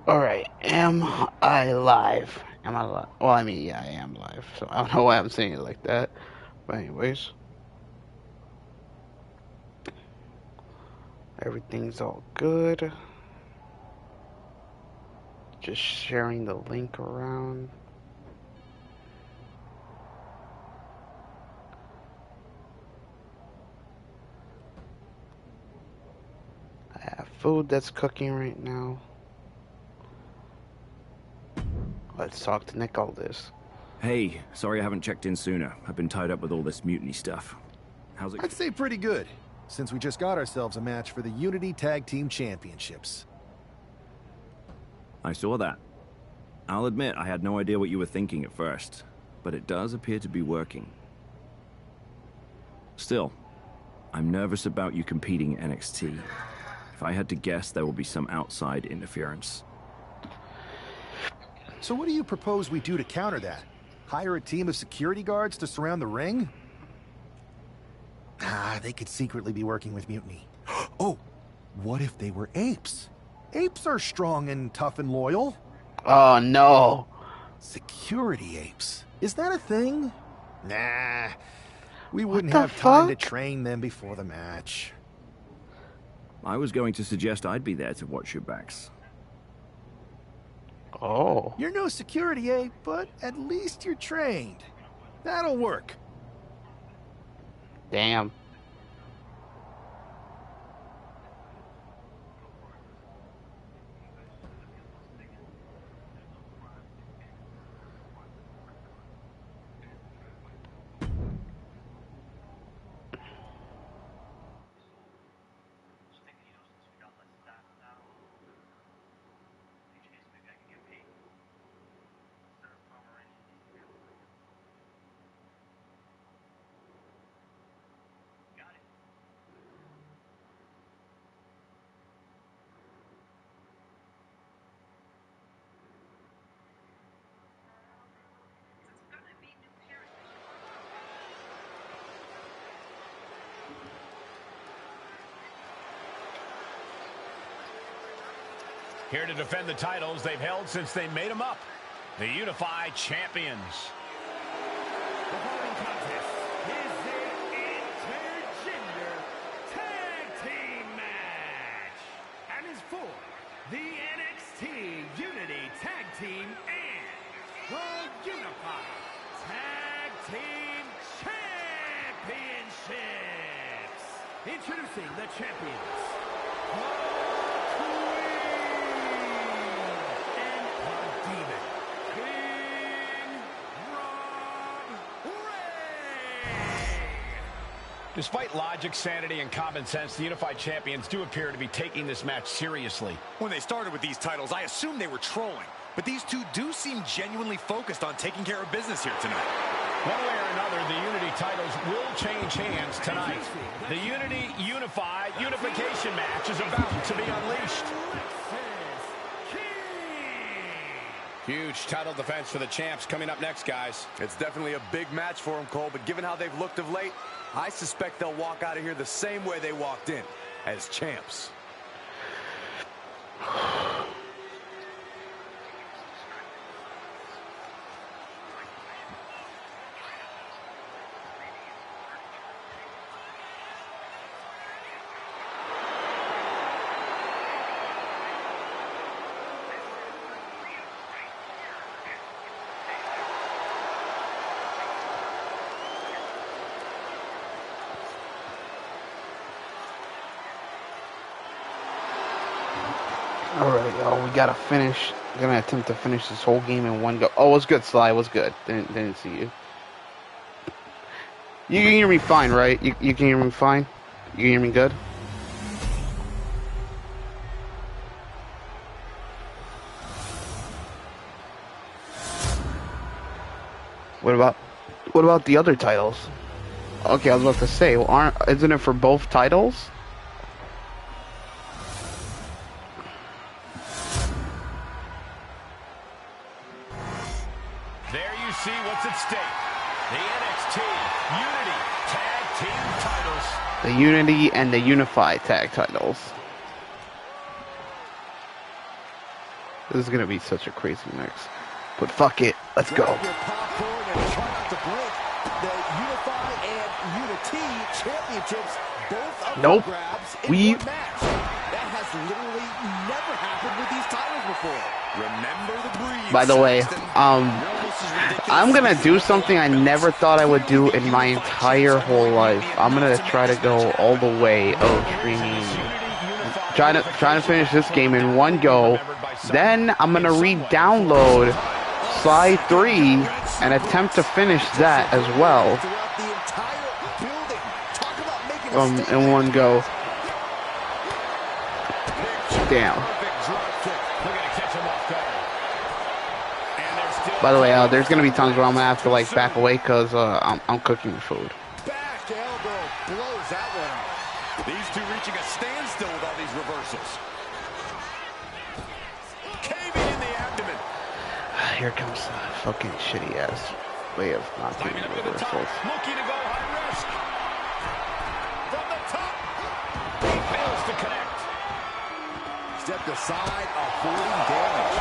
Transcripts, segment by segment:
Alright, am I live? Am I live? Well, I mean, yeah, I am live, so I don't know why I'm saying it like that. But anyways, everything's all good. Just sharing the link around. I have food that's cooking right now. Let's talk to Nick Aldis. Hey, sorry I haven't checked in sooner. I've been tied up with all this mutiny stuff. How's it? I'd say pretty good, since we just got ourselves a match for the Unity Tag Team Championships. I saw that. I'll admit I had no idea what you were thinking at first, but it does appear to be working. Still, I'm nervous about you competing in NXT. If I had to guess, there will be some outside interference. So what do you propose we do to counter that? Hire a team of security guards to surround the ring? Ah, they could secretly be working with Mutiny. Oh, what if they were apes? Apes are strong and tough and loyal. Oh no. Security apes. Is that a thing? Nah. We wouldn't the have time to fuck? train them before the match. I was going to suggest I'd be there to watch your backs. Oh. You're no security ape, but at least you're trained. That'll work. Damn. Here to defend the titles they've held since they made them up. The Unified Champions. The following contest is an intergender tag team match and is for the NXT Unity Tag Team and the Unified Tag Team Championships. Introducing the champions, the Queen and the Demon, King Rob Ray. Despite logic, sanity, and common sense, the Unified Champions do appear to be taking this match seriously. When they started with these titles, I assumed they were trolling. But these two do seem genuinely focused on taking care of business here tonight. One way or another, the Unity titles will change hands tonight. The Unity Unified Unification match is about to be unleashed. Huge title defense for the champs coming up next, guys. It's definitely a big match for them, Cole, but given how they've looked of late, I suspect they'll walk out of here the same way they walked in, as champs. Alright, y'all, we gotta finish. We're gonna attempt to finish this whole game in one go. Oh, what's good, Sly? What's good? Didn't see you. You can hear me fine, right? You can hear me fine? You can hear me good? What about the other titles? Okay, I was about to say, well, isn't it for both titles? There you see what's at stake. The NXT Unity Tag Team titles. The Unity and the Unified Tag titles. This is gonna be such a crazy mix. But fuck it, let's go. Grab your popcorn and try not to blink. The Unify and Unity championships, both up Nope. for grabs in We- one match. That has literally never happened with these titles before. Remember the breeze. By the way, Saxton. You're almost as ridiculous I'm gonna as do the something I never thought I would do in my entire whole life. I'm gonna try to go all the way of streaming, trying to finish this game in one go. Then I'm gonna re-download Sly 3 and attempt to finish that as well, Throughout the entire building. Talk about making a statement. in one go. Damn. Perfect drop kick. Looking to catch him off guard. And there's still By the way, there's gonna be times where I'm gonna have to like back away because I'm cooking food. Back elbow blows that one out. These two reaching a standstill with all these reversals. Caving in the abdomen. Here comes the fucking shitty ass way of not doing climbing up to the top. reversals. Looking to go high risk. From the top. He fails to connect. Stepped aside, avoiding damage.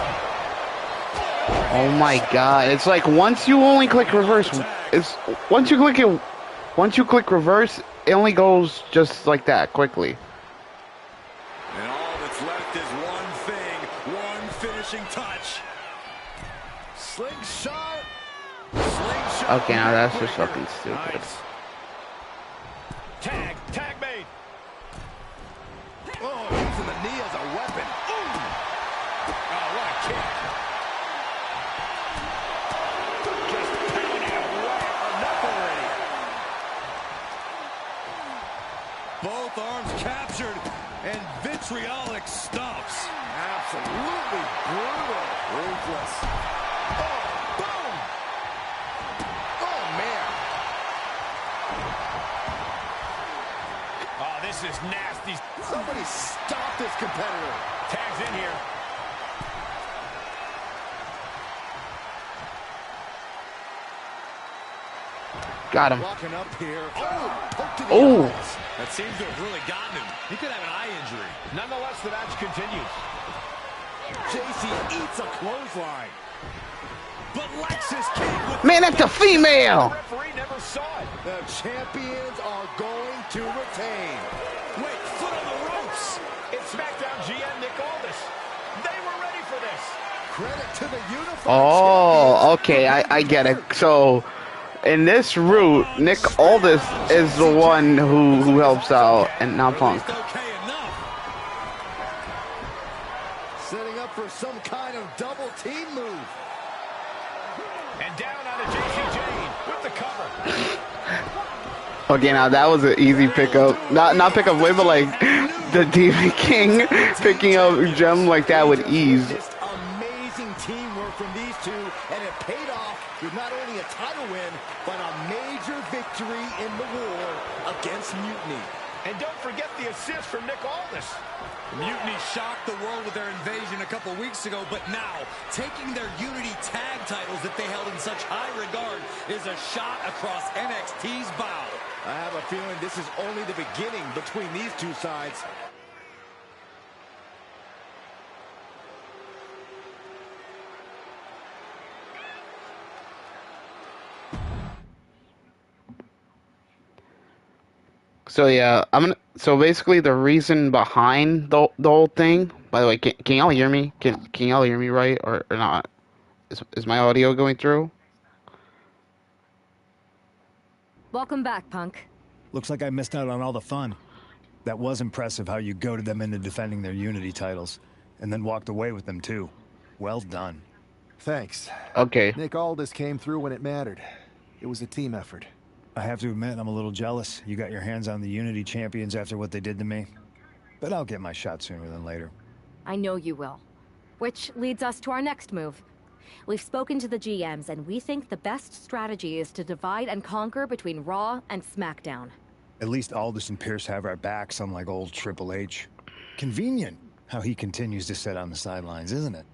Oh my god! It's like once you only click reverse, once you click reverse, it only goes just like that quickly. And all that's left is one thing, one finishing touch. Slingshot. Okay, now that's just fucking stupid. Nice. Tag made. Oh, using the knee as a weapon. Ooh. Oh, what a kick. Just pounding away. Enough already. Both arms captured, and vitriolic stops. Absolutely brutal. Ruthless. Oh, boom. Oh, man. Oh, this is nasty. Somebody stop this competitor. Tags in here. Got him. Walking up here. Oh, poke to the Oh. eyes. That seems to have really gotten him. He could have an eye injury. Nonetheless, the match continues. JC eats a clothesline. But Lexus King with Man, that's a female. The referee never saw it. the champions are going to retain. Wait, foot on the ropes. It's SmackDown GM Nick Aldis. They were ready for this. Credit to the unified Oh, champions. okay, I get it. So, in this route, Nick Aldis is the one who helps out, and not Punk. Okay enough. Setting up for some kind of double team move. And down onto JC Jane with the cover. Okay, now that was an easy pickup. Not pickup win, but like the DV King picking up Gem like that with ease. Just amazing teamwork from these two, and it paid off with not only a title win, but a major victory in the war against Mutiny. And don't forget the assist from Nick Aldis. Mutiny shocked the world with their invasion a couple weeks ago, but now, taking their Unity tag titles that they held in such high regard is a shot across NXT's bow. I have a feeling this is only the beginning between these two sides. So yeah, So basically, the reason behind the whole thing. By the way, can y'all hear me? Can y'all hear me right or not? Is my audio going through? Welcome back, Punk. Looks like I missed out on all the fun. That was impressive how you goaded them into defending their Unity titles, and then walked away with them too. Well done. Thanks. Okay. Nick Aldis came through when it mattered. It was a team effort. I have to admit, I'm a little jealous. You got your hands on the Unity champions after what they did to me. But I'll get my shot sooner than later. I know you will. Which leads us to our next move. We've spoken to the GMs, and we think the best strategy is to divide and conquer between Raw and SmackDown. At least Aldis and Pierce have our backs, unlike old Triple H. Convenient how he continues to sit on the sidelines, isn't it?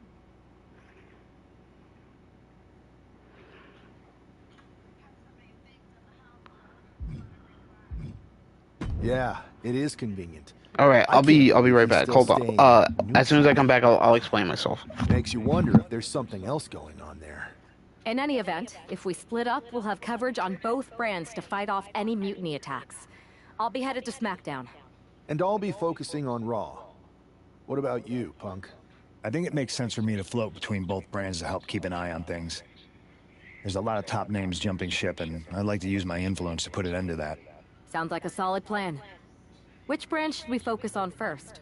Yeah, It is convenient. All right, I I'll be can't believe right he's back. still Hold staying on. As soon as I neutral. come back, I'll explain myself. Makes you wonder if there's something else going on there. In any event, if we split up, we'll have coverage on both brands to fight off any mutiny attacks. I'll be headed to SmackDown. And I'll be focusing on Raw. What about you, Punk? I think it makes sense for me to float between both brands to help keep an eye on things. There's a lot of top names jumping ship, and I'd like to use my influence to put an end to that. Sounds like a solid plan. Which brand should we focus on first?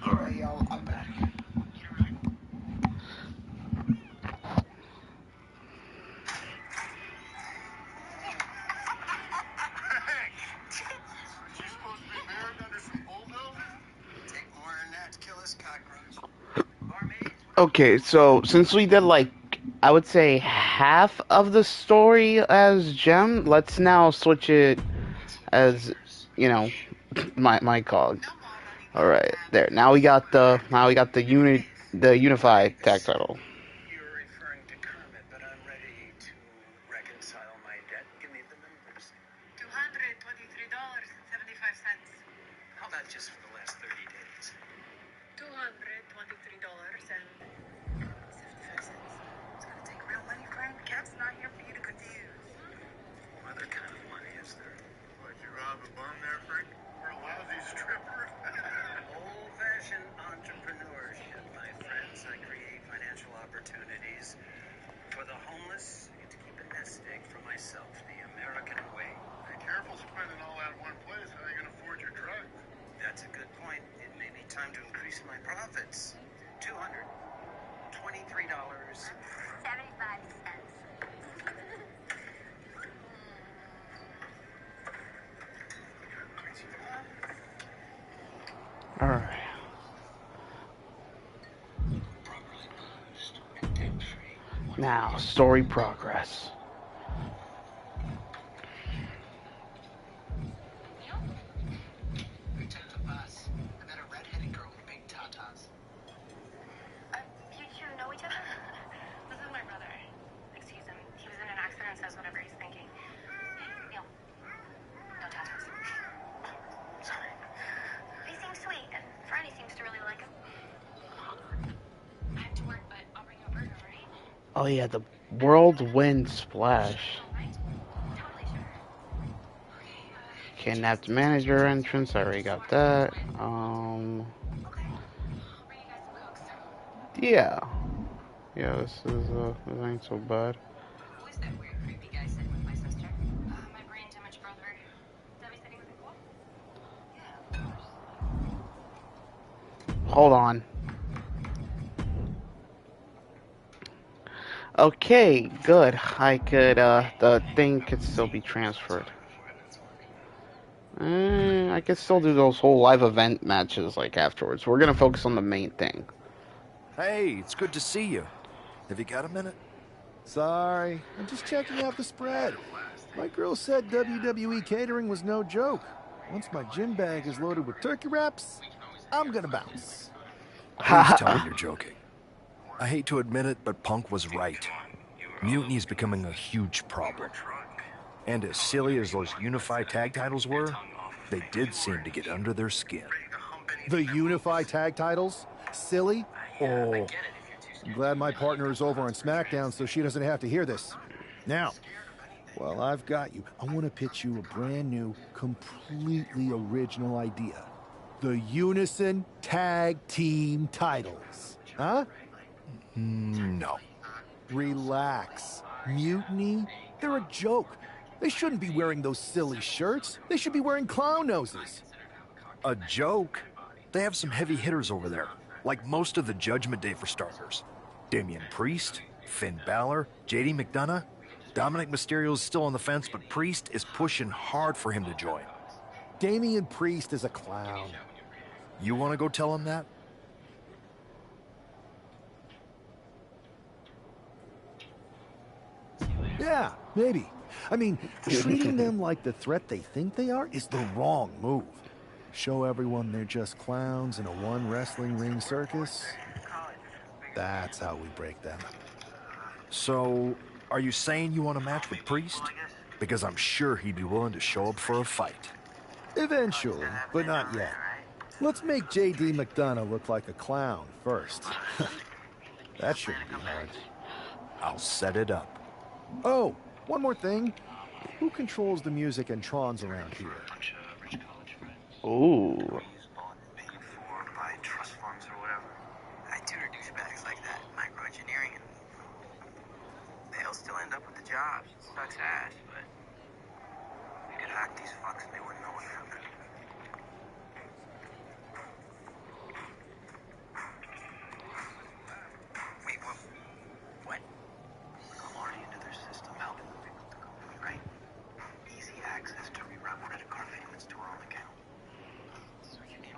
All right, y'all, I'm back. Okay, so since we did like, I would say half of the story as Gem, let's now switch it as, you know, my cog. All right, there. Now we got the unified tag title. You're referring to Kermit, but I'm ready to reconcile my debt. Give me the numbers. $223.75. How about just for the last 30 days? $223.75. It's gonna take real money, Frank. Cap's not here for you to confuse. What other kind of money is there? What, you rob a bum there, Frank? We're a lousy stripper. Old-fashioned entrepreneurship, my friends. I create financial opportunities for the homeless. I get to keep a nest egg for myself, the American way. Be careful spending all that in one place. How are you going to afford your drugs? That's a good point. It may be time to increase my profits. $223.75. All right. Now, story progress. You two know each other? This is my brother. Excuse him. He was in an accident and says whatever he's thinking. Neil. No tattoos. Sorry. He seems sweet, and Friday seems to really like him. I have to work, but I'll bring you a burger, right? Oh yeah, the whirlwind splash. Kidnapped manager entrance, I already got that. Yeah. Yeah, this ain't so bad. Who is that weird, creepy guy sitting with my sister? My brain damaged brother. Debbie said he was cool? Yeah, of course. Hold on. Okay, good. I could, the thing could still be transferred. I could still do those whole live event matches, like, afterwards. We're gonna focus on the main thing. Hey, it's good to see you. Have you got a minute? Sorry, I'm just checking out the spread. My girl said WWE catering was no joke. Once my gym bag is loaded with turkey wraps, I'm gonna bounce. Please tell me you're joking. I hate to admit it, but Punk was right. Mutiny is becoming a huge problem. And as silly as those unified tag titles were, they did seem to get under their skin. The unified tag titles? Silly? Oh. I'm glad my partner is over on SmackDown so she doesn't have to hear this. Now, while I've got you, I want to pitch you a brand new, completely original idea. The Unison Tag Team titles. Huh? No. Relax. Mutiny? They're a joke. They shouldn't be wearing those silly shirts. They should be wearing clown noses. A joke? They have some heavy hitters over there, like most of the Judgment Day for starters. Damian Priest, Finn Balor, JD McDonough. Dominic Mysterio's still on the fence, but Priest is pushing hard for him to join. Damian Priest is a clown. You want to go tell him that? Yeah, maybe. I mean, treating them like the threat they think they are is the wrong move. Show everyone they're just clowns in a one wrestling ring circus. That's how we break them. So, are you saying you want a match with Priest? Because I'm sure he'd be willing to show up for a fight. Eventually, but not yet. Let's make JD McDonough look like a clown first. That shouldn't be hard. I'll set it up. Oh, one more thing. Who controls the music and trons around here? Ooh. By trust funds or whatever. I tutor douchebags like that, microengineering, and they'll still end up with the jobs. It sucks ass, but we could hack these fucks and they wouldn't know what happened. Wait, what? I'm already into their system, helping them pick up the company, right? Easy access to reroute credit card payments to our own account.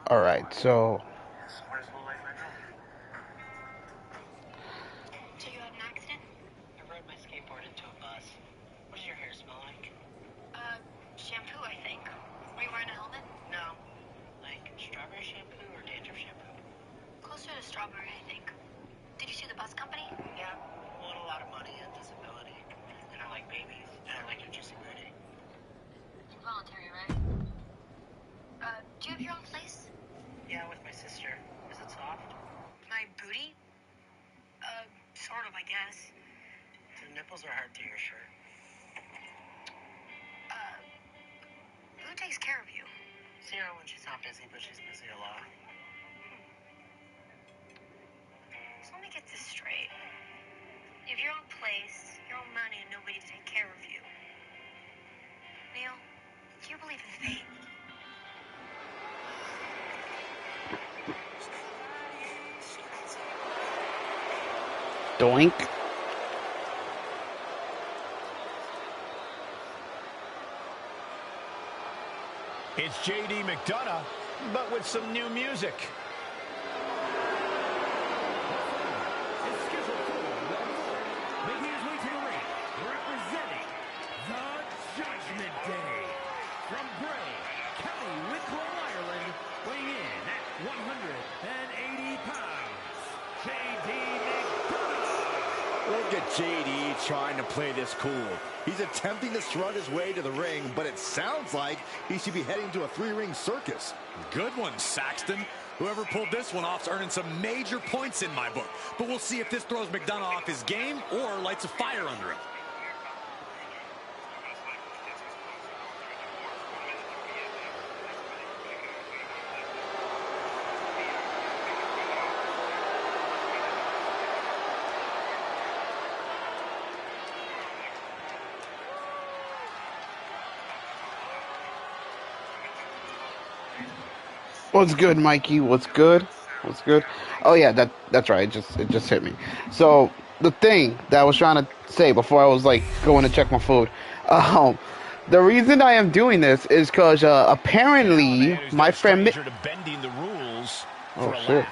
Alright, so... So you had an accident? I rode my skateboard into a bus. What does your hair smell like? Shampoo, I think. Were you wearing a helmet? No. Like strawberry shampoo or dandruff shampoo? Closer to strawberry, I think. Did you sue the bus company? Yeah. Won a lot of money and disability. And I like babies. And I like your juicy booty. Involuntary, right? Do you have your own place? Yeah, with my sister. Is it soft? My booty? Sort of, I guess. The nipples are hard to your shirt. Who takes care of you? Sarah when she's not busy, but she's busy a lot. So let me get this straight. You have your own place, your own money, and nobody to take care of you. Neil, do you believe in fate? Doink. It's JD McDonough, but with some new music. It's scheduled for the JD trying to play this cool. He's attempting to strut his way to the ring, but it sounds like he should be heading to a 3-ring circus. Good one, Saxton. Whoever pulled this one off is earning some major points in my book. But we'll see if this throws McDonough off his game or lights a fire under him. What's good, Mikey? What's good? What's good? Oh yeah, that's right. It just hit me. So the thing that I was trying to say before I was like going to check my food, the reason I am doing this is because apparently my friend. Oh shit!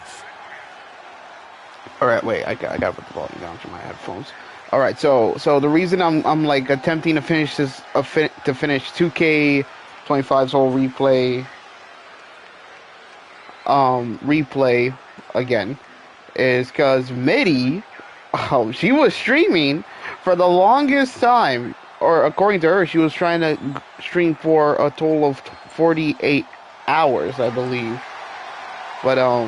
All right, wait. I got to put the volume down to my headphones. All right, so the reason I'm like attempting to finish this to finish 2K25's whole replay again is because Mitty, she was streaming for the longest time, or according to her, she was trying to stream for a total of 48 hours, I believe. But you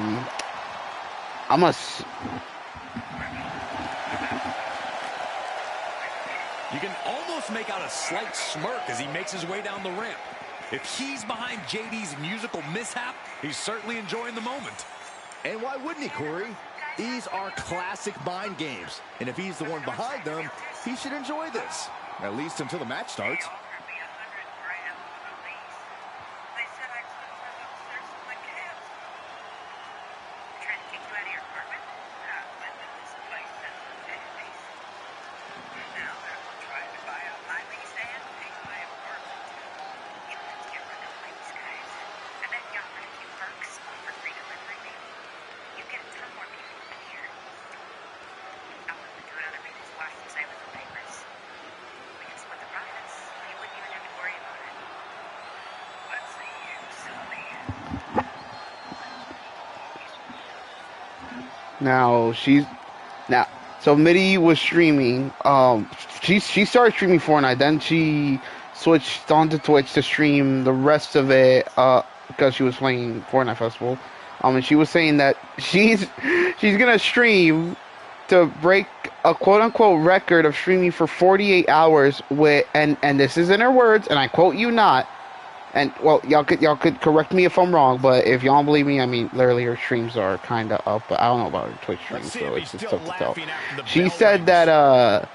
can almost make out a slight smirk as he makes his way down the ramp. If he's behind JD's musical mishap, he's certainly enjoying the moment. And why wouldn't he, Corey? These are classic mind games. And if he's the one behind them, he should enjoy this. At least until the match starts. So Mitty was streaming. She started streaming Fortnite. Then she switched onto Twitch to stream the rest of it because she was playing Fortnite Festival. And she was saying that she's gonna stream to break a quote unquote record of streaming for 48 hours with and this is in her words, and I quote you not. And well, y'all could correct me if I'm wrong, but if y'all don't believe me, I mean, literally her streams are kind of up, but I don't know about her Twitch streams, so it's just tough to tell. She said that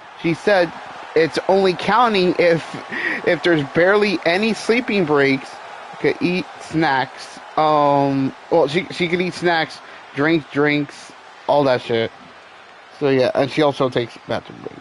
it's only counting if there's barely any sleeping breaks. Could eat snacks. Well, she could eat snacks, drinks, all that shit. So yeah, and she also takes bathroom breaks.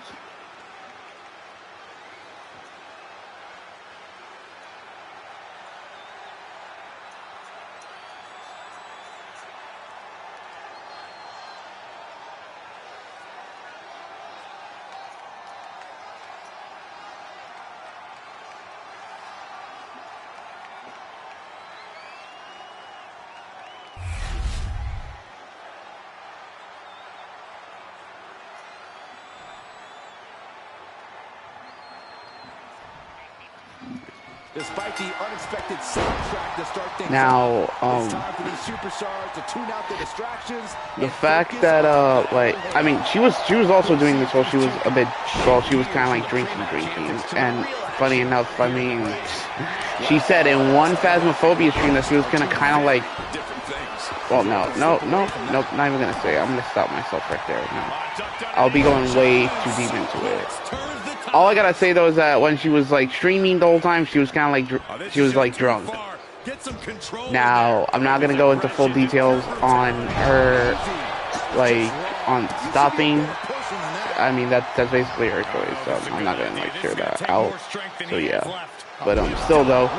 Despite the unexpected soundtrack to start things now, it's time for these superstars to tune out the distractions. The fact that like, I mean, she was also doing this while she was she was kind of like drinking, and funny enough, I mean, she said in one Phasmophobia stream that she was gonna kind of like, well, no, not even gonna say it. I'm gonna stop myself right there. No, I'll be going way too deep into it. All I gotta say though is that when she was like streaming the whole time, she was kind of like drunk. Now I'm not gonna go into full details on her on stopping. I mean that's basically her choice. So I'm not gonna like share that out. So yeah, but still though,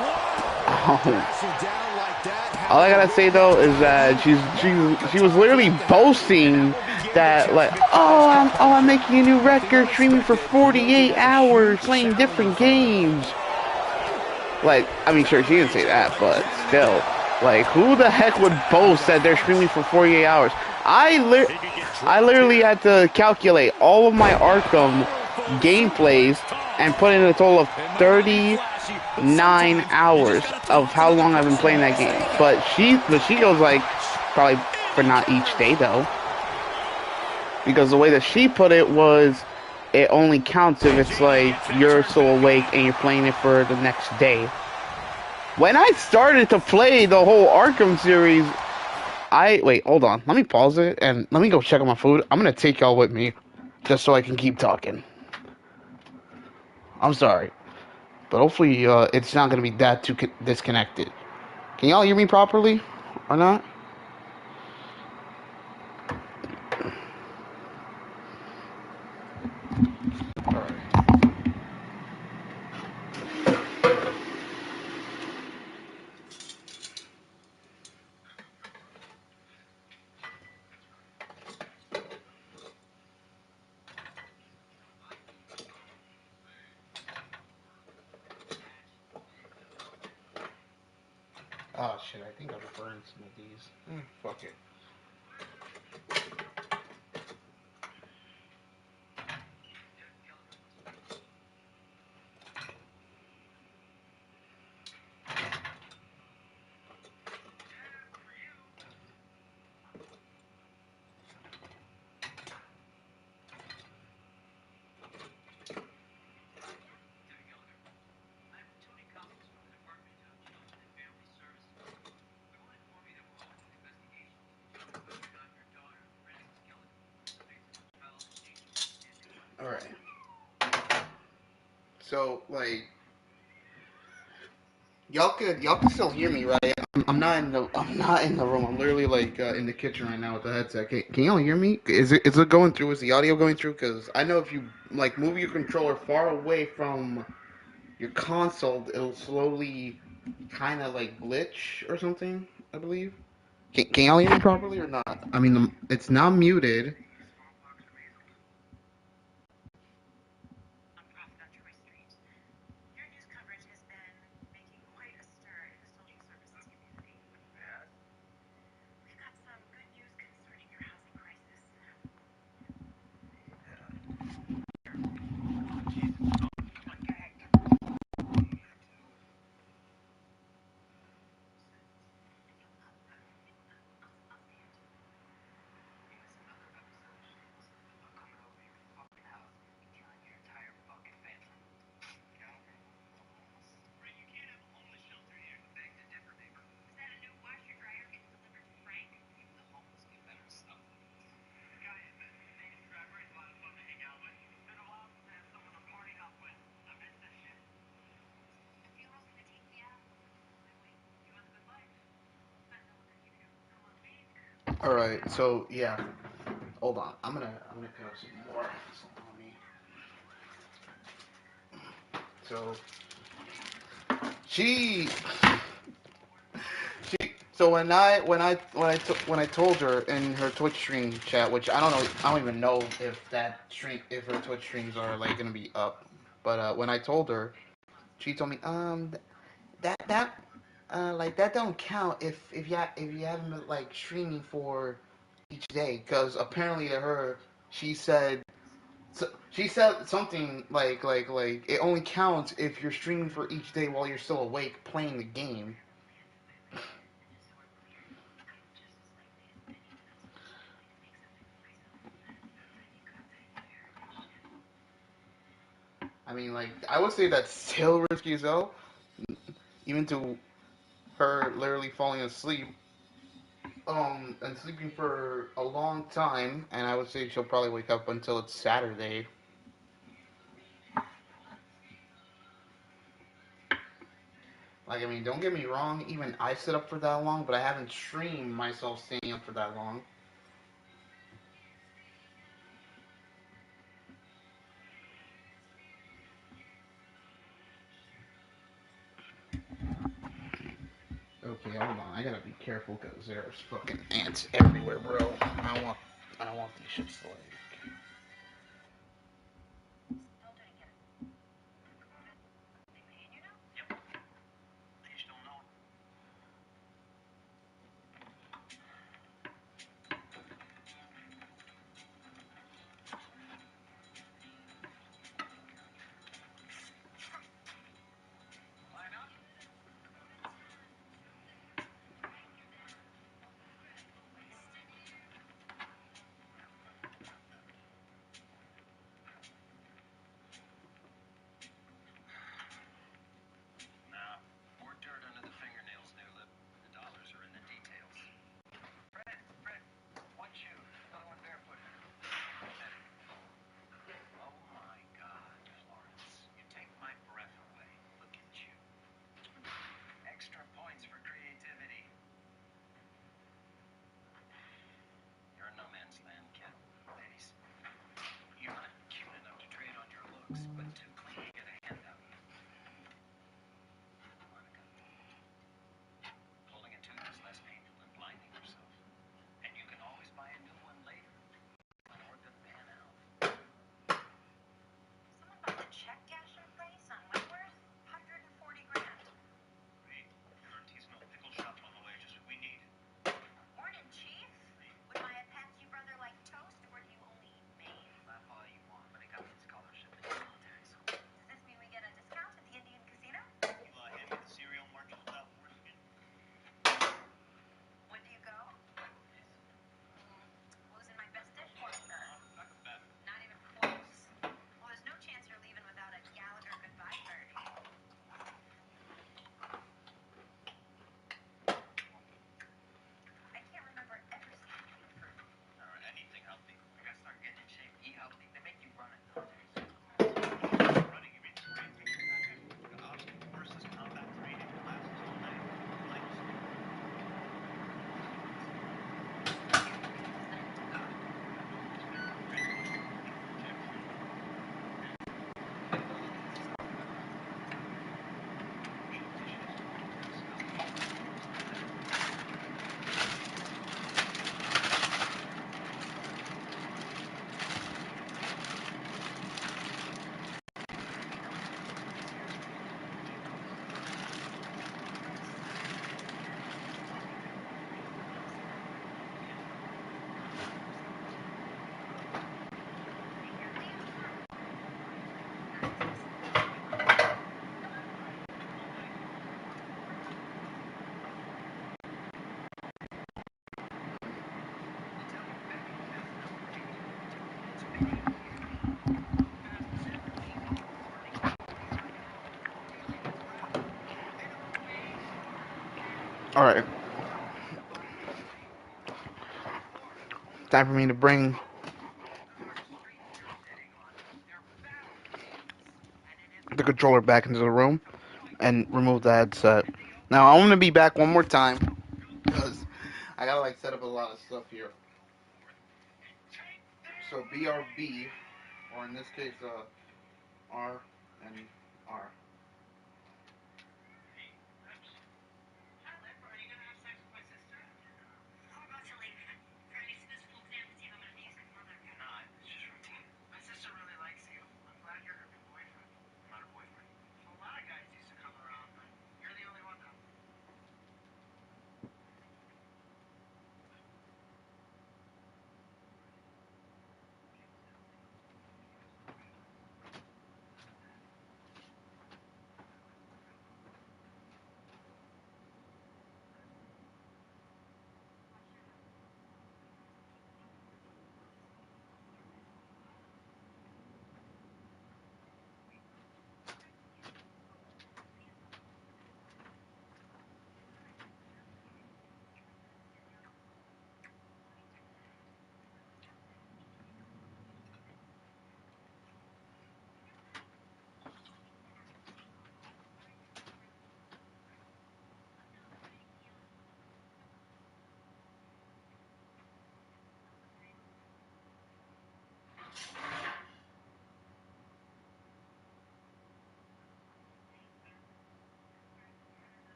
all I gotta say though is that she was literally boasting that like, I'm making a new record, streaming for 48 hours, playing different games. Like, I mean, sure, she didn't say that, but still, like, who the heck would boast that they're streaming for 48 hours? I literally had to calculate all of my Arkham gameplays and put in a total of 39 hours of how long I've been playing that game. But she goes like probably for not each day though, because the way that she put it was it only counts if it's like you're still awake and you're playing it for the next day. When I started to play the whole Arkham series, wait, hold on. Let me pause it and let me go check on my food. I'm gonna take y'all with me, just so I can keep talking. I'm sorry, but hopefully it's not gonna be that too disconnected. Can y'all hear me properly, or not? Oh shit, I think I've burned some of these. Fuck it. Alright. So, like, y'all can still hear me, right? I'm not in the room. I'm literally like in the kitchen right now with the headset. Can y'all hear me? Is it going through? Is the audio going through? Because I know if you like move your controller far away from your console, it'll slowly kind of like glitch or something. I believe. Can y'all hear me properly or not? I mean, it's now muted. All right, so yeah, hold on. I'm gonna cut up some more. So she so when I told her in her Twitch stream chat, which I don't even know if her Twitch streams are like gonna be up, but when I told her, she told me like that don't count if you haven't like streaming for each day, because apparently to her she said something like it only counts if you're streaming for each day while you're still awake playing the game. I mean, like, I would say that's still risky as hell, even to her literally falling asleep, and sleeping for a long time, and I would say she'll probably wake up until it's Saturday. Like, I mean, don't get me wrong, even I sit up for that long, but I haven't streamed myself staying up for that long. Okay, hold on. I gotta be careful because there's fucking ants everywhere, bro. I don't want these shits to like. All right, time for me to bring the controller back into the room and remove the headset. Now I'm gonna be back one more time because I gotta like set up a lot of stuff here. So BRB, or in this case R and R.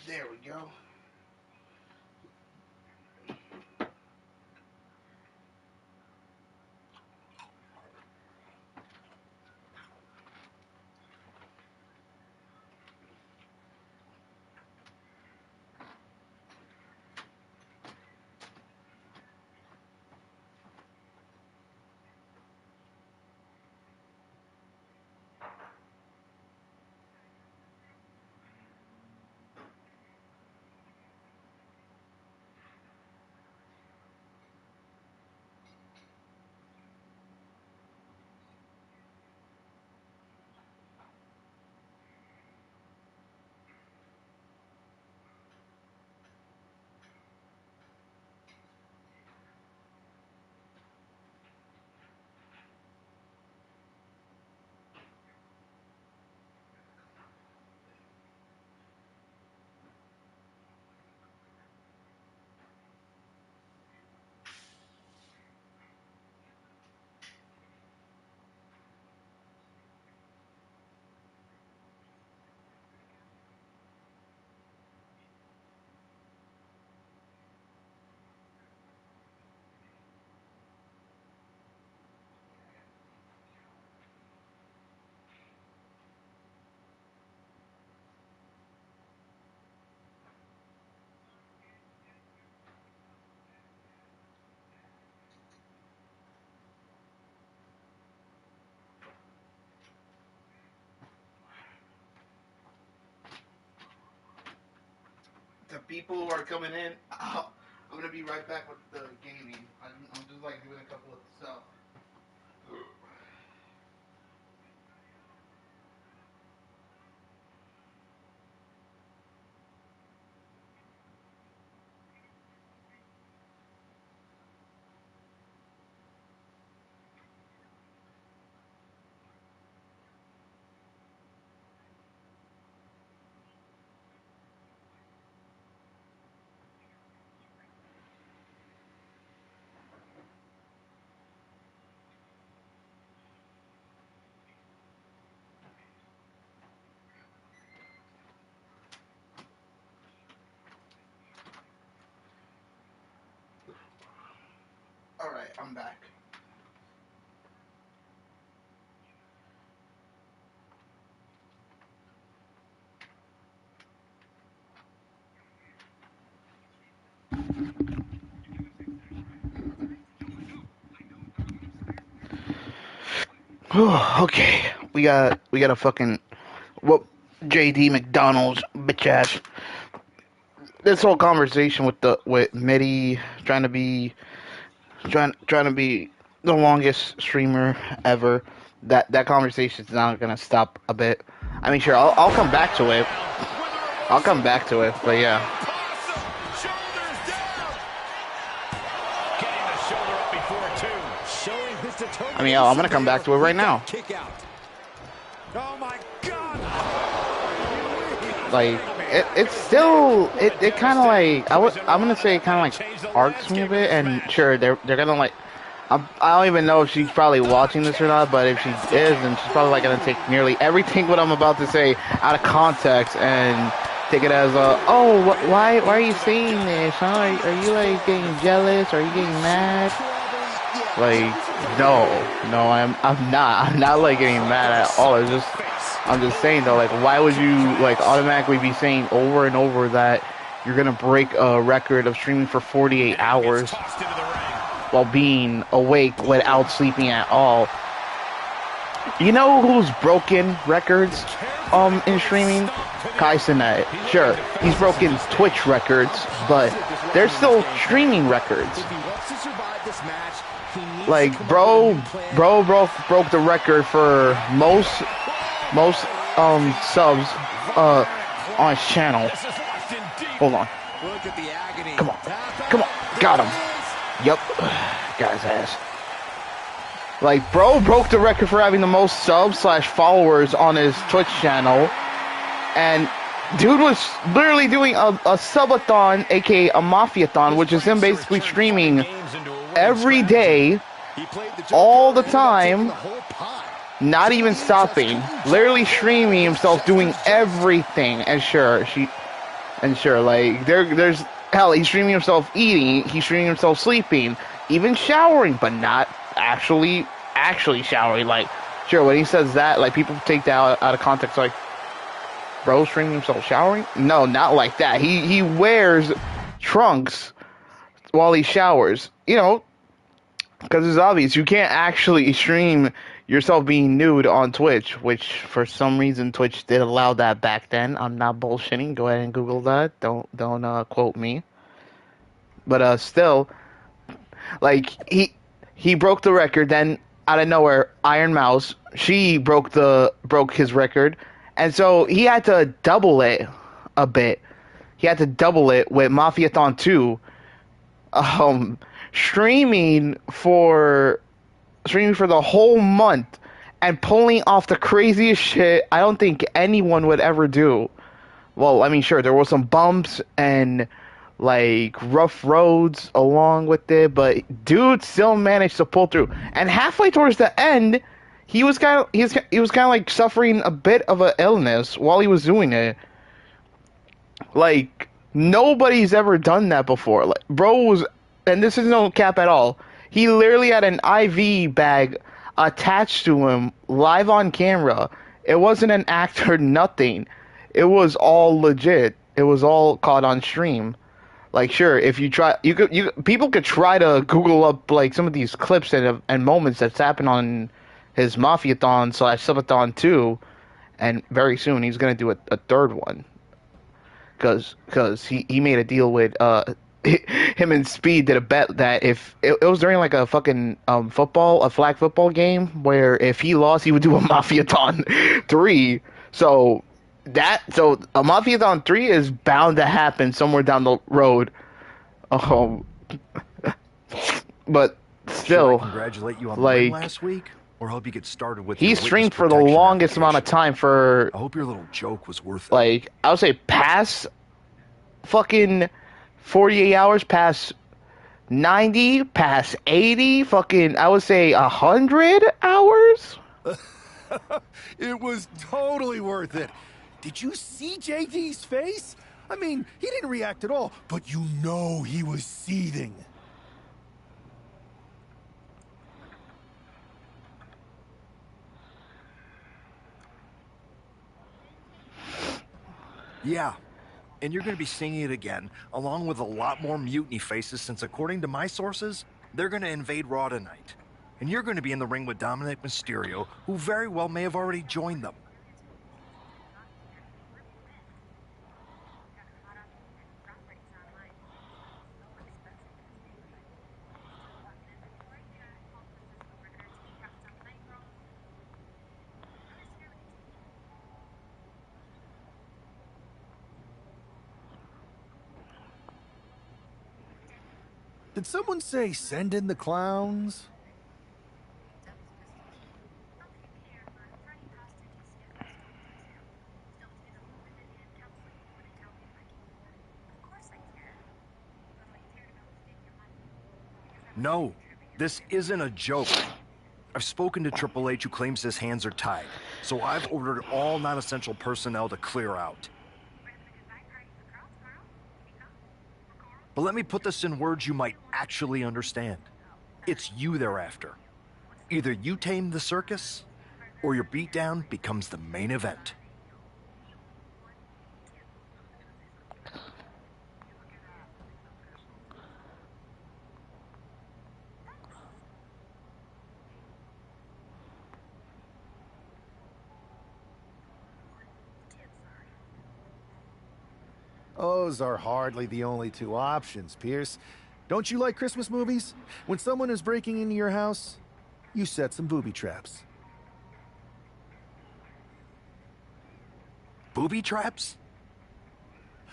There we go. The people who are coming in, I'm gonna be right back with the gaming. I'm just like doing a couple of stuff. Alright, I'm back. Okay, we got a fucking what JD McDonald's bitch ass. This whole conversation with Mitty trying to be the longest streamer ever. That conversation's not gonna stop a bit. I mean, sure, I'll come back to it. I'll come back to it, but yeah. I mean, I'm gonna come back to it right now. Oh my God! Like it's still it kind of like I'm gonna say it kind of like arcs me a bit, and sure they're gonna like I don't even know if she's probably watching this or not, but if she is, then she's probably like gonna take nearly everything what I'm about to say out of context and take it as oh why are you saying this? Huh? Are you like getting jealous? Are you getting mad? Like no, I'm not like getting mad at all. I'm just saying though, like why would you like automatically be saying over and over that you're gonna break a record of streaming for 48 hours while being awake without sleeping at all? You know who's broken records in streaming? Kai Cenat. Sure, he's broken Twitch records, but they're still streaming records. Like bro broke the record for most subs on his channel. Hold on. Come on, got him. Yep, got his ass. Like bro broke the record for having the most subs / followers on his Twitch channel, and dude was literally doing a subathon, aka a mafiathon, which is him basically streaming every day, all the time, not even stopping, literally streaming himself doing everything. And sure, like there's hell, he's streaming himself eating, he's streaming himself sleeping, even showering, but not actually showering. Like sure, when he says that, like people take that out of context, like bro streaming himself showering. No, not like that. He wears trunks while he showers, you know, because it's obvious you can't actually stream yourself being nude on Twitch, which for some reason Twitch did allow that back then. I'm not bullshitting. Go ahead and Google that. Don't quote me. But still, like he broke the record. Then out of nowhere, Iron Mouse, she broke his record, and so he had to double it a bit. He had to double it with Mafiathon 2. Streaming for the whole month and pulling off the craziest shit I don't think anyone would ever do. Well, I mean, sure, there were some bumps and like rough roads along with it, but dude still managed to pull through. And halfway towards the end, he was kind of like suffering a bit of an illness while he was doing it. Like nobody's ever done that before. Like bro was, and this is no cap at all, he literally had an IV bag attached to him live on camera. It wasn't an act or nothing. It was all legit. It was all caught on stream. Like sure, if you try, people could try to Google up like some of these clips and moments that's happened on his Mafiathon / Subathon 2, and very soon he's gonna do a third one. Cause he made a deal with him and Speed did a bet that if it was during like a fucking flag football game where if he lost he would do a Mafiathon 3. So a Mafiathon 3 is bound to happen somewhere down the road. But still, should I congratulate you on the like win last week, or help you get started with he your streamed witness for the protection longest amount of application? time for. I hope your little joke was worth it. Like I would say past fucking 48 hours, past 90, past 80, fucking I would say 100 hours. It was totally worth it. Did you see JD's face? I mean, he didn't react at all, but you know he was seething. Yeah, and you're going to be singing it again, along with a lot more mutiny faces, since according to my sources, they're going to invade Raw tonight. And you're going to be in the ring with Dominic Mysterio, who very well may have already joined them. Did someone say send in the clowns? No, this isn't a joke. I've spoken to Triple H, who claims his hands are tied, so I've ordered all non-essential personnel to clear out. But let me put this in words you might actually understand. It's you they're after. Either you tame the circus, or your beatdown becomes the main event. Those are hardly the only two options, Pierce. Don't you like Christmas movies? When someone is breaking into your house, you set some booby traps. Booby traps?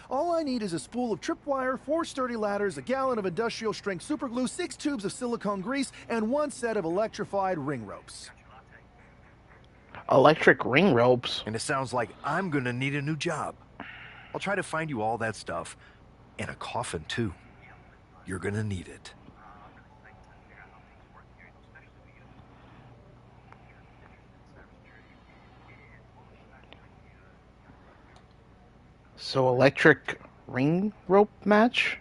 All I need is a spool of tripwire, 4 sturdy ladders, a gallon of industrial-strength superglue, 6 tubes of silicone grease, and 1 set of electrified ring ropes. Electric ring ropes? And it sounds like I'm gonna need a new job. I'll try to find you all that stuff. And a coffin, too. You're gonna need it. So electric ring rope match?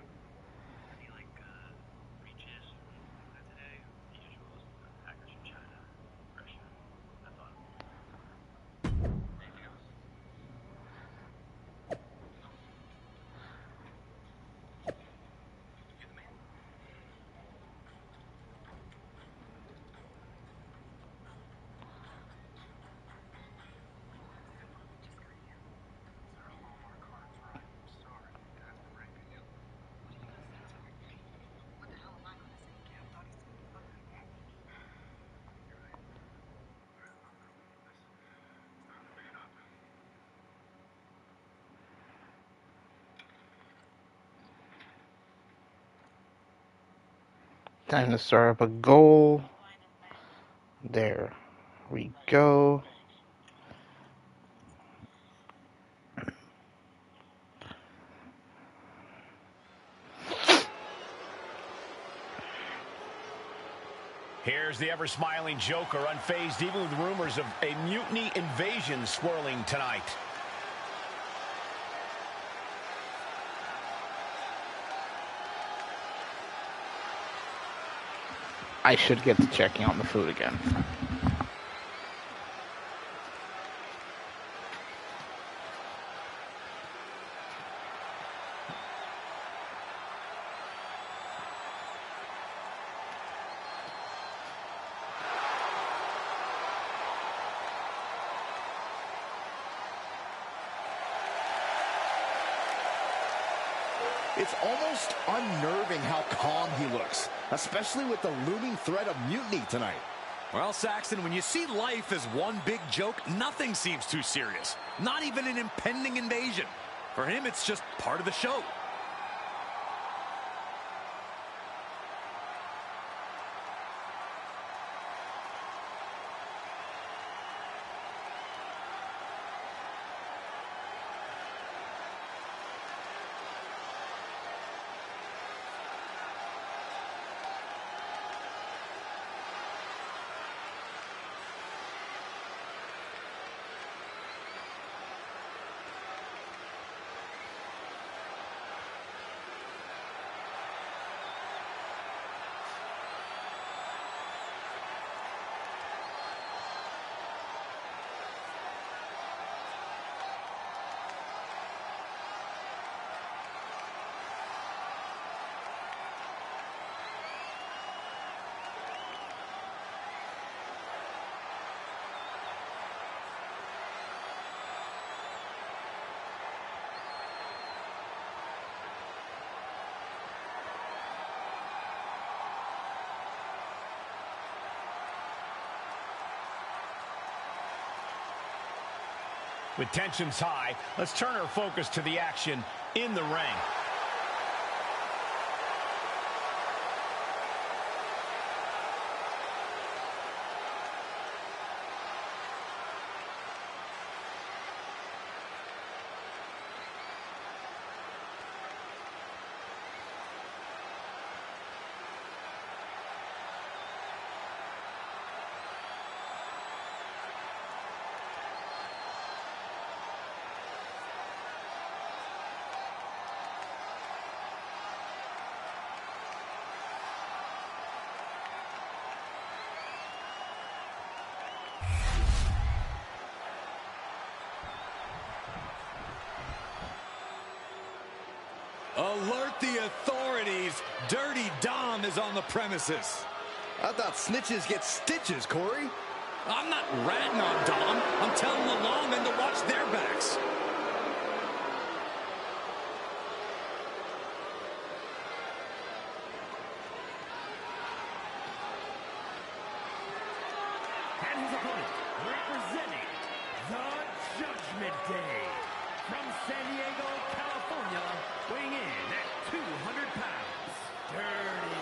Time to start up a goal. There we go. Here's the ever-smiling Joker, unfazed even with rumors of a mutiny invasion swirling tonight. I should get to checking on the food again. It's almost unnerving how calm he looks, especially with the looming threat of mutiny tonight. Well, Saxton, when you see life as one big joke, nothing seems too serious. Not even an impending invasion. For him, it's just part of the show. With tensions high, let's turn our focus to the action in the ring. Alert the authorities. Dirty Dom is on the premises. I thought snitches get stitches, Corey. I'm not ratting on Dom. I'm telling the lawmen to watch their backs. And his opponent, representing the Judgment Day, from San Diego, California, weighing in at 200 pounds, Dirty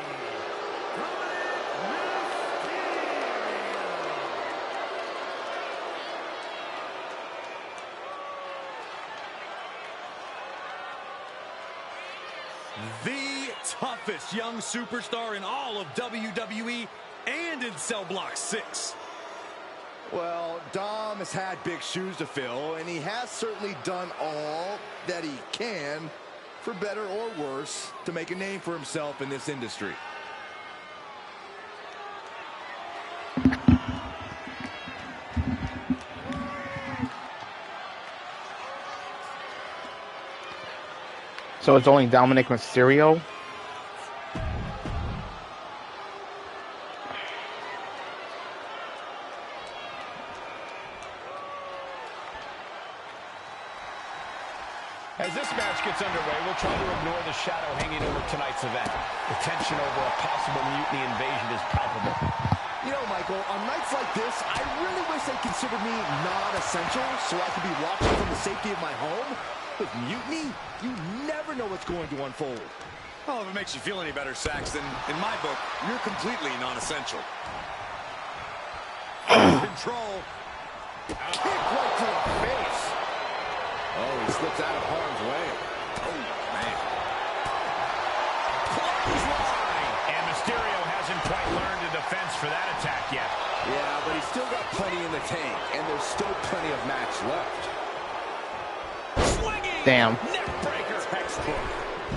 The toughest young superstar in all of WWE and in Cell Block 6. Well, Dom has had big shoes to fill, and he has certainly done all that he can, for better or worse, to make a name for himself in this industry. So it's only Dominic Mysterio? As this match gets underway, we'll try to ignore the shadow hanging over tonight's event. The tension over a possible mutiny invasion is palpable. You know, Michael, on nights like this, I really wish they considered me non-essential so I could be watching from the safety of my home. With mutiny, you never know what's going to unfold. Oh, if it makes you feel any better, Saxton, in my book, you're completely non-essential. Control. Kick right to the face. Oh, he slips out of harm's way. Oh, man. Clothesline. And Mysterio hasn't quite learned a defense for that attack yet. Yeah, but he's still got plenty in the tank, and there's still plenty of match left. Swinging. Damn. Neck breaker. Textbook.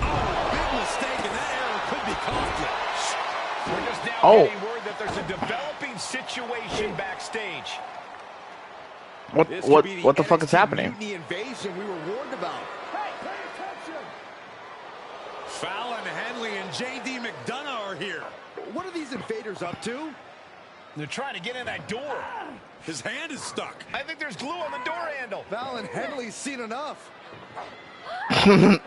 Oh, big mistake, and that error could be costly. We're just now getting word that there's a developing situation backstage. What the fuck is happening? The invasion we were warned about. Hey, pay attention! Fallon Henley and J.D. McDonough are here. What are these invaders up to? They're trying to get in that door. His hand is stuck. I think there's glue on the door handle. Fallon Henley's seen enough. That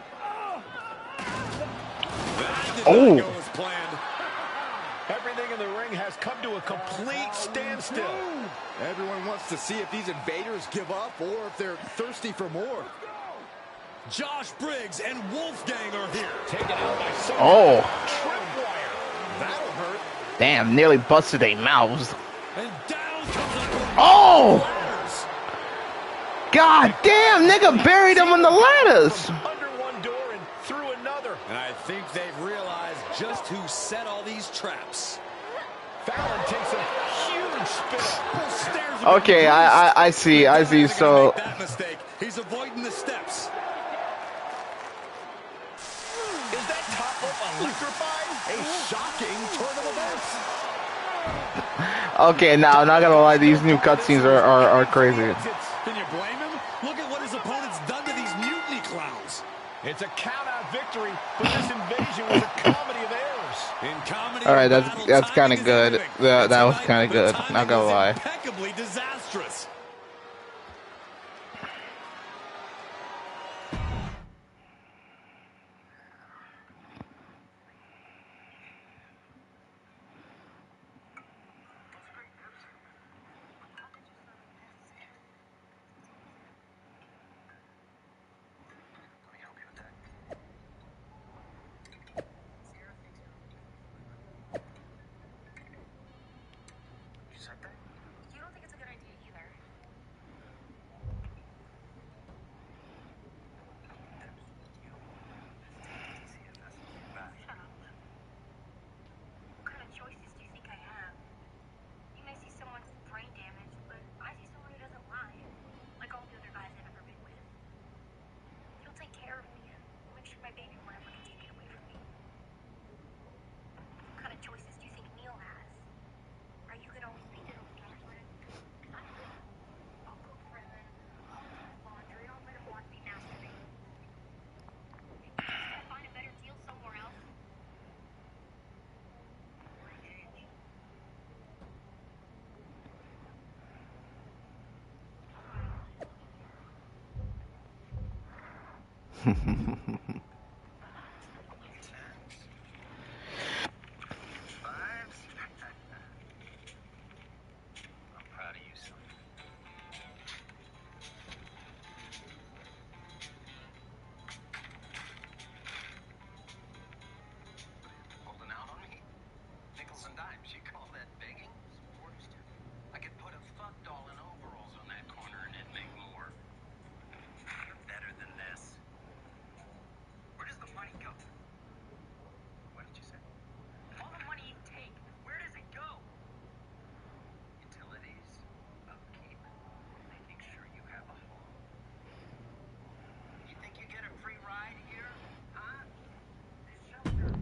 did not go as planned. Everything in the ring has come to a complete standstill. Everyone wants to see if these invaders give up or if they're thirsty for more. Josh Briggs and Wolfgang are here. Taken out by some tripwire. That'll hurt. Damn, nearly busted their mouths. And down comes a God damn, nigga buried him in the ladders. Under one door and through another. And I think they've realized just who set all these traps. Fallon takes a huge spin. Okay, I see. So That mistake. He's avoiding the steps. Is that top rope electrifying? A shocking turn of events. okay, now I'm not gonna lie, these new cutscenes are crazy. Can you blame him? Look at what his opponent's done to these mutiny clowns. It's a count-out victory, but this invasion was a comedy of errors. In comedy, All right, that's kind of good. That was kind of good. Not gonna lie. Impeccably disastrous.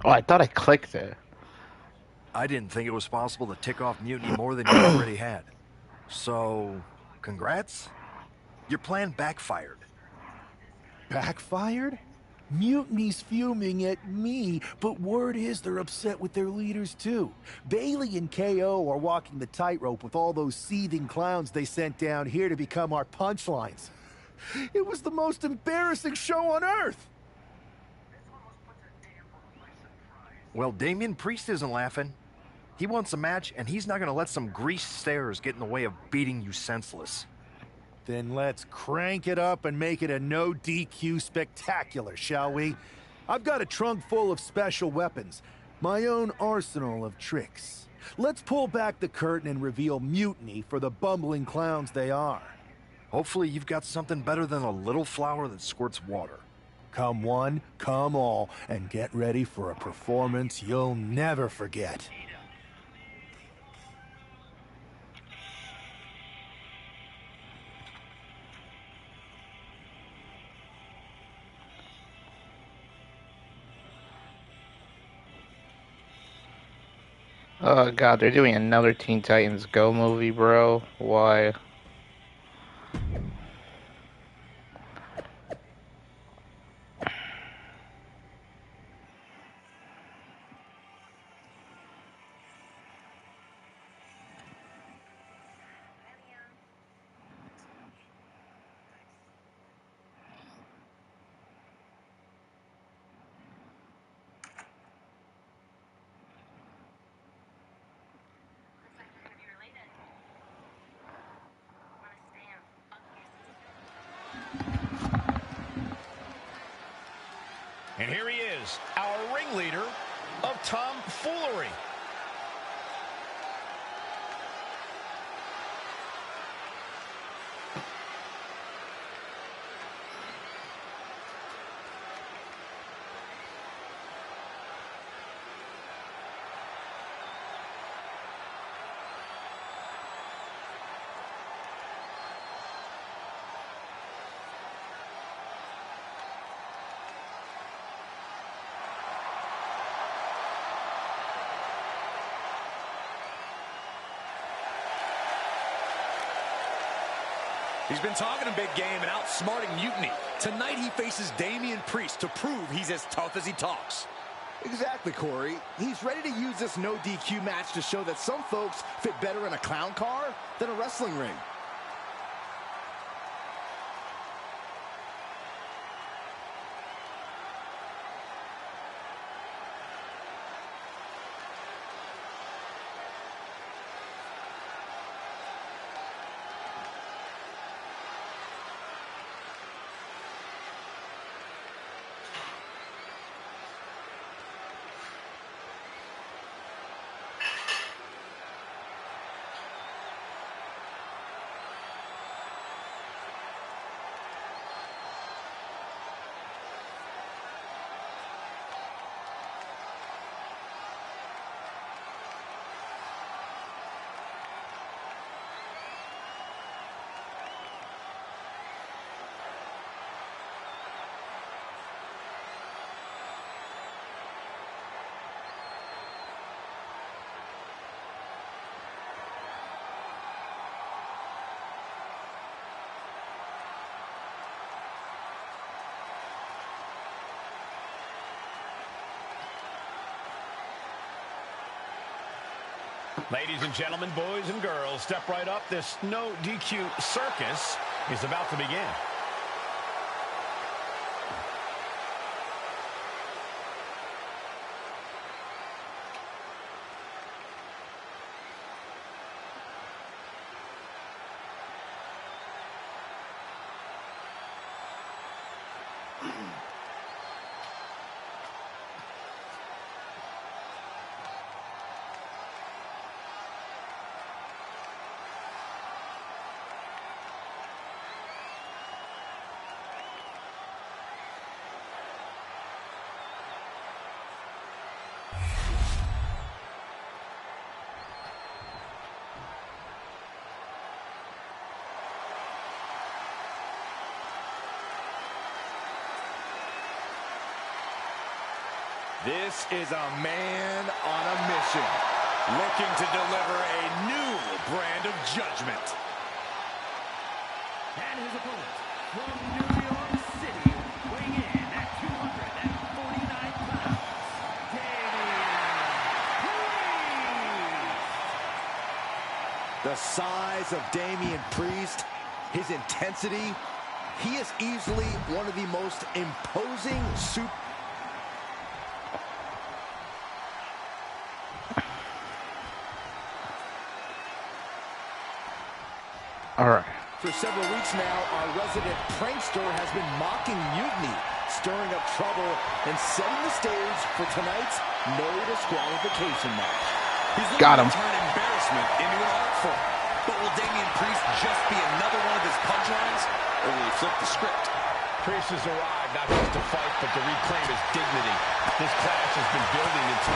Oh, I thought I clicked it. I didn't think it was possible to tick off mutiny more than you already had. So, congrats? Your plan backfired. Backfired? Mutiny's fuming at me, but word is they're upset with their leaders too. Bailey and KO are walking the tightrope with all those seething clowns they sent down here to become our punchlines. It was the most embarrassing show on earth! Well, Damian Priest isn't laughing. He wants a match, and he's not going to let some greased stairs get in the way of beating you senseless. Then let's crank it up and make it a no DQ spectacular, shall we? I've got a trunk full of special weapons, my own arsenal of tricks. Let's pull back the curtain and reveal mutiny for the bumbling clowns they are. Hopefully you've got something better than a little flower that squirts water. Come one, come all, and get ready for a performance you'll never forget. Oh god, they're doing another Teen Titans Go movie, bro. Why? And here he is, our ringleader of tomfoolery. He's been talking a big game and outsmarting Mutiny. Tonight he faces Damian Priest to prove he's as tough as he talks. Exactly, Corey. He's ready to use this no DQ match to show that some folks fit better in a clown car than a wrestling ring. Ladies and gentlemen, boys and girls, step right up. This no DQ circus is about to begin. This is a man on a mission, looking to deliver a new brand of judgment. And his opponent from New York City, weighing in at 249 pounds, Damian Priest. The size of Damian Priest, his intensity, he is easily one of the most imposing super. All right. For several weeks now, our resident prankster has been mocking Mutiny, stirring up trouble, and setting the stage for tonight's no disqualification match. He's Got him. looking to turn embarrassment into an art form. But will Damian Priest just be another one of his punchlines, or will he flip the script? Priest has arrived not just to fight, but to reclaim his dignity. This clash has been building into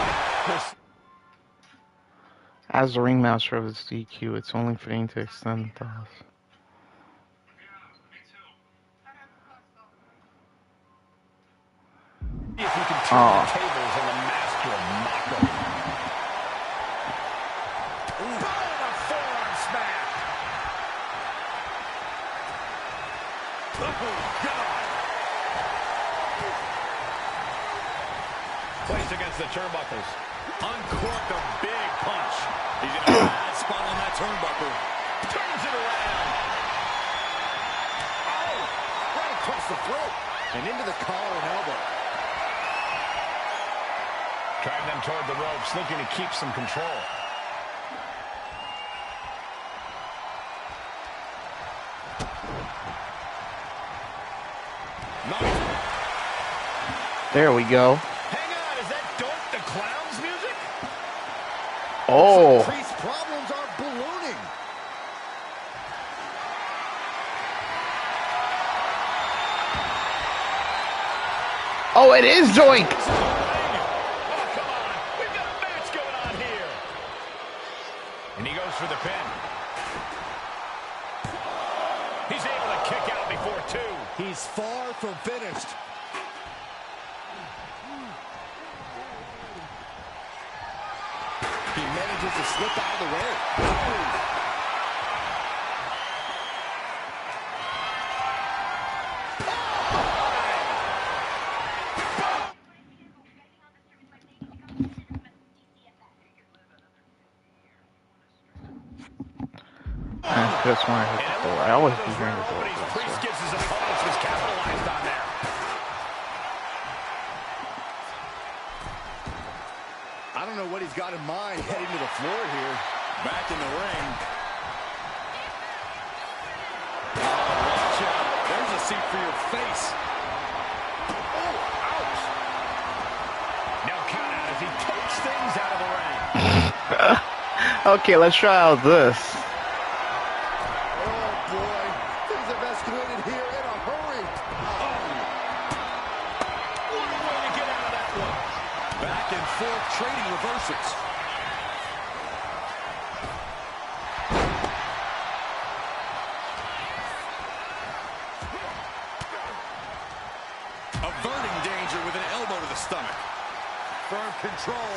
As the ringmaster of this DQ, it's only fitting to extend the toss. if you can turn the tables on the master of Mako. Boom! A forearm smash. Oh, God. Placed against the turnbuckles. Uncorked a big punch. He's in a bad spot on that turnbuckle. Turns it around. Oh, right across the throat. And into the collar and elbow. Driving them toward the ropes, looking to keep some control. There we go. Hang on, is that Dope the Clown's music? Oh. Priest's problems are ballooning. Oh, it is Doink. Oh, come on. We've got a match going on here. And he goes for the pin. He's able to kick out before two. He's far from finished. He manages to slip out of the way. That's why I hit the door. I always be hearing the door. Priest gives his opponents was capitalized on there. I don't know what he's got in mind heading to the floor here. Back in the ring. Watch out. There's a seat for your face. Oh, ouch. Now count out as he takes things out of the ring. Okay, let's try out this. Oh, boy. Things have escalated here in a hurry. Oh. What a way to get out of that one. Back and forth trading reversals. Averting danger with an elbow to the stomach. Firm control.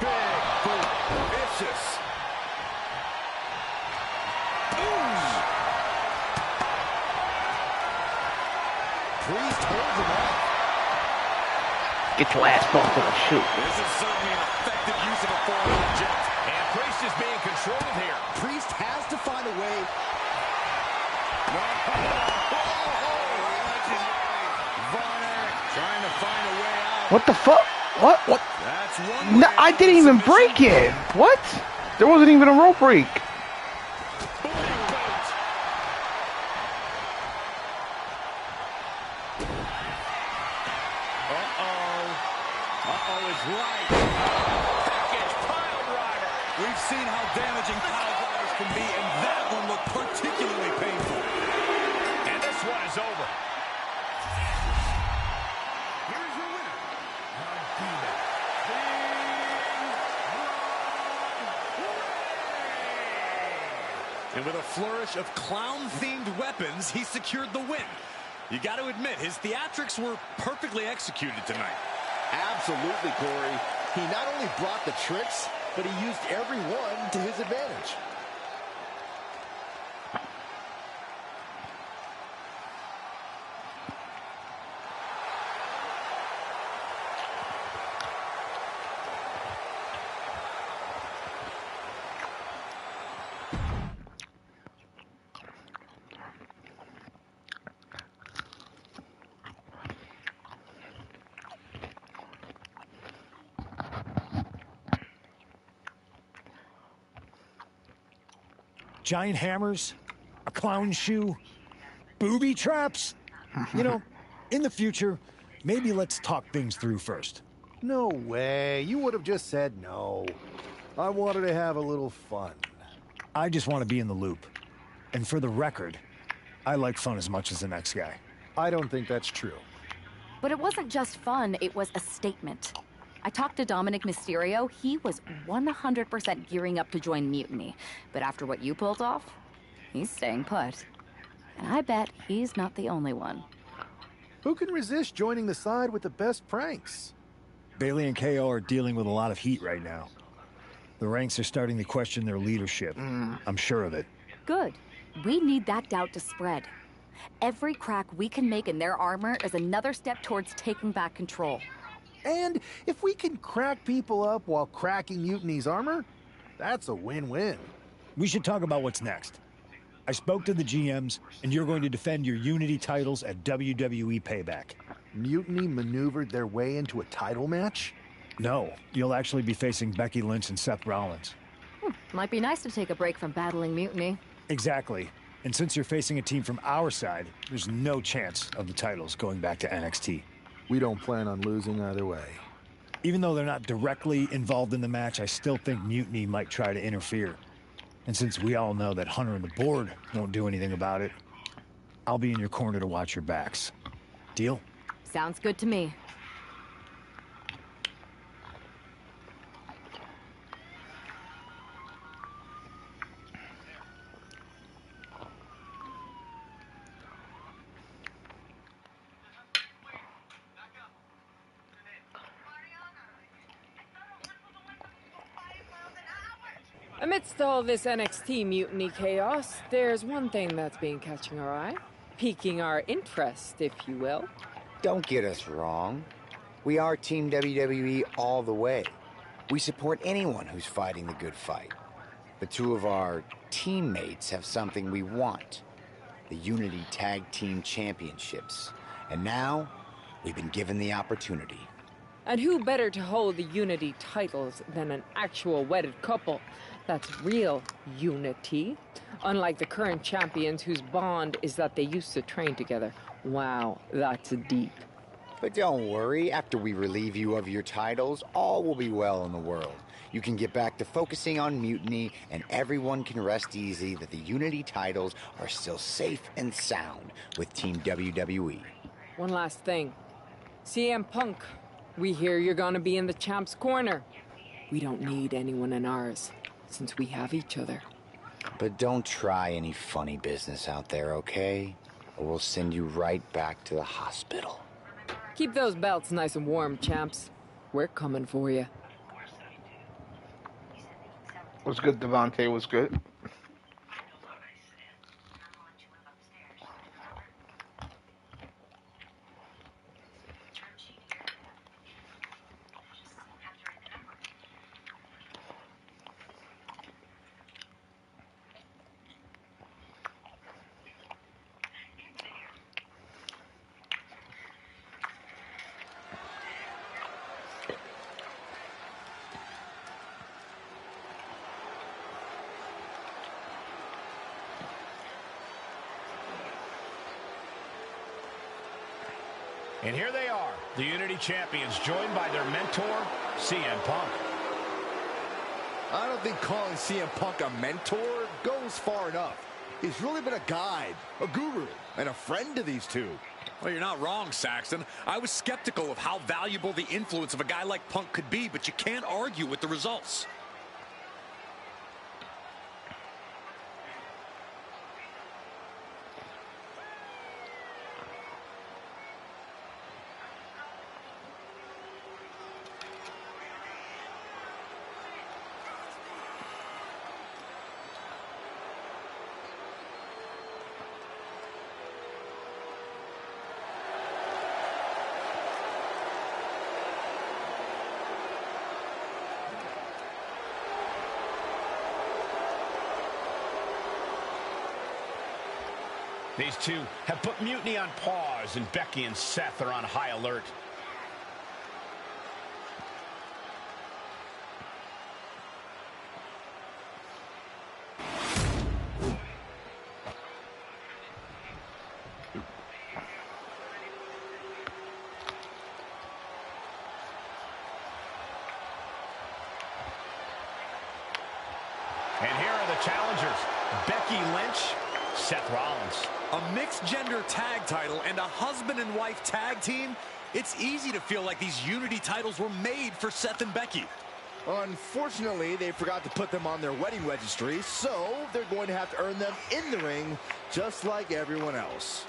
Big boot. Vicious. Priest holds him off. Get your ass off to the shoot. This is certainly an effective use of a foreign object. And Priest is being controlled here. Priest has to find a way. Trying to find a way out. What the fuck? What? What? That's one No, way I out didn't of even submission. break it. What? There wasn't even a rope break. Uh-oh is right. Package pile driver. We've seen how damaging pile drivers can be, and that one looked particularly painful. And this one is over. Here's your winner, the Demon. And with a flourish of clown-themed weapons, he secured the win. You got to admit, his theatrics were perfectly executed tonight. Absolutely, Corey. He not only brought the tricks, but he used every one to his advantage. Giant hammers, a clown shoe, booby traps. You know, in the future, maybe let's talk things through first. No way. You would have just said no. I wanted to have a little fun. I just want to be in the loop. And for the record, I like fun as much as the next guy. I don't think that's true. But it wasn't just fun, it was a statement. I talked to Dominic Mysterio. He was 100% gearing up to join Mutiny. But after what you pulled off, he's staying put. And I bet he's not the only one. Who can resist joining the side with the best pranks? Bailey and KO are dealing with a lot of heat right now. The ranks are starting to question their leadership. I'm sure of it. Good. We need that doubt to spread. Every crack we can make in their armor is another step towards taking back control. And if we can crack people up while cracking Mutiny's armor, that's a win-win. We should talk about what's next. I spoke to the GMs, and you're going to defend your Unity titles at WWE Payback. Mutiny maneuvered their way into a title match? No, you'll actually be facing Becky Lynch and Seth Rollins. Might be nice to take a break from battling Mutiny. Exactly. And since you're facing a team from our side, there's no chance of the titles going back to NXT. We don't plan on losing either way. Even though they're not directly involved in the match, I still think Mutiny might try to interfere. And since we all know that Hunter and the board won't do anything about it, I'll be in your corner to watch your backs. Deal? Sounds good to me. Amidst all this NXT mutiny chaos, there's one thing that's been catching our eye. Piquing our interest, if you will. Don't get us wrong. We are Team WWE all the way. We support anyone who's fighting the good fight. But two of our teammates have something we want. The Unity Tag Team Championships. And now, we've been given the opportunity. And who better to hold the Unity titles than an actual wedded couple? That's real unity. Unlike the current champions whose bond is that they used to train together. Wow, that's deep. But don't worry, after we relieve you of your titles, all will be well in the world. You can get back to focusing on Mutiny, and everyone can rest easy that the Unity titles are still safe and sound with Team WWE. One last thing. CM Punk, we hear you're gonna be in the champ's corner. We don't need anyone in ours, since we have each other. But don't try any funny business out there, okay? Or we'll send you right back to the hospital. Keep those belts nice and warm, champs. We're coming for you. What's good, Devontae? What's good? And here they are, the Unity Champions, joined by their mentor, CM Punk. I don't think calling CM Punk a mentor goes far enough. He's really been a guide, a guru, and a friend to these two. Well, you're not wrong, Saxton. I was skeptical of how valuable the influence of a guy like Punk could be, but you can't argue with the results. These two have put Mutiny on pause, and Becky and Seth are on high alert. And here are the challengers, Becky Lynch, Seth Rollins. A mixed-gender tag title and a husband and wife tag team, it's easy to feel like these Unity titles were made for Seth and Becky. Unfortunately, they forgot to put them on their wedding registry, so they're going to have to earn them in the ring, just like everyone else.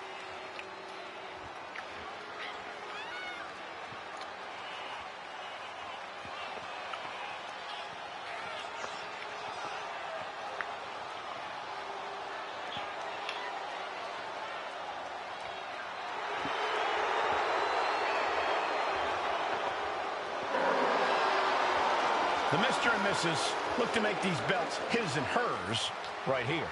The Mr. and Mrs. look to make these belts his and hers right here.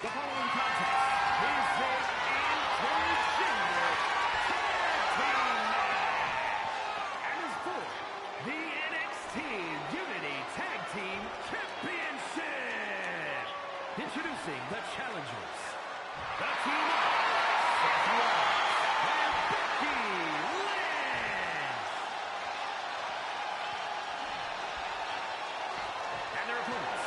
The following contest is an intergender tag team match and is for the NXT Unity Tag Team Championship. Introducing the challengers, the team of Seth Rollins and Becky Lynch. And their opponents,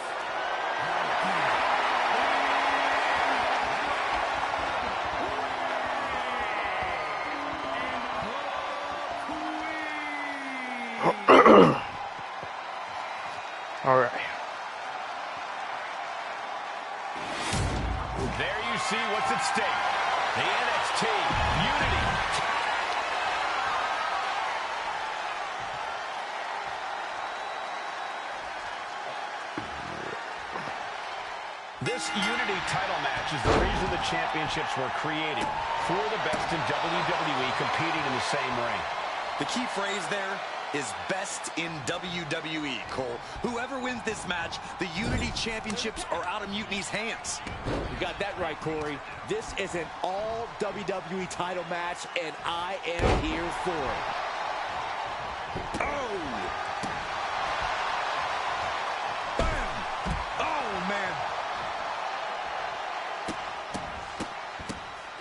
All right. There you see what's at stake. The NXT Unity. This Unity title match is the reason the championships were created. For the best in WWE competing in the same ring. The key phrase there is best in WWE, Cole. Whoever wins this match, the Unity Championships are out of Mutiny's hands. You got that right, Corey. This is an all WWE title match, and I am here for it. Oh! Bam! Oh, man.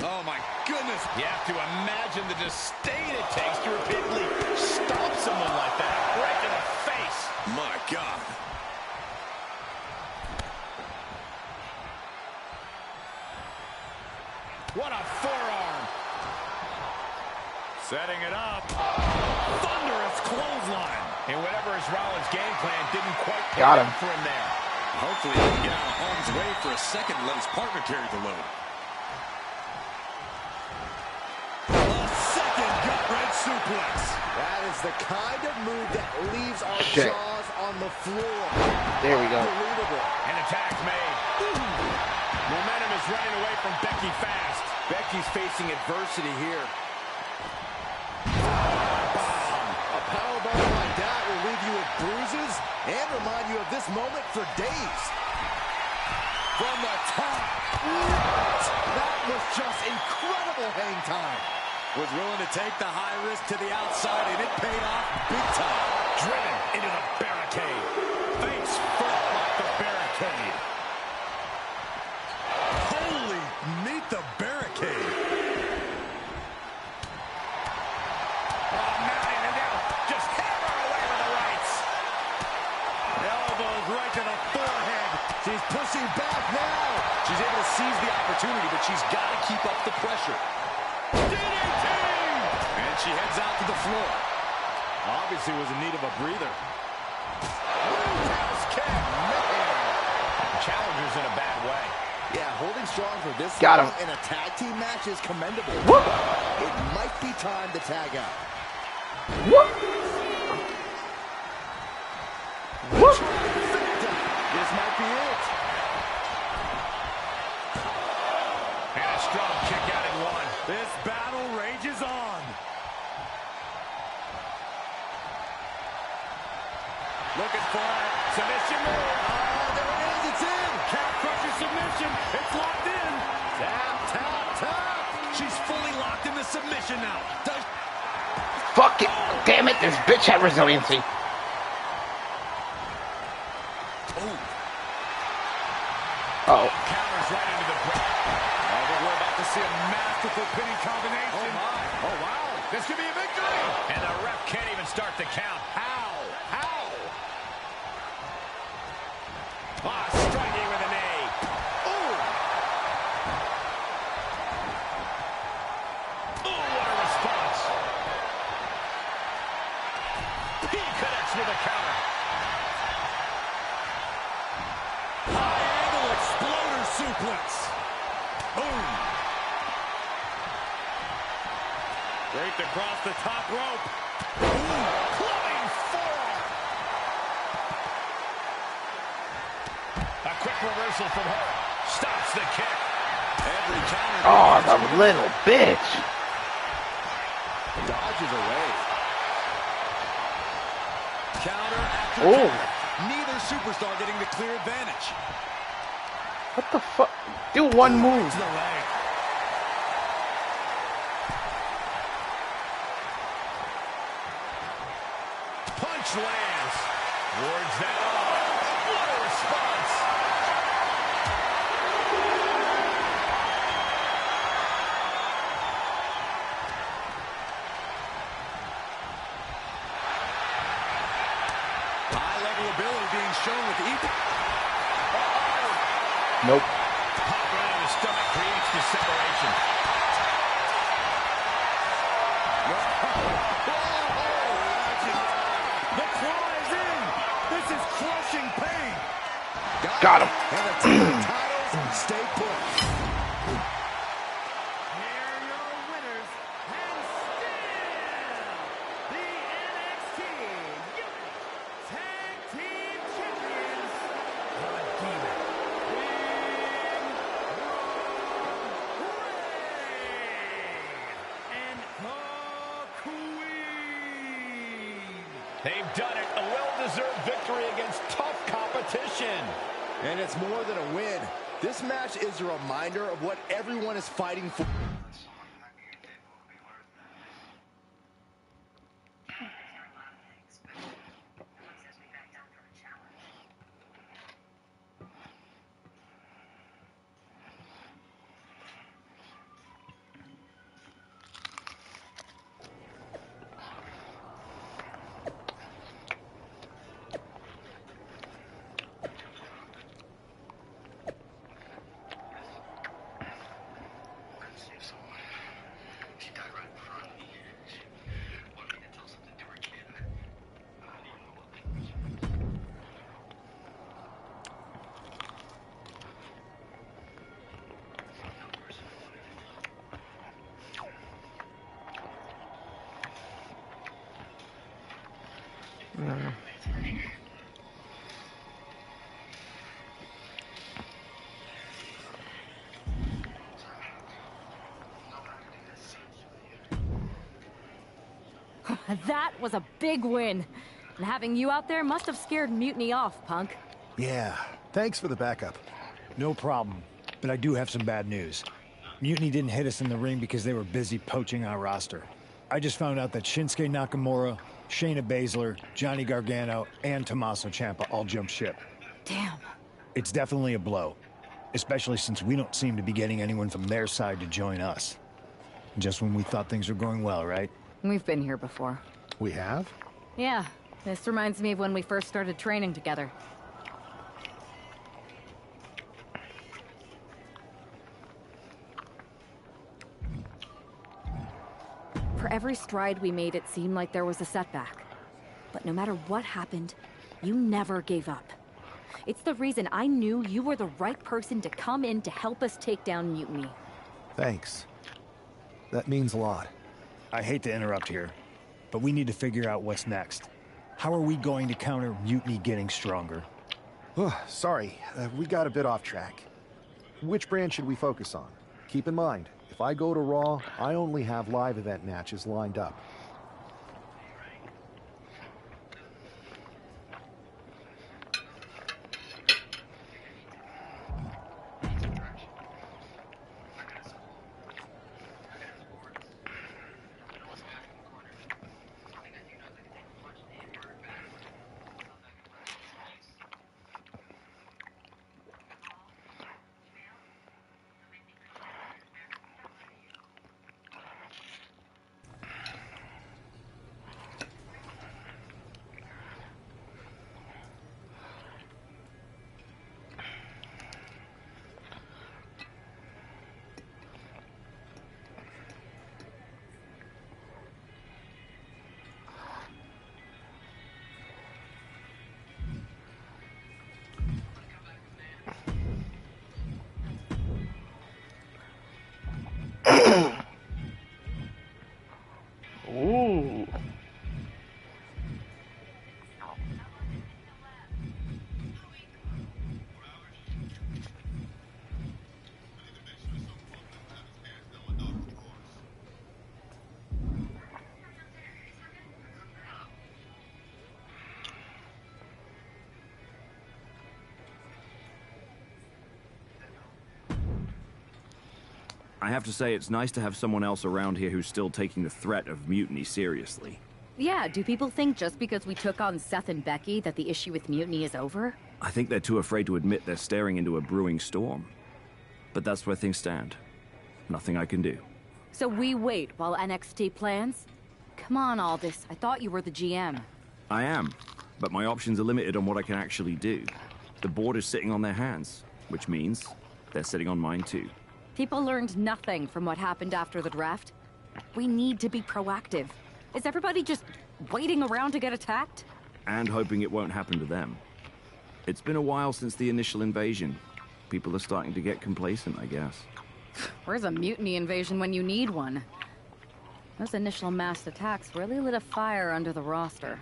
Oh, my goodness. You have to imagine the disdain it takes to repeatedly stomp someone like that. Right in the face. My God. What a forearm. Setting it up. Thunderous clothesline. And whatever is Rollins' game plan didn't quite pay Got him. off for him there. Hopefully he can get out of harm's way for a second and let his partner carry the load. A second gut-wrench suplex. That is the kind of move that leaves our Shit. jaws on the floor. There we go. Unbelievable. An attack's made. Momentum is running away from Becky fast. Becky's facing adversity here. A powerbomb like that will leave you with bruises and remind you of this moment for days. From the top. That was just incredible hang time. Was willing to take the high risk to the outside, and it paid off big time. Driven into the barricade. Face first off the barricade. Holy, meet the barricade. Oh, Marion, and now just hammer away with the rights. Elbows right to the forehead. She's pushing back now. She's able to seize the opportunity, but she's got to keep up the pressure. DDT! And she heads out to the floor. Obviously was in need of a breather. Roundhouse kick. Man. Challenger's in a bad way. Yeah, holding strong for this Got long him. in a tag team match is commendable. Whoop. It might be time to tag out. Whoop. Whoop. This might be Looking for it. Submission move. Oh, there it is. It's in. Calf crusher submission. It's locked in. Tap, tap, tap. She's fully locked in the submission now. Fuck it. Damn it, this bitch had resiliency. Uh-oh. Counters right into the break. Oh, but we're about to see a masterful pinning combination. Oh, my. Oh, wow. This could be a victory. And the ref can't even start the count. How? How? Ah, striking with a knee. Ooh. Ooh, what a response. He connects with a counter. High-angle exploder suplex. Boom. Draped across the top rope. Ooh, clubbing forearm. A quick reversal from her. Stops the kick. Every counter. Oh, the little bitch. Dodges away. Counter after Oh. counter. Neither superstar getting the clear advantage. What the fuck? Do one move. To the leg. Punch lands. Wards that off. What a response. High-level ability being shown with each. Nope. Pop right on the stomach creates the separation. The claw is in. This is crushing pain. Got him. And the team titles stay put. Here are your winners, and still the NXT Tag Team Champions, the Demon, and the Queen. They've done it. A well-deserved victory against tough competition. And it's more than a win. This match is a reminder of what everyone is fighting for. That was a big win. And having you out there must have scared Mutiny off, Punk. Yeah, thanks for the backup. No problem. But I do have some bad news. Mutiny didn't hit us in the ring because they were busy poaching our roster. I just found out that Shinsuke Nakamura, Shayna Baszler, Johnny Gargano, and Tommaso Ciampa all jumped ship. Damn. It's definitely a blow. Especially since we don't seem to be getting anyone from their side to join us. Just when we thought things were going well, right? We've been here before. We have? Yeah, this reminds me of when we first started training together. For every stride we made, it seemed like there was a setback. But no matter what happened, you never gave up. It's the reason I knew you were the right person to come in to help us take down Mutiny. Thanks. That means a lot. I hate to interrupt here, but we need to figure out what's next. How are we going to counter Mutiny getting stronger? Sorry, we got a bit off track. Which brand should we focus on? Keep in mind, if I go to Raw, I only have live event matches lined up. I have to say, it's nice to have someone else around here who's still taking the threat of mutiny seriously. Yeah, do people think just because we took on Seth and Becky that the issue with mutiny is over? I think they're too afraid to admit they're staring into a brewing storm. But that's where things stand. Nothing I can do. So we wait while NXT plans? Come on, Aldis. I thought you were the GM. I am, but my options are limited on what I can actually do. The board is sitting on their hands, which means they're sitting on mine too. People learned nothing from what happened after the draft. We need to be proactive. Is everybody just waiting around to get attacked? And hoping it won't happen to them. It's been a while since the initial invasion. People are starting to get complacent, I guess. Where's a mutiny invasion when you need one? Those initial mass attacks really lit a fire under the roster.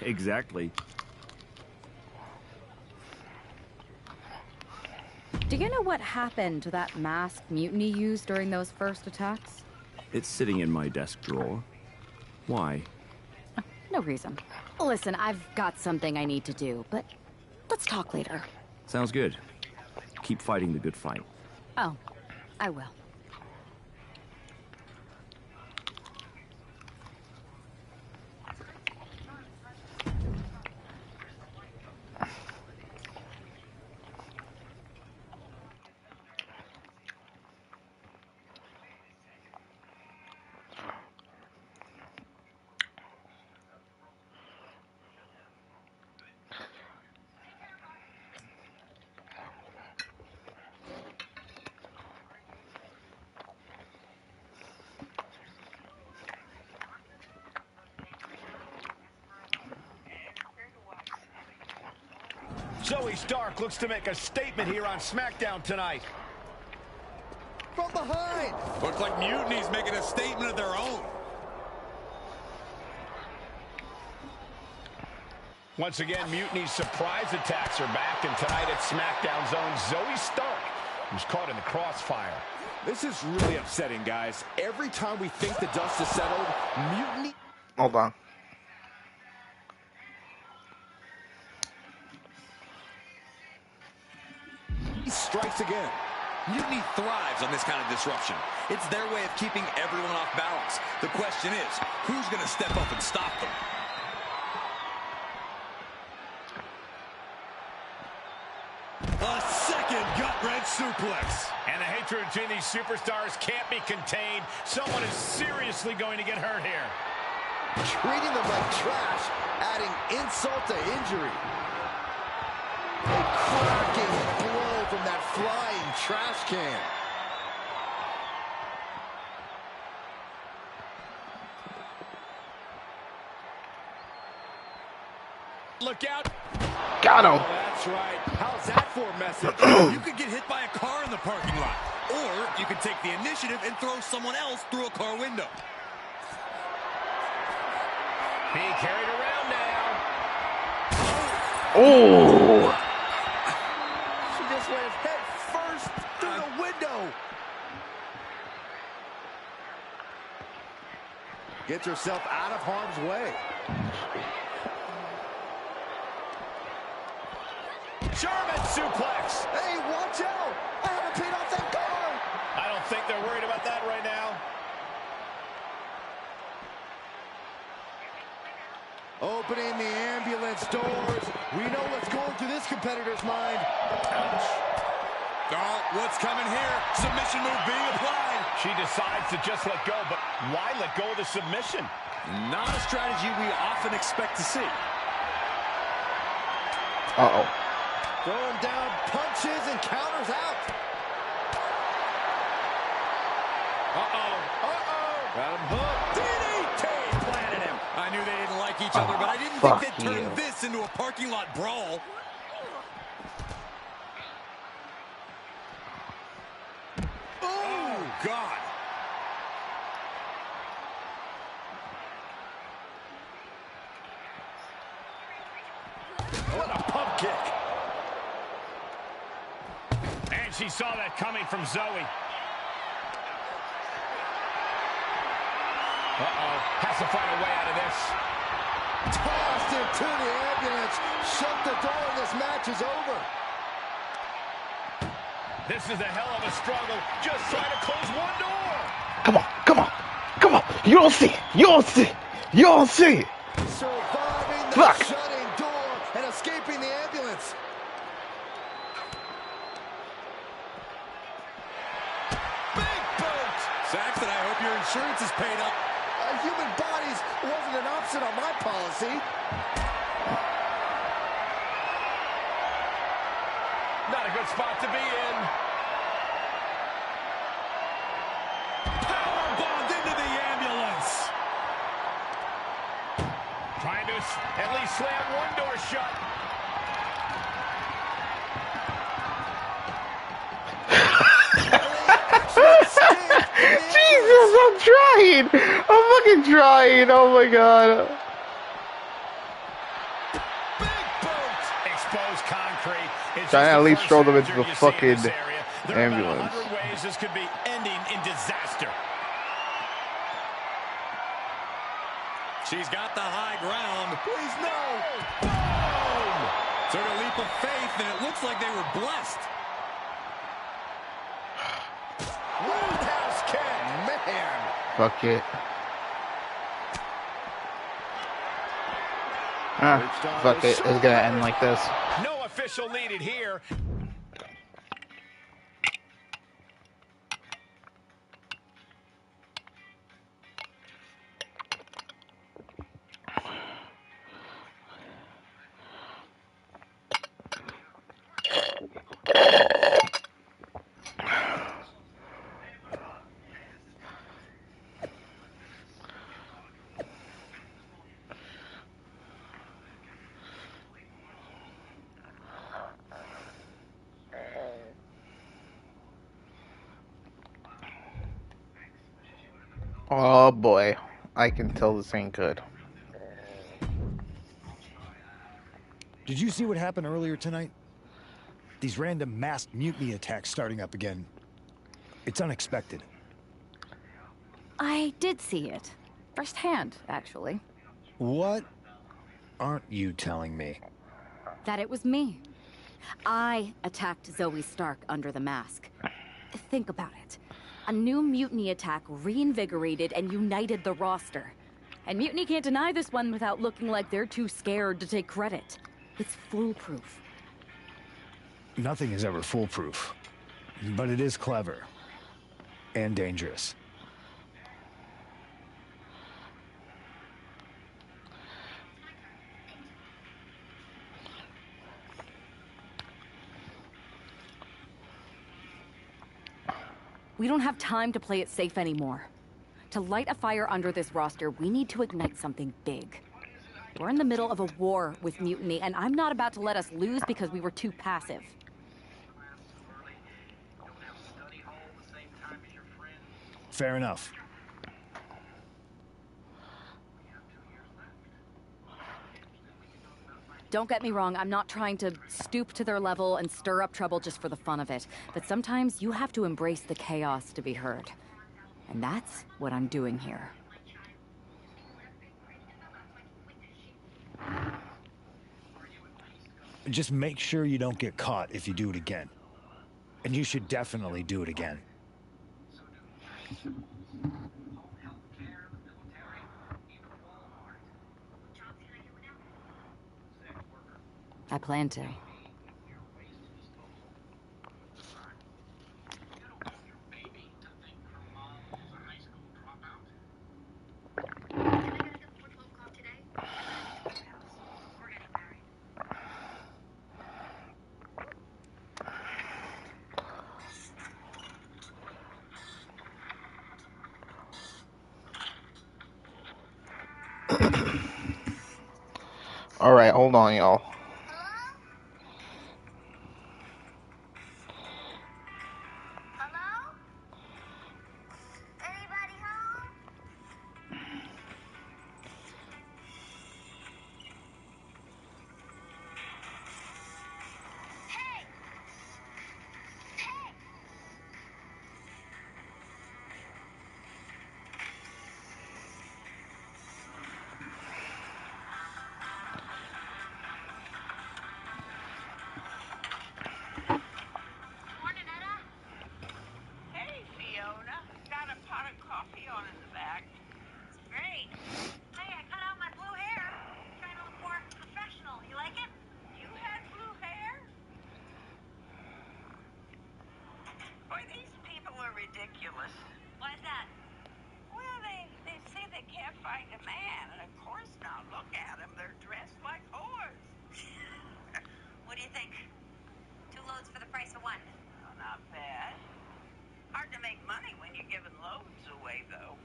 Exactly. Do you know what happened to that masked mutiny used during those first attacks? It's sitting in my desk drawer. Why? No reason. Listen, I've got something I need to do, but let's talk later. Sounds good. Keep fighting the good fight. Oh, I will. Zoe Stark looks to make a statement here on SmackDown tonight. From behind. Looks like Mutiny's making a statement of their own. Once again, Mutiny's surprise attacks are back, and tonight at SmackDown's own Zoe Stark, who's caught in the crossfire. This is really upsetting, guys. Every time we think the dust is settled, Mutiny... Hold on. He strikes again. Mutiny thrives on this kind of disruption. It's their way of keeping everyone off balance. The question is, who's going to step up and stop them? A second gut-wrench suplex. And the hatred between these superstars can't be contained. Someone is seriously going to get hurt here. Treating them like trash, adding insult to injury. A cracking blow from that flying trash can. Look out. Got him. Oh, that's right. How's that for a message? You could get hit by a car in the parking lot. Or you could take the initiative and throw someone else through a car window. Being carried around now. Oh! She just went head first through the window. Gets herself out of harm's way. German suplex. Hey, watch out. I haven't paid off that car. I don't think they're worried about that right now. Opening the ambulance doors. We know what's going through this competitor's mind. Ouch. Oh, what's coming here? Submission move being applied. She decides to just let go, but why let go of the submission? Not a strategy we often expect to see. Uh-oh. Throwing down punches and counters out. Uh-oh. Uh-oh. Got him hooked. DDT planted him. I knew they didn't like each other, but I didn't think they'd turn this into a parking lot brawl. Oh, God. What a pump kick. And she saw that coming from Zoe. Uh-oh. Has to find a way out of this. Tossed into the ambulance. Shut the door and this match is over. This is a hell of a struggle. Just trying to close one door. Come on, come on, come on. You don't see it. You don't see it. You don't see it. Surviving the Fuck. shutting door and escaping the ambulance. Big boot! Saxton, I hope your insurance is paid up. Human bodies wasn't an option on my policy. Not a good spot to be in. Power bombed into the ambulance. Trying to at least slam one door shut. Jesus, I'm trying. I'm fucking trying. Oh my god. Exposed concrete. It's Trying to at least throw them into surgery the you see in fucking this area. There are about ambulance. 100 ways this could be ending in disaster. She's got the high ground. Please, no! Boom! Took a leap of faith, and it looks like they were blessed. Roundhouse kick, man! Fuck it. Fuck it. It's gonna end like this. No official needed here. Oh boy. I can tell this ain't good. Did you see what happened earlier tonight? These random masked mutiny attacks starting up again. It's unexpected. I did see it. Firsthand, actually. What aren't you telling me? That it was me. I attacked Zoe Stark under the mask. Think about it. A new mutiny attack reinvigorated and united the roster. And Mutiny can't deny this one without looking like they're too scared to take credit. It's foolproof. Nothing is ever foolproof. But it is clever. And dangerous. We don't have time to play it safe anymore. To light a fire under this roster, we need to ignite something big. We're in the middle of a war with Mutiny, and I'm not about to let us lose because we were too passive. Fair enough. Don't get me wrong, I'm not trying to stoop to their level and stir up trouble just for the fun of it. But sometimes you have to embrace the chaos to be heard. And that's what I'm doing here. Just make sure you don't get caught if you do it again. And you should definitely do it again. I plan to. Alright, hold on, y'all. ridiculous. Why is that? Well, they say they can't find a man, and of course not. Look at them. They're dressed like whores. What do you think? 2 loads for the price of 1. Well, not bad. Hard to make money when you're giving loads away, though.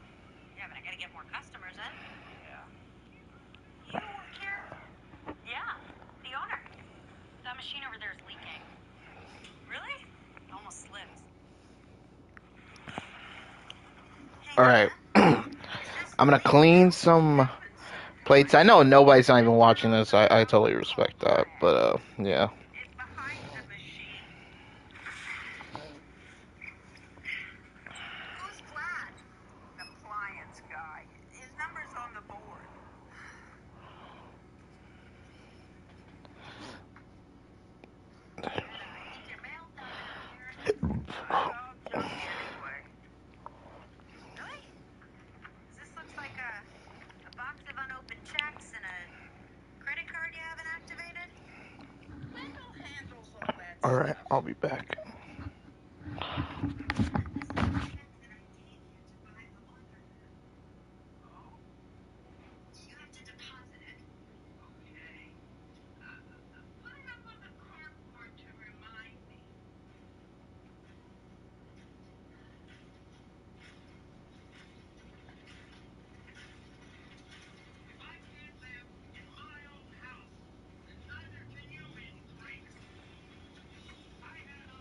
Yeah, but I gotta get more customers, huh? Yeah. You work here? Yeah, the owner. That machine over there is leaking. Really? It almost slipped. Alright. I'm gonna clean some plates. I know nobody's not even watching this. I totally respect that. But, yeah. Who's Vlad? Compliance guy. His number's on the board. I'll junk anyway. Really? This looks like a box of unopened checks and a credit card you haven't activated. Wendell handles all that Alright, stuff. I'll be back. You have to deposit it. Okay. Put it up on the cardboard to remind me. If I can't live in my own house, then neither can you, in freaks. I had a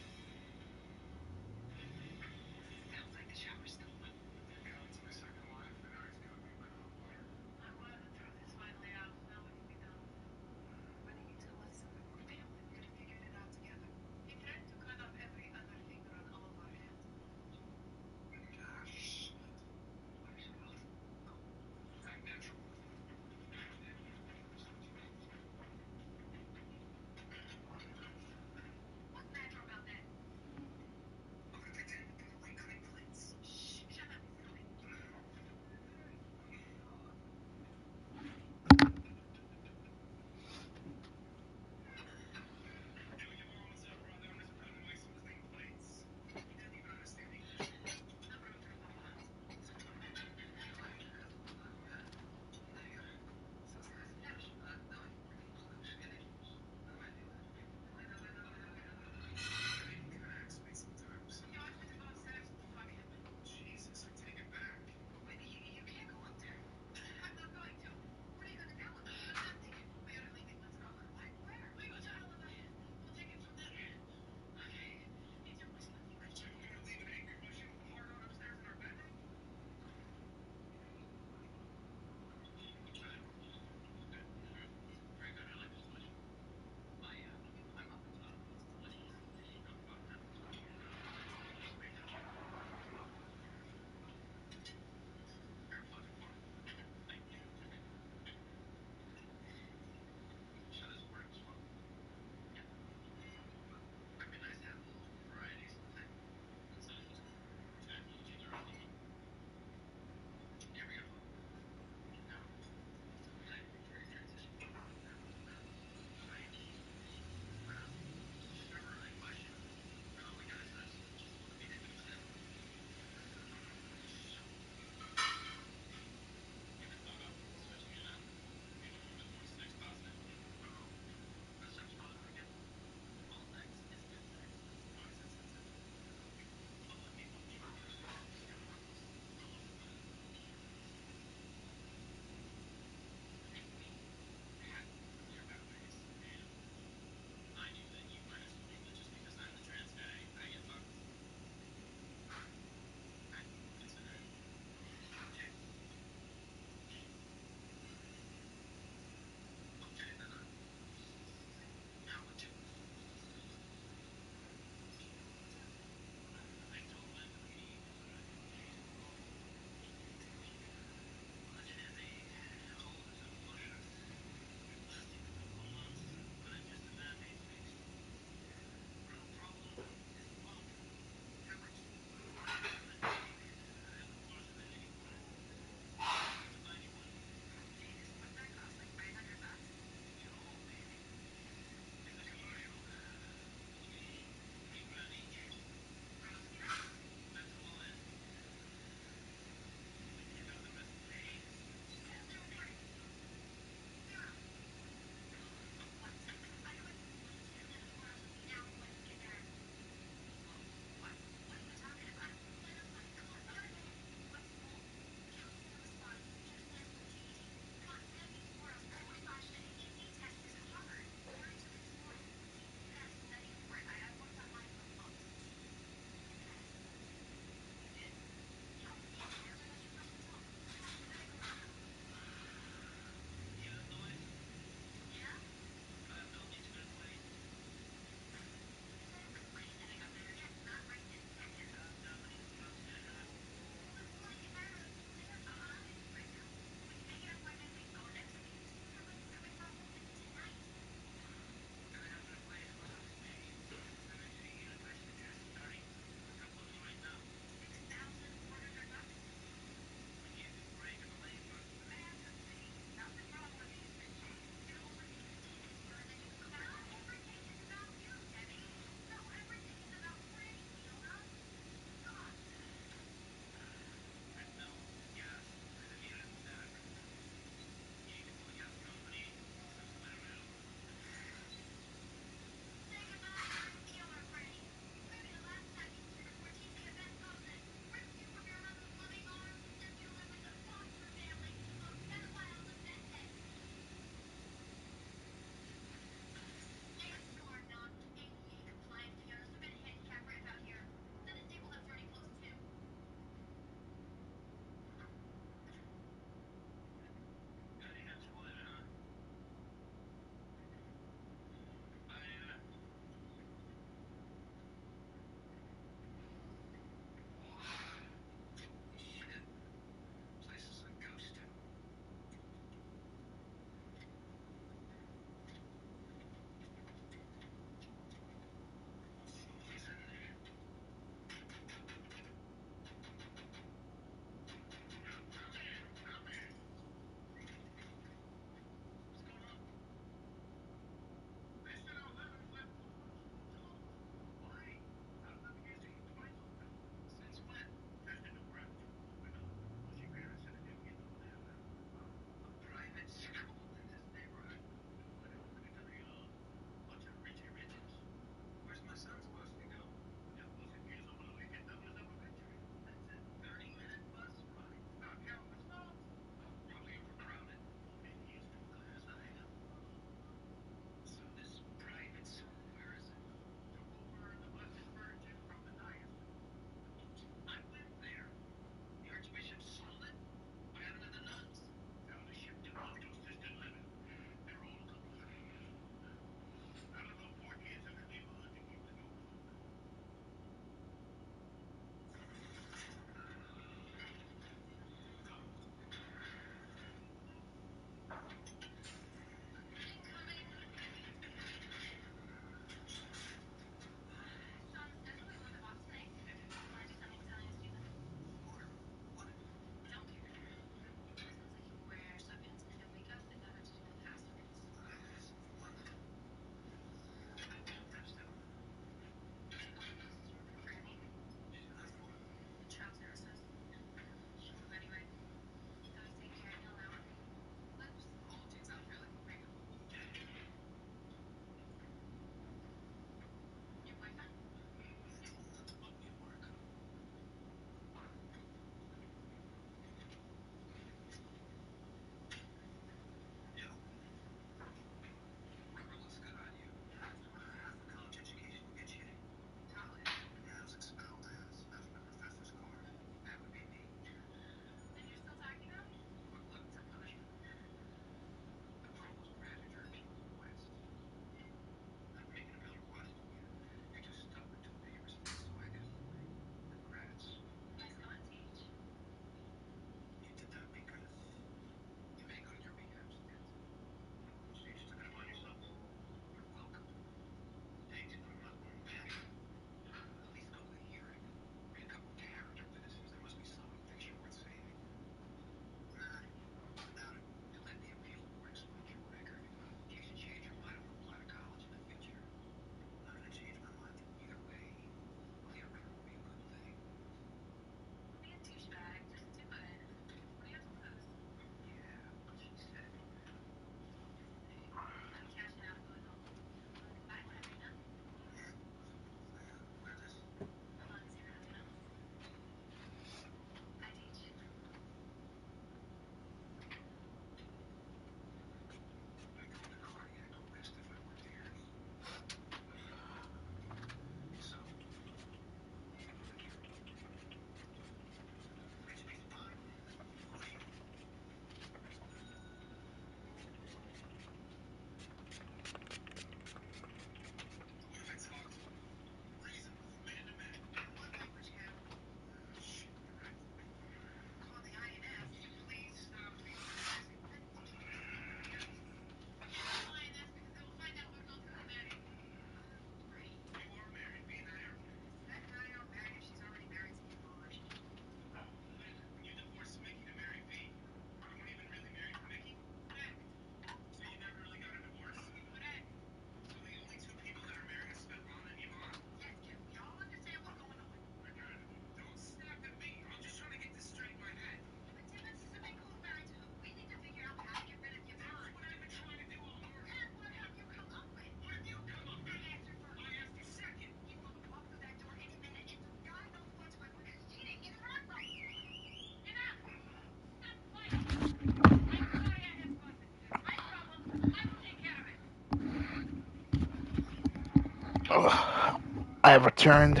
I have returned.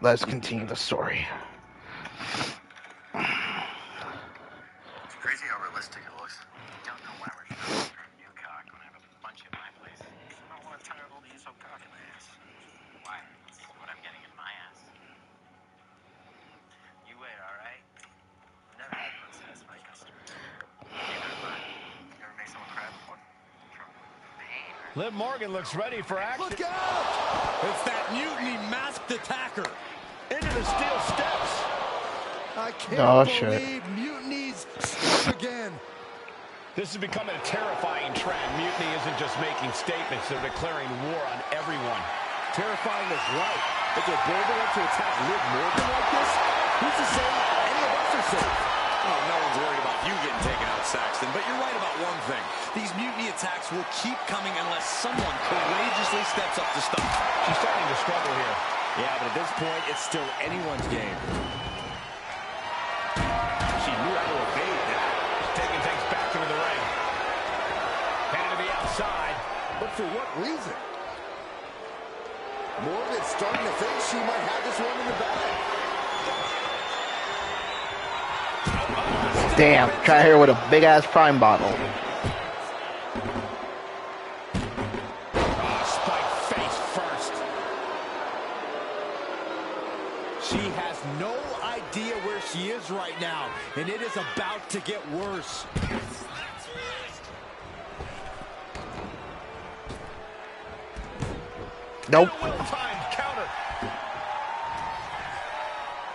Let's continue the story. It's crazy how realistic it looks. I don't know why we're trying to new cock when I have a bunch at my place. I don't want to tire old use of cock in my ass. Why? That's what I'm getting in my ass. You wait, alright? I've never had an unsatisfied customer. Neither have I. You ever made someone cry before? From pain or... Liv Morgan looks ready for action. Look out! It's that mutiny masked attacker. Into the steel steps. I can't Shit. believe Mutiny's struck again. This is becoming a terrifying trend. Mutiny isn't just making statements, they're declaring war on everyone. Terrifying is right. If they're bold enough to attack Liv Morgan like this, who's to say any of us are safe? Oh, no one's worried about you getting taken out, Saxton, but you're right about one thing. These mutiny attacks will keep coming unless someone courageously steps up to stop. She's starting to struggle here. Yeah, but at this point, it's still anyone's game. She knew how to evade that. Taking things back into the ring. Headed to the outside. But for what reason? Morgan's starting to think she might have this one in the bag. Damn, try here with a big ass prime bottle. Spike face first. She has no idea where she is right now, and it is about to get worse. Nope. Well-timed counter.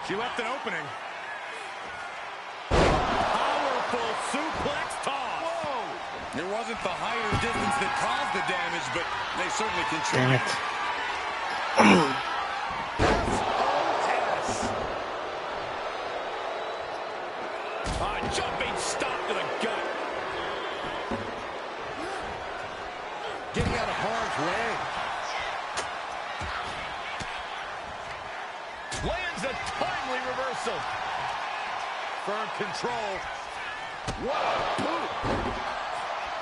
She left an opening. Powerful suplex toss. Whoa! It wasn't the height or distance that caused the damage, but they certainly Damn contributed. it. Jumping stop to the gut. Getting out of harm's way. Lands a timely reversal. Firm control. What a boot.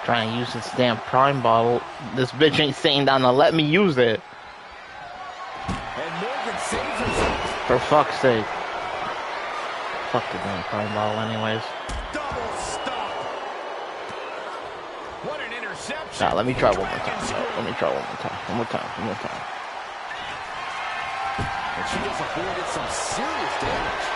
Trying to use this damn prime bottle. This bitch ain't sitting down to let me use it. And Morgan saves herself. For fuck's sake. Fuck the damn prime bottle anyways. Double stop. What an interception. Nah, let me try one more time. Let me try one more time. One more time. One more time. And she just avoided some serious damage.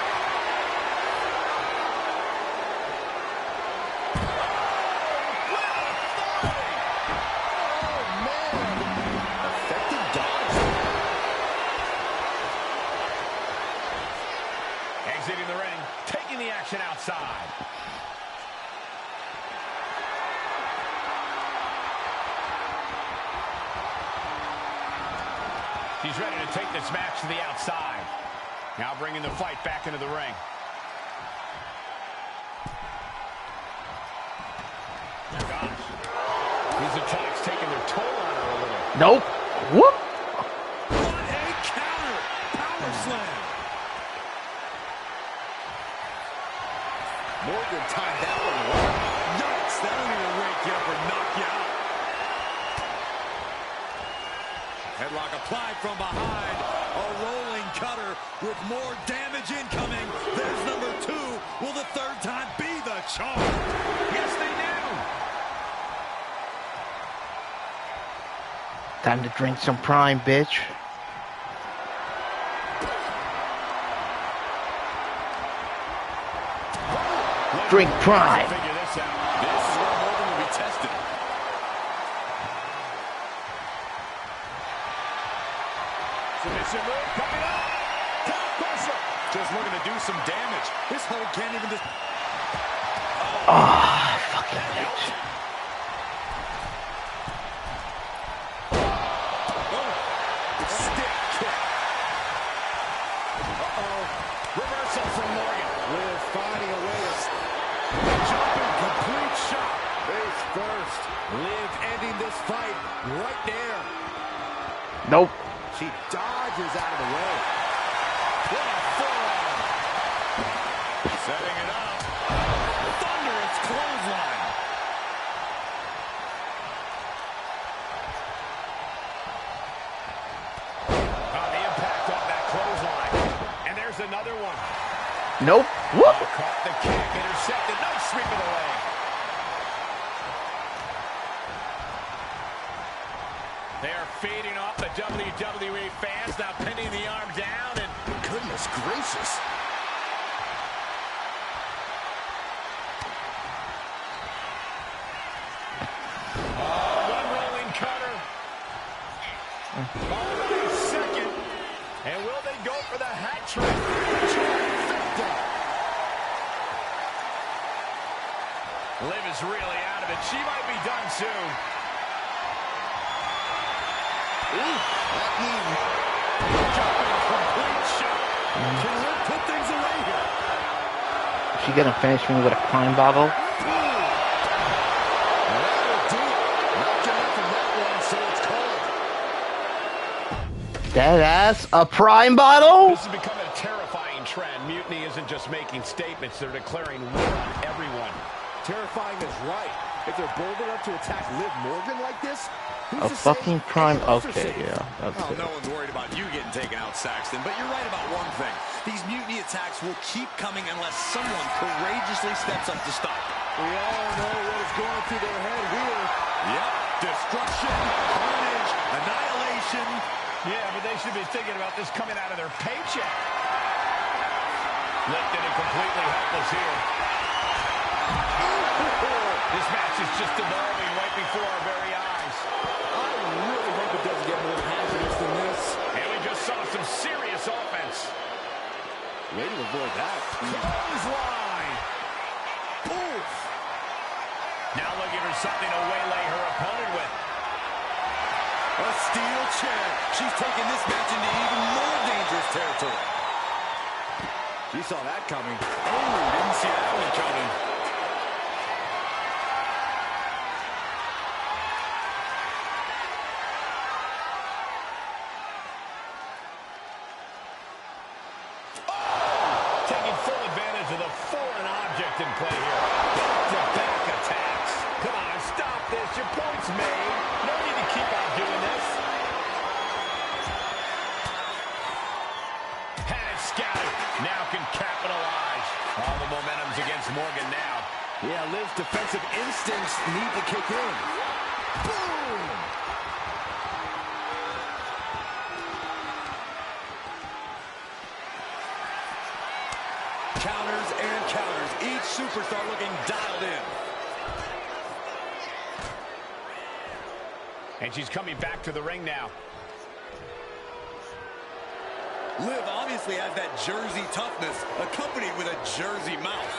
Exiting the ring, taking the action outside. She's ready to take this match to the outside. Now bringing the fight back into the ring. Oh, gosh. These attacks taking their toll on her a little. Nope. Whoop. What a counter. Power slam. Morgan timed that one well. Yikes, that'll either wake you up or knock you out. Headlock applied from behind. A rolling cutter with more damage incoming. There's number 2. Will the third time be the charm? Yes, they do. Time to drink some prime, bitch. Drink prime. Figure this out. This is where Morgan will be tested. Submission move coming up. Top crusher. Just looking to do some damage. This hold can't even just... Oh, fucking bitch. Stick kick. Reversal from Morgan. Liv finding a way to... Jumping complete shot. Face first. Liv ending this fight right there. Nope. She dodges out of the way. What a forearm. Setting it up. Thunderous clothesline. another one. Nope. Whoop. Caught the kick, intercepted. Nice sweep of the leg. They're feeding off the WWE fans, now pinning the arm down, and goodness gracious. One rolling cutter. All right, second. And will they go for the hat trick? Trifecta. Liv is really out of it. She might be done soon. Ooh, that knee. Jumping complete shot. Can Liv put things away here? She gonna finish me with a crime bottle? Dead ass? A prime bottle? This is becoming a terrifying trend. Mutiny isn't just making statements, they're declaring war on everyone. Terrifying is right. If they're bold enough to attack Liv Morgan like this, A fucking prime. Okay, yeah. That's Oh, it. no one's worried about you getting taken out, Saxton. But you're right about one thing. These mutiny attacks will keep coming unless someone courageously steps up to stop them. We all know what is going through their head here. Yep. Destruction, carnage, annihilation. Yeah, but they should be thinking about this coming out of their paycheck. Lifted and completely helpless here. This match is just evolving right before our very eyes. I really hope it doesn't get more hazardous than this. And we just saw some serious offense. Way to avoid that. Clothesline. Oof. Now looking for something to waylay her opponent with. A steel chair. She's taking this match into even more dangerous territory. She saw that coming. Oh, didn't see that one coming. Taking full advantage of the foreign object in play here. Back-to-back attacks. Come on, stop this. Your point's made. No need to keep on doing this. Had it scouted. Now can capitalize. All the momentum's against Morgan now. Yeah, Liv's defensive instincts need to kick in. Boom! Counters and counters. Each superstar looking dialed in. And she's coming back to the ring now. Liv obviously has that Jersey toughness, accompanied with a Jersey mouth.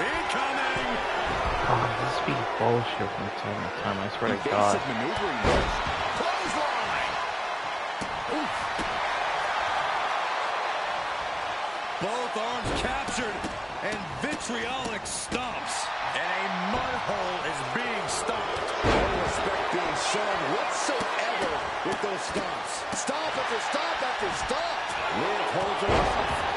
Incoming! Oh, this be bullshit from time to time. I swear to God. Maneuvering. Clothesline. Oof. Both arms captured, and vitriolic stomps. And a mud hole is being stomped. No respect being shown whatsoever with those stomps. Stomp after stomp after stomp. Liv holds it off.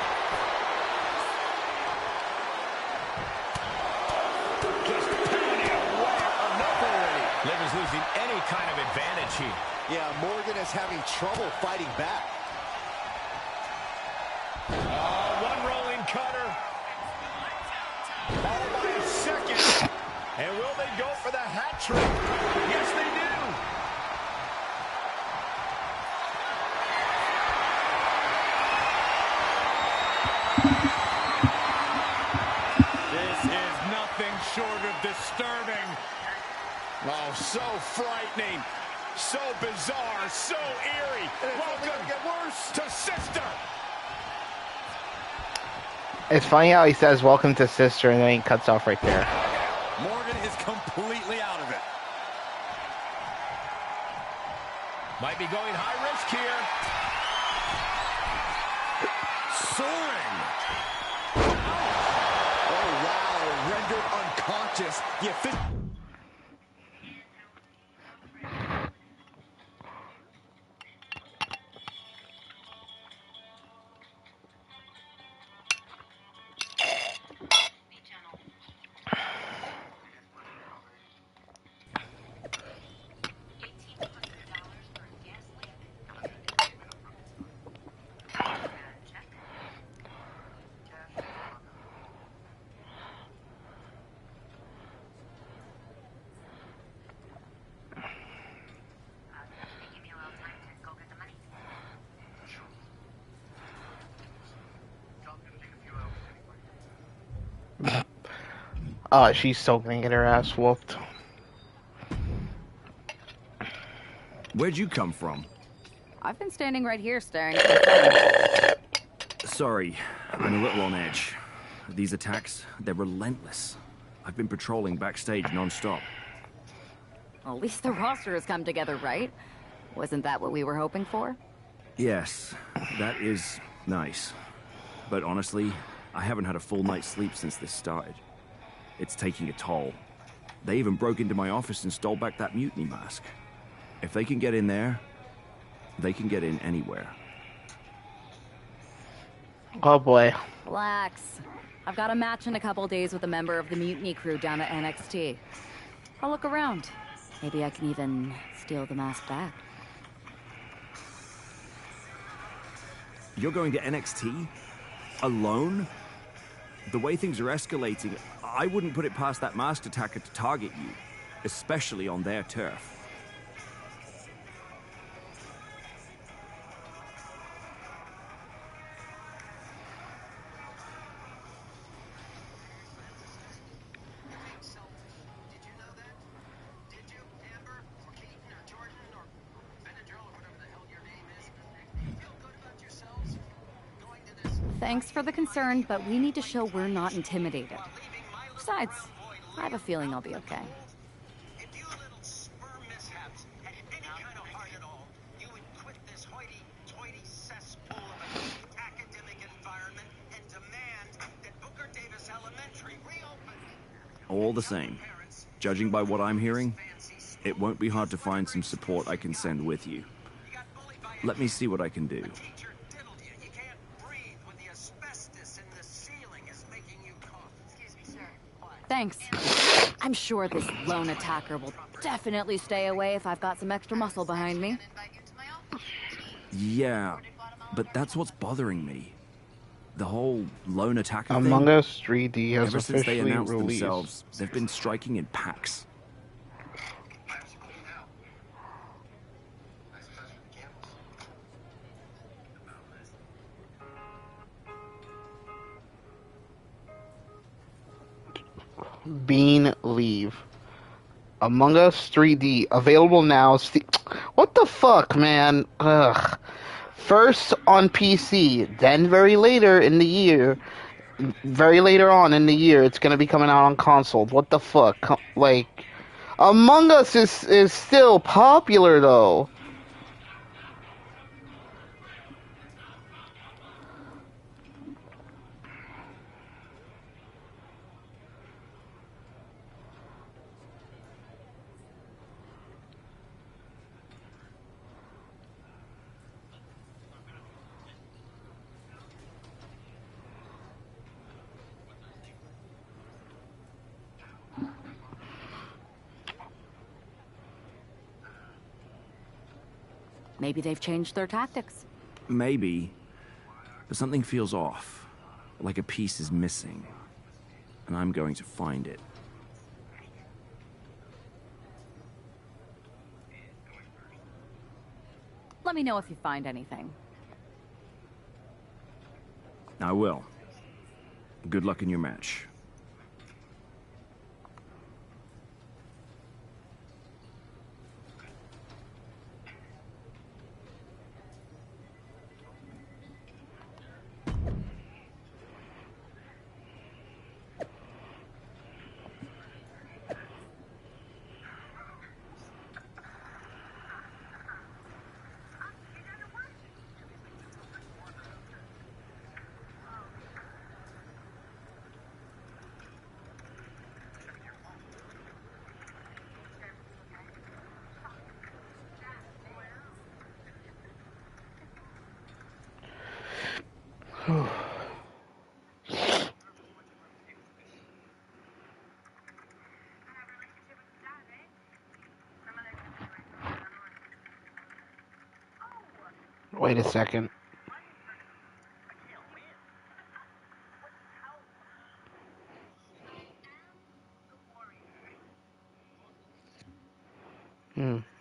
Just pounding away. Enough already. Liv is losing any kind of advantage here. Yeah, Morgan is having trouble fighting back. One rolling cutter. Followed by a second. And will they go for the hat trick? Yes, they do. This is nothing short of disturbing. Oh, so frightening. So bizarre. So eerie. Welcome Get worse. to Sister. It's funny how he says welcome to sister and then he cuts off right there. Morgan is completely out of it. Might be going high risk here. Soaring. Oh, wow. Rendered unconscious. You fit. Oh, she's so gonna get her ass whooped. Where'd you come from? I've been standing right here staring at my phone. Sorry, I'm a little on edge. These attacks, they're relentless. I've been patrolling backstage non-stop. Well, at least the roster has come together, right? Wasn't that what we were hoping for? Yes, that is nice. But honestly, I haven't had a full night's sleep since this started. It's taking a toll. They even broke into my office and stole back that mutiny mask. If they can get in there, they can get in anywhere. Oh boy. Relax. I've got a match in a couple days with a member of the mutiny crew down at NXT. I'll look around. Maybe I can even steal the mask back. You're going to NXT? Alone? The way things are escalating, I wouldn't put it past that masked attacker to target you, especially on their turf. Thanks for the concern, but we need to show we're not intimidated. Besides, I have a feeling I'll be okay. All the same, judging by what I'm hearing, it won't be hard to find some support I can send with you. Let me see what I can do. Thanks. I'm sure this lone attacker will definitely stay away if I've got some extra muscle behind me. Yeah, but that's what's bothering me. The whole lone attacker thing. Among Us 3D has Ever since they officially announced released. themselves, they've been striking in packs. Bean leave. Among Us 3D available now. What the fuck, man? Ugh. First on PC, then very later on in the year, it's gonna be coming out on consoles. What the fuck? Like, Among Us is still popular though. Maybe they've changed their tactics. Maybe, but something feels off. Like a piece is missing. And I'm going to find it. Let me know if you find anything. I will. Good luck in your match. Wait a second.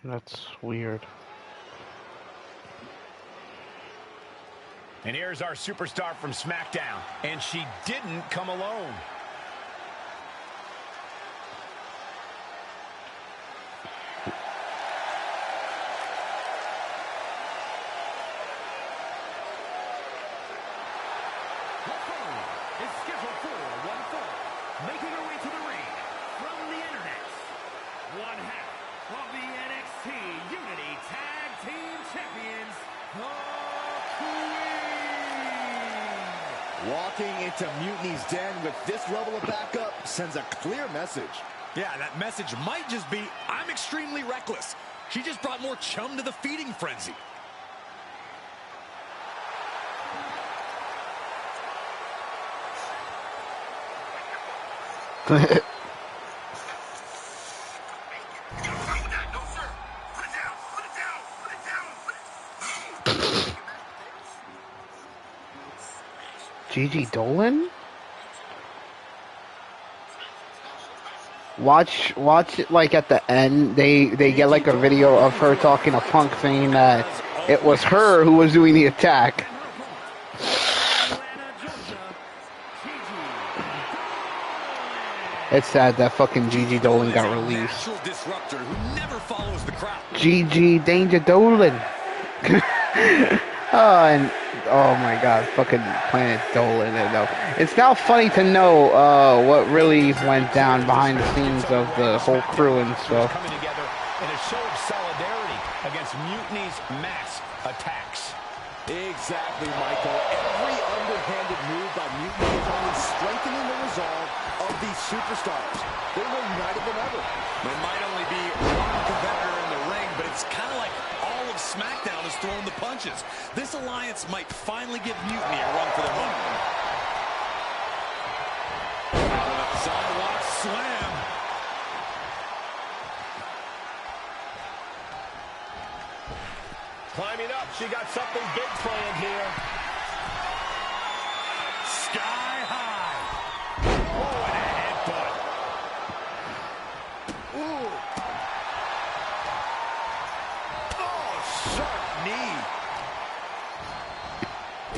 That's weird. And here's our superstar from SmackDown. And she didn't come alone. is scheduled for one fall. Making her way to the ring from the internet, one half of the NXT Unity Tag Team Champions, the Queen. Walking into Mutiny's den with this level of backup sends a clear message. Yeah, that message might just be, I'm extremely reckless. She just brought more chum to the feeding frenzy. Gigi Dolan? Watch it, like at the end, they get like a video of her talking to Punk saying that it was her who was doing the attack. It's sad that fucking Gigi Dolan got released. Gigi Danger Dolan. Oh my god, fucking Planet Dolan. It's now funny to know what really went down behind the scenes of the whole crew and stuff. Coming together in a show of solidarity against Mutiny's mass attacks. Exactly, Michael. Every underhanded move by Mutiny is only strengthening the resolve of these superstars. They're more united than ever. There might only be one competitor in the ring, but it's kind of like all of SmackDown is throwing the punches. This alliance might finally give Mutiny a run for their money. Sidewalk slam. Climbing up, she got something big planned here. Sky high. Oh, and a headbutt. Ooh. Oh, sharp knee.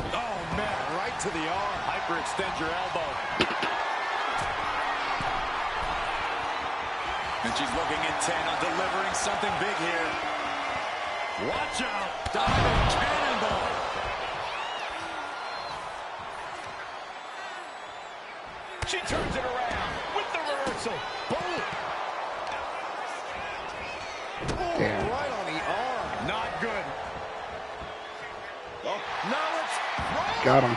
Oh, man, right to the arm. Hyperextend your elbow. And she's looking intent on delivering something big here. Watch out. Diving cannonball. She turns it around with the reversal. Boom. Oh, Damn. right on the arm. Not good. Oh, now it's right. Got him.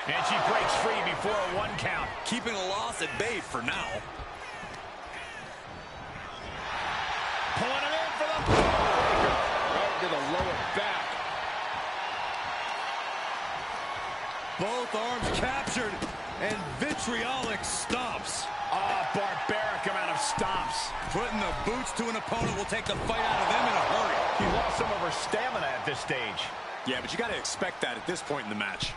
And she breaks free before a 1 count. Keeping a loss at bay for now. Pulling it in for the breaker. Right to the lower back. Both arms captured, and vitriolic stomps. Oh, barbaric amount of stomps. Putting the boots to an opponent will take the fight out of them in a hurry. She lost some of her stamina at this stage. Yeah, but you got to expect that at this point in the match.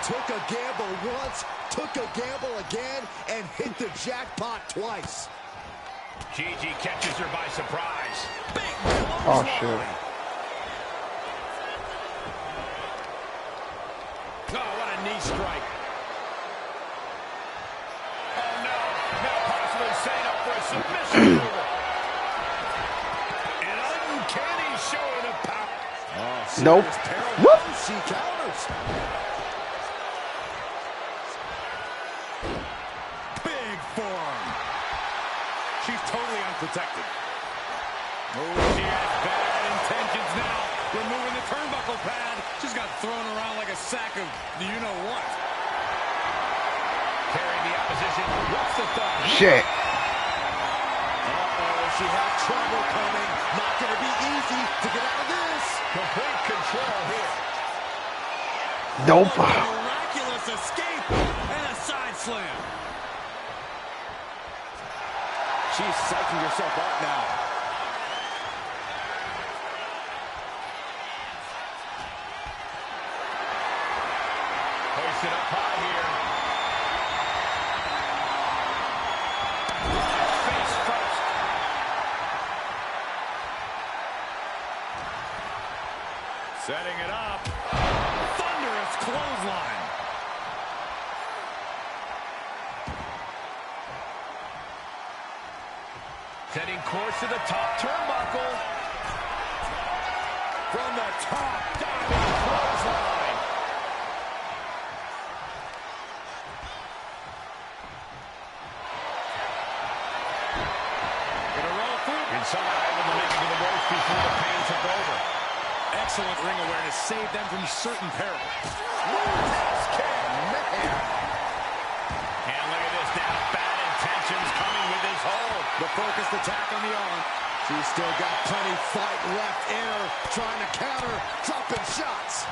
Took a gamble once, took a gamble again, and hit the jackpot twice. Gigi catches her by surprise. Big Oh shit. Oh, what a knee strike. Oh, no. Now possibly setting up for a submission maneuver. An uncanny showing of power. Oh, Nope. Whoop. She counters. Big forearm. She's totally unprotected. Oh, she has bad intentions now. Removing the turnbuckle pad. Just got thrown around like a sack of you-know-what. Carrying the opposition. What's the thought? Shit. Uh-oh, she had trouble coming. Not going to be easy to get out of this. Complete control here. Nope. Miraculous escape and a side slam. She's psyching herself up now. Hoisted up high here. Face first. Setting it up. Thunderous clothesline. Setting course to the top turnbuckle. From the top, diving clothesline. Gonna roll through. And somehow able to make it to the ropes before the pain took over. Excellent ring awareness saved them from certain peril. And look at this now. Bad intentions coming with his hold. The focused attack on the arm. She's still got plenty fight left in her. Trying to counter, dropping shots.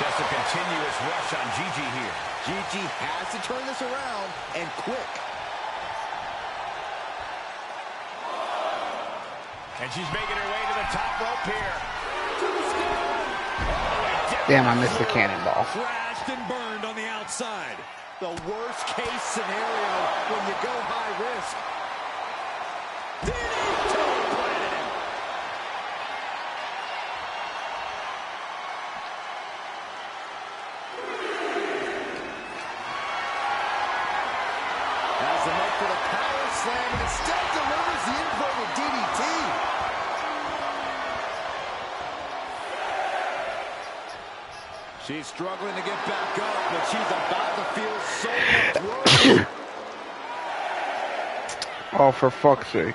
Just a continuous rush on Gigi here. Gigi has to turn this around, and quick. And she's making her way to the top rope here. Damn, I missed the cannonball. Crashed and burned on the outside. The worst case scenario when you go high risk. Has him up for the power slam and instead delivers the inverted DDT. She's struggling to get back up, but she's about to feel so much worse. Oh, for fuck's sake.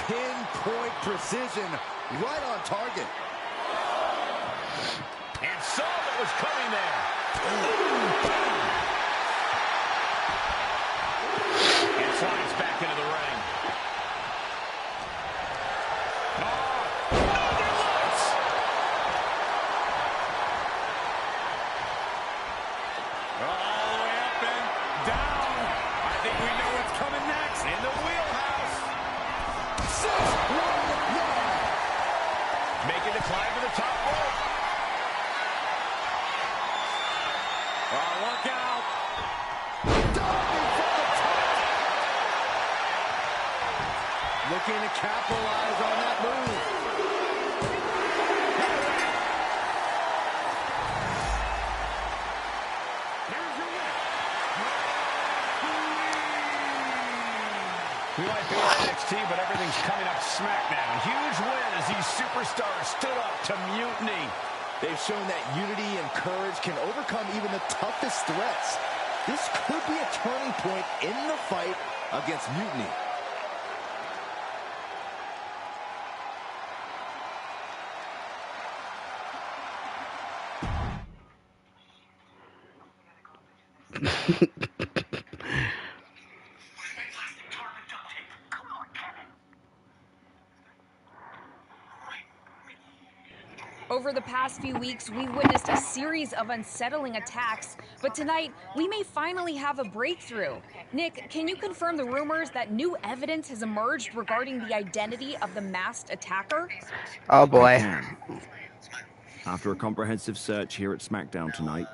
Pinpoint precision, right on target. And saw what was coming there. And slides back into the ring. Northern Lights. All the way up and down. I think we know what's coming next. In the wheelhouse. 6-1-1. Making the climb to the top rope. Oh, look out. Diving from the top. Looking to capitalize on that move. We might be on NXT, but everything's coming up SmackDown. Huge win as these superstars stood up to Mutiny. They've shown that unity and courage can overcome even the toughest threats. This could be a turning point in the fight against Mutiny. Over the past few weeks, we've witnessed a series of unsettling attacks, but tonight, we may finally have a breakthrough. Nick, can you confirm the rumors that new evidence has emerged regarding the identity of the masked attacker? Oh boy. I can. After a comprehensive search here at SmackDown tonight,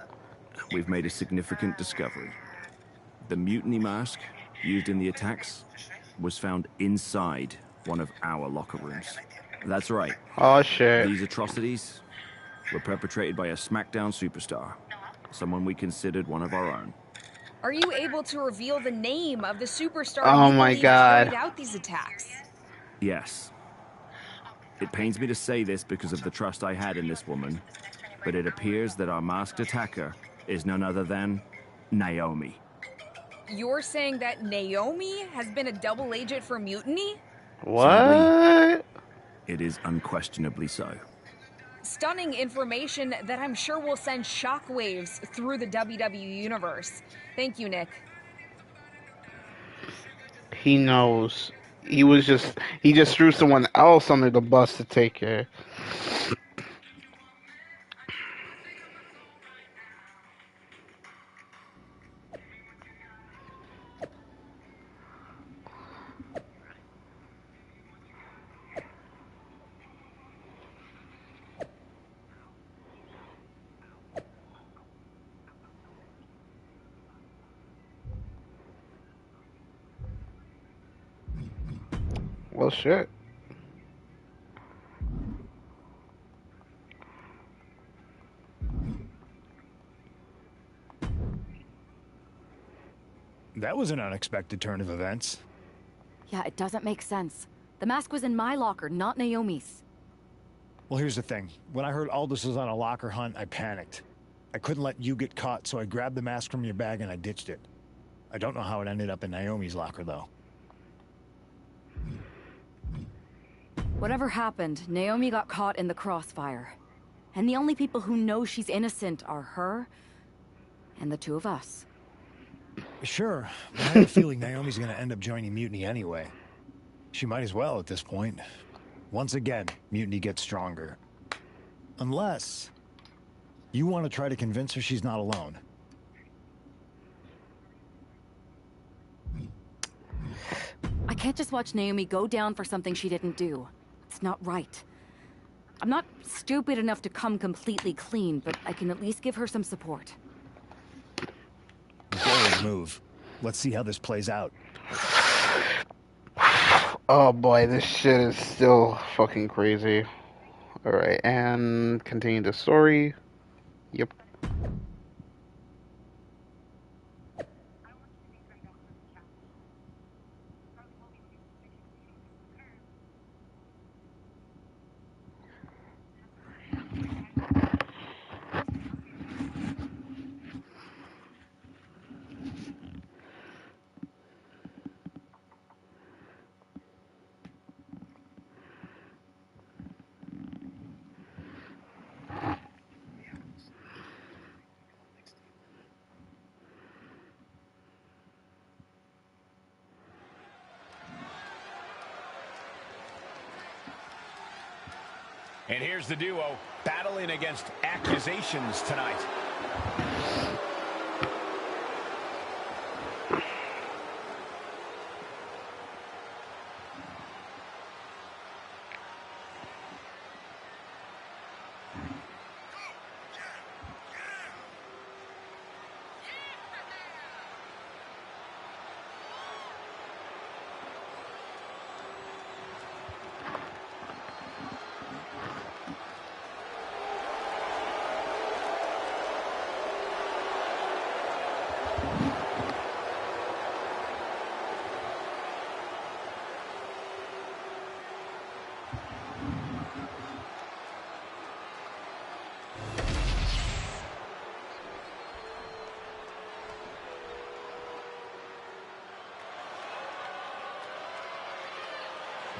we've made a significant discovery. The mutiny mask used in the attacks was found inside one of our locker rooms. That's right. Oh shit. These atrocities were perpetrated by a SmackDown superstar, someone we considered one of our own. Are you able to reveal the name of the superstar Oh you my believe God. carried out these attacks? Yes. It pains me to say this because of the trust I had in this woman, but it appears that our masked attacker is none other than Naomi. You're saying that Naomi has been a double agent for Mutiny? What? It is unquestionably so. Stunning information that I'm sure will send shockwaves through the WWE universe. Thank you, Nick. He knows. He just threw someone else under the bus to take it. Well, shit. That was an unexpected turn of events. Yeah, it doesn't make sense. The mask was in my locker, not Naomi's. Well, here's the thing. When I heard Aldous was on a locker hunt, I panicked. I couldn't let you get caught, so I grabbed the mask from your bag and I ditched it. I don't know how it ended up in Naomi's locker, though. Whatever happened, Naomi got caught in the crossfire. And the only people who know she's innocent are her and the two of us. Sure, but I have a feeling Naomi's gonna end up joining Mutiny anyway. She might as well at this point. Once again, Mutiny gets stronger. Unless you want to try to convince her she's not alone. I can't just watch Naomi go down for something she didn't do. It's not right. I'm not stupid enough to come completely clean, but I can at least give her some support. Bold move. Let's see how this plays out. Oh boy, this shit is still fucking crazy. Alright, and continue the story. Yep. And here's the duo battling against accusations tonight.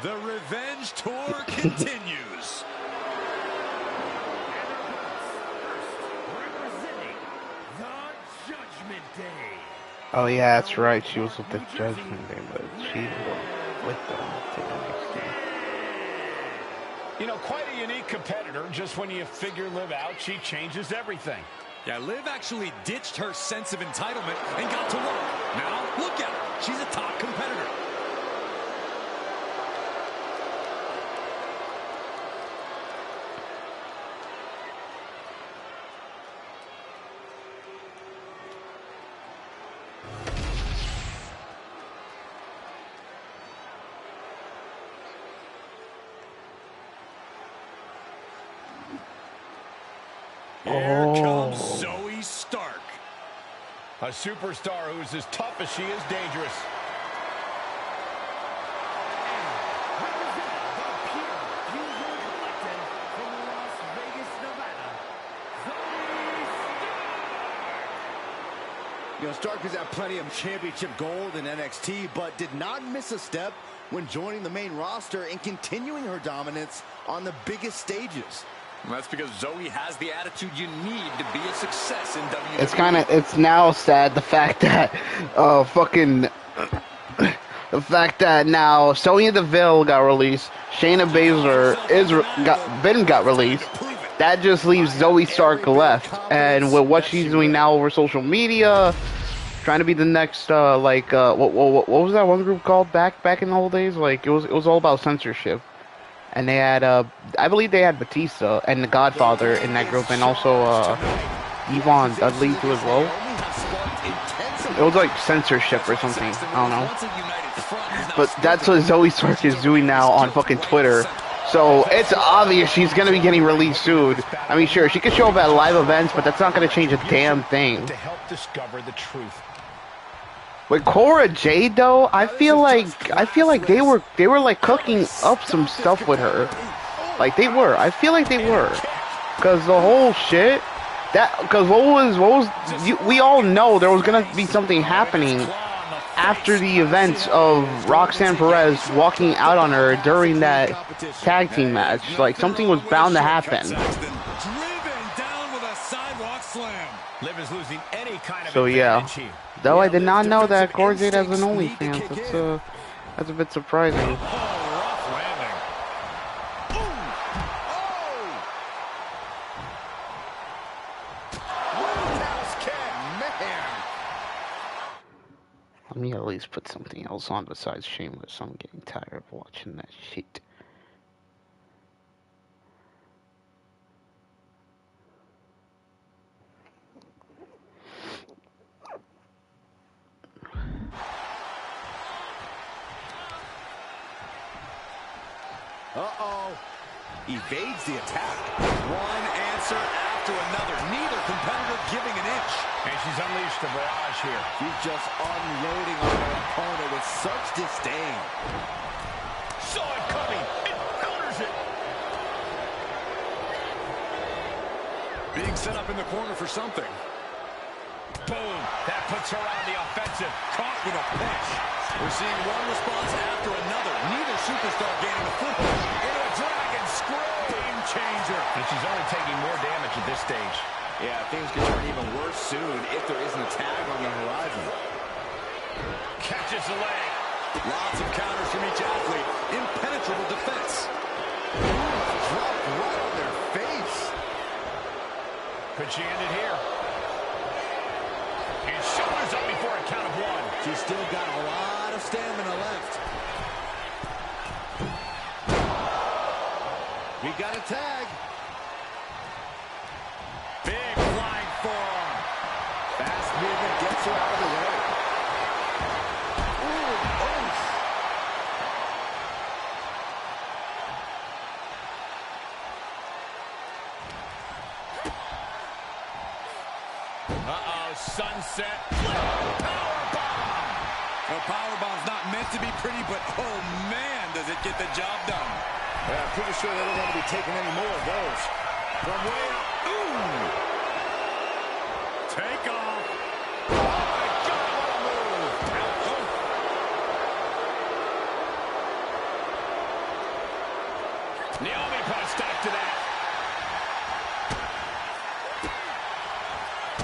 The revenge tour continues. Representing the Judgment Day. Oh yeah, that's right. She was with the Judgment Day, but she was with them to NXT. You know, quite a unique competitor. Just when you figure Liv out, she changes everything. Yeah, Liv actually ditched her sense of entitlement and got to work. Now, look at her. She's a top competitor. Here comes Zoe Stark. A superstar who's as tough as she is dangerous. You know, Stark has had plenty of championship gold in NXT, but did not miss a step when joining the main roster and continuing her dominance on the biggest stages. Well, that's because Zoe has the attitude you need to be a success in WWE. It's now sad the fact that fucking The fact that now Sonya Deville got released, Shayna Baszler got released. That just leaves Zoe Stark left, and with what she's doing now over social media, trying to be the next what was that one group called back in the old days? Like it was all about censorship, and they had I believe they had Batista and the Godfather in that group, and also Yvonne Dudley too as well. It was like censorship or something. I don't know. But that's what Zoe Stark is doing now on fucking Twitter. So it's obvious she's gonna be getting released soon. I mean, sure, she could show up at live events, but that's not gonna change a damn thing. To help discover the truth. With Cora Jade though, I feel like they were like cooking up some stuff with her. Like they were. I feel like they were. Cause the whole shit because we all know there was gonna be something happening after the events of Roxanne Perez walking out on her during that tag team match. Like something was bound to happen. So yeah. Though I did not know that Cora Jade has an OnlyFans. That's a bit surprising. Let me at least put something else on besides Shameless. I'm getting tired of watching that shit. Uh-oh. Evades the attack. One answer after another. Neither competitor giving an inch. And she's unleashed the barrage here. She's just unloading on her opponent with such disdain. Saw it coming. It counters it. Being set up in the corner for something. Boom. That puts her on the offensive. Caught with a pinch. We're seeing one response after another. Neither superstar gaining a foothold. Into a dragon screw. Game changer. And she's only taking more damage at this stage. Yeah, things could turn even worse soon if there isn't a tag on the horizon. Catches the leg. Lots of counters from each athlete. Impenetrable defense. Dropped right on their face. Could she end it here? And shoulders up before a count of one. She's still got a lot of stamina left. We got a tag. Big flying forearm. Fast movement gets her out of the way. Ooh, oof. Uh-oh, sunset. Powerbomb. A powerbomb's not meant to be pretty, but oh man, does it get the job done. Yeah, I'm pretty sure they don't want to be taking any more of those. From way up. Ooh. Take off. Oh, my God, what a move. Naomi put a stop to that.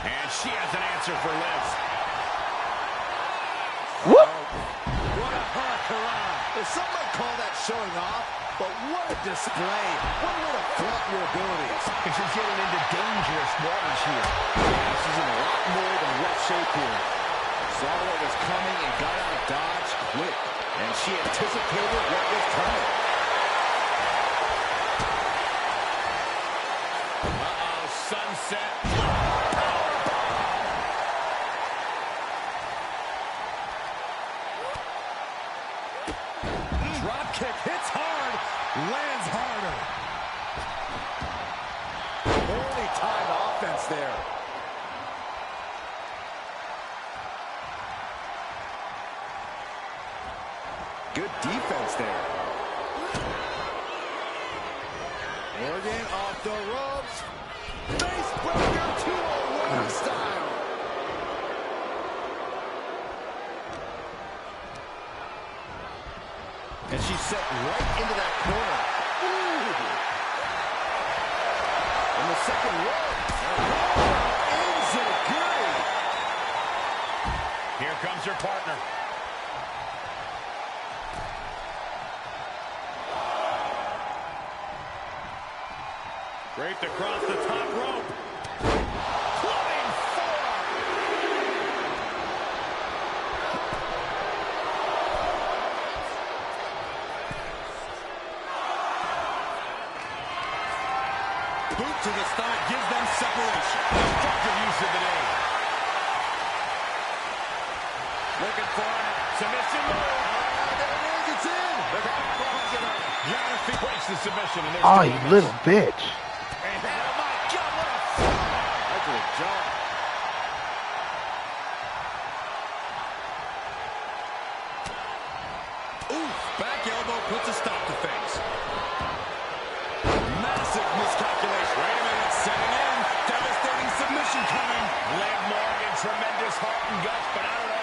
And she has an answer for Liv. Whoop. What a hurricane. Some might call that showing off, but what a display. What a way to flaunt your abilities. And she's getting into dangerous waters here. She's in a lot more than rough shape here. Saw what was coming and got out of dodge quick. And she anticipated what was coming. Uh-oh, sunset. Drop kick hits hard, lands harder. Only time offense there. Good defense there. Morgan off the ropes. Face breaker 201 style. And she's set right into that corner. Ooh. And the second rope. Ends it good. Here comes her partner. Draped across the top rope. Flying forearm. Boot to the stomach gives them separation. Effective use of the name. Looking for a submission move. There it is, it's in. They're going to close it up. Down if he breaks the submission. And Oh, you little bitch. And oh my God, what a That's a jump. Oof, back elbow puts a stop to things. Massive miscalculation. Wait a minute, setting in. Devastating submission coming. Liv Morgan, tremendous heart and guts, but I don't know,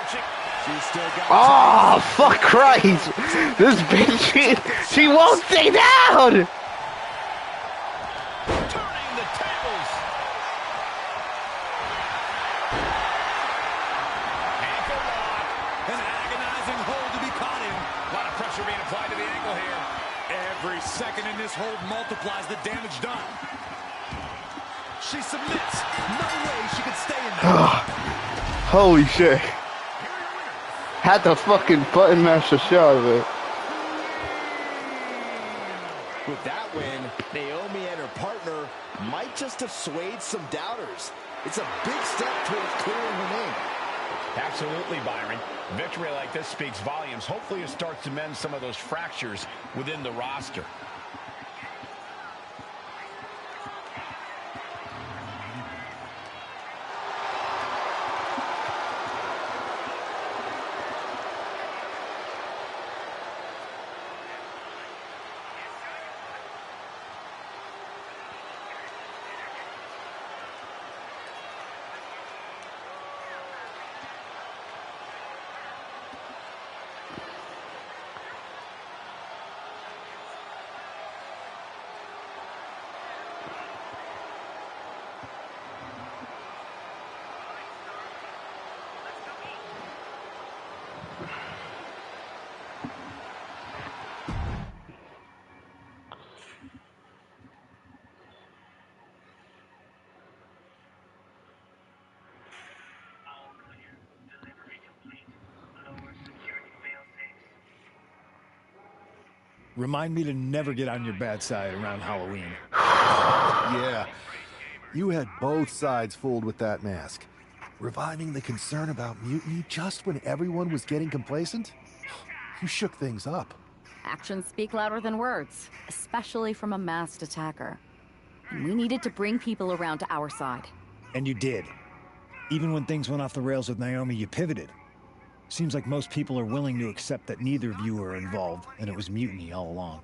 She's still got Oh, fuck Christ. This bitch, she won't stay down. turning the tables. Ankle lock. An agonizing hold to be caught in. A lot of pressure being applied to the ankle here. Every second in this hold multiplies the damage done. She submits. No way she could stay in there. Holy shit. Had to fucking button mash the shit out of it. With that win, Naomi and her partner might just have swayed some doubters. It's a big step towards clearing her name. Absolutely, Byron. Victory like this speaks volumes. Hopefully it starts to mend some of those fractures within the roster. Remind me to never get on your bad side around Halloween. Yeah. You had both sides fooled with that mask. Reviving the concern about mutiny just when everyone was getting complacent? You shook things up. Actions speak louder than words, especially from a masked attacker. And we needed to bring people around to our side. And you did. Even when things went off the rails with Naomi, you pivoted. Seems like most people are willing to accept that neither of you are involved, and it was mutiny all along.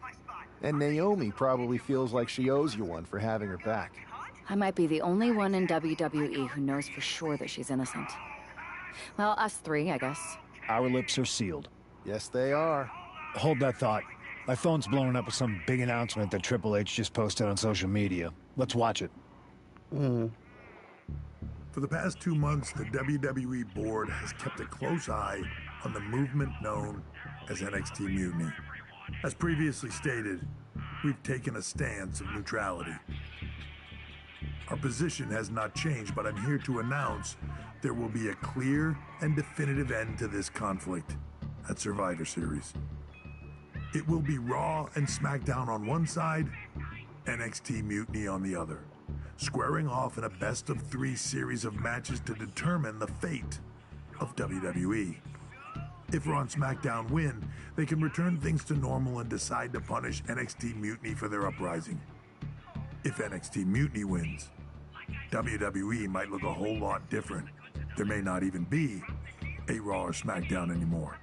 And Naomi probably feels like she owes you one for having her back. I might be the only one in WWE who knows for sure that she's innocent. Well, us three, I guess. Our lips are sealed. Yes, they are. Hold that thought. My phone's blowing up with some big announcement that Triple H just posted on social media. Let's watch it. For the past 2 months, the WWE board has kept a close eye on the movement known as NXT Mutiny. As previously stated, we've taken a stance of neutrality. Our position has not changed, but I'm here to announce there will be a clear and definitive end to this conflict at Survivor Series. It will be Raw and SmackDown on one side, NXT Mutiny on the other, squaring off in a best-of-3 series of matches to determine the fate of WWE. If Raw and SmackDown win, they can return things to normal and decide to punish NXT Mutiny for their uprising. If NXT Mutiny wins, WWE might look a whole lot different. There may not even be a Raw or SmackDown anymore.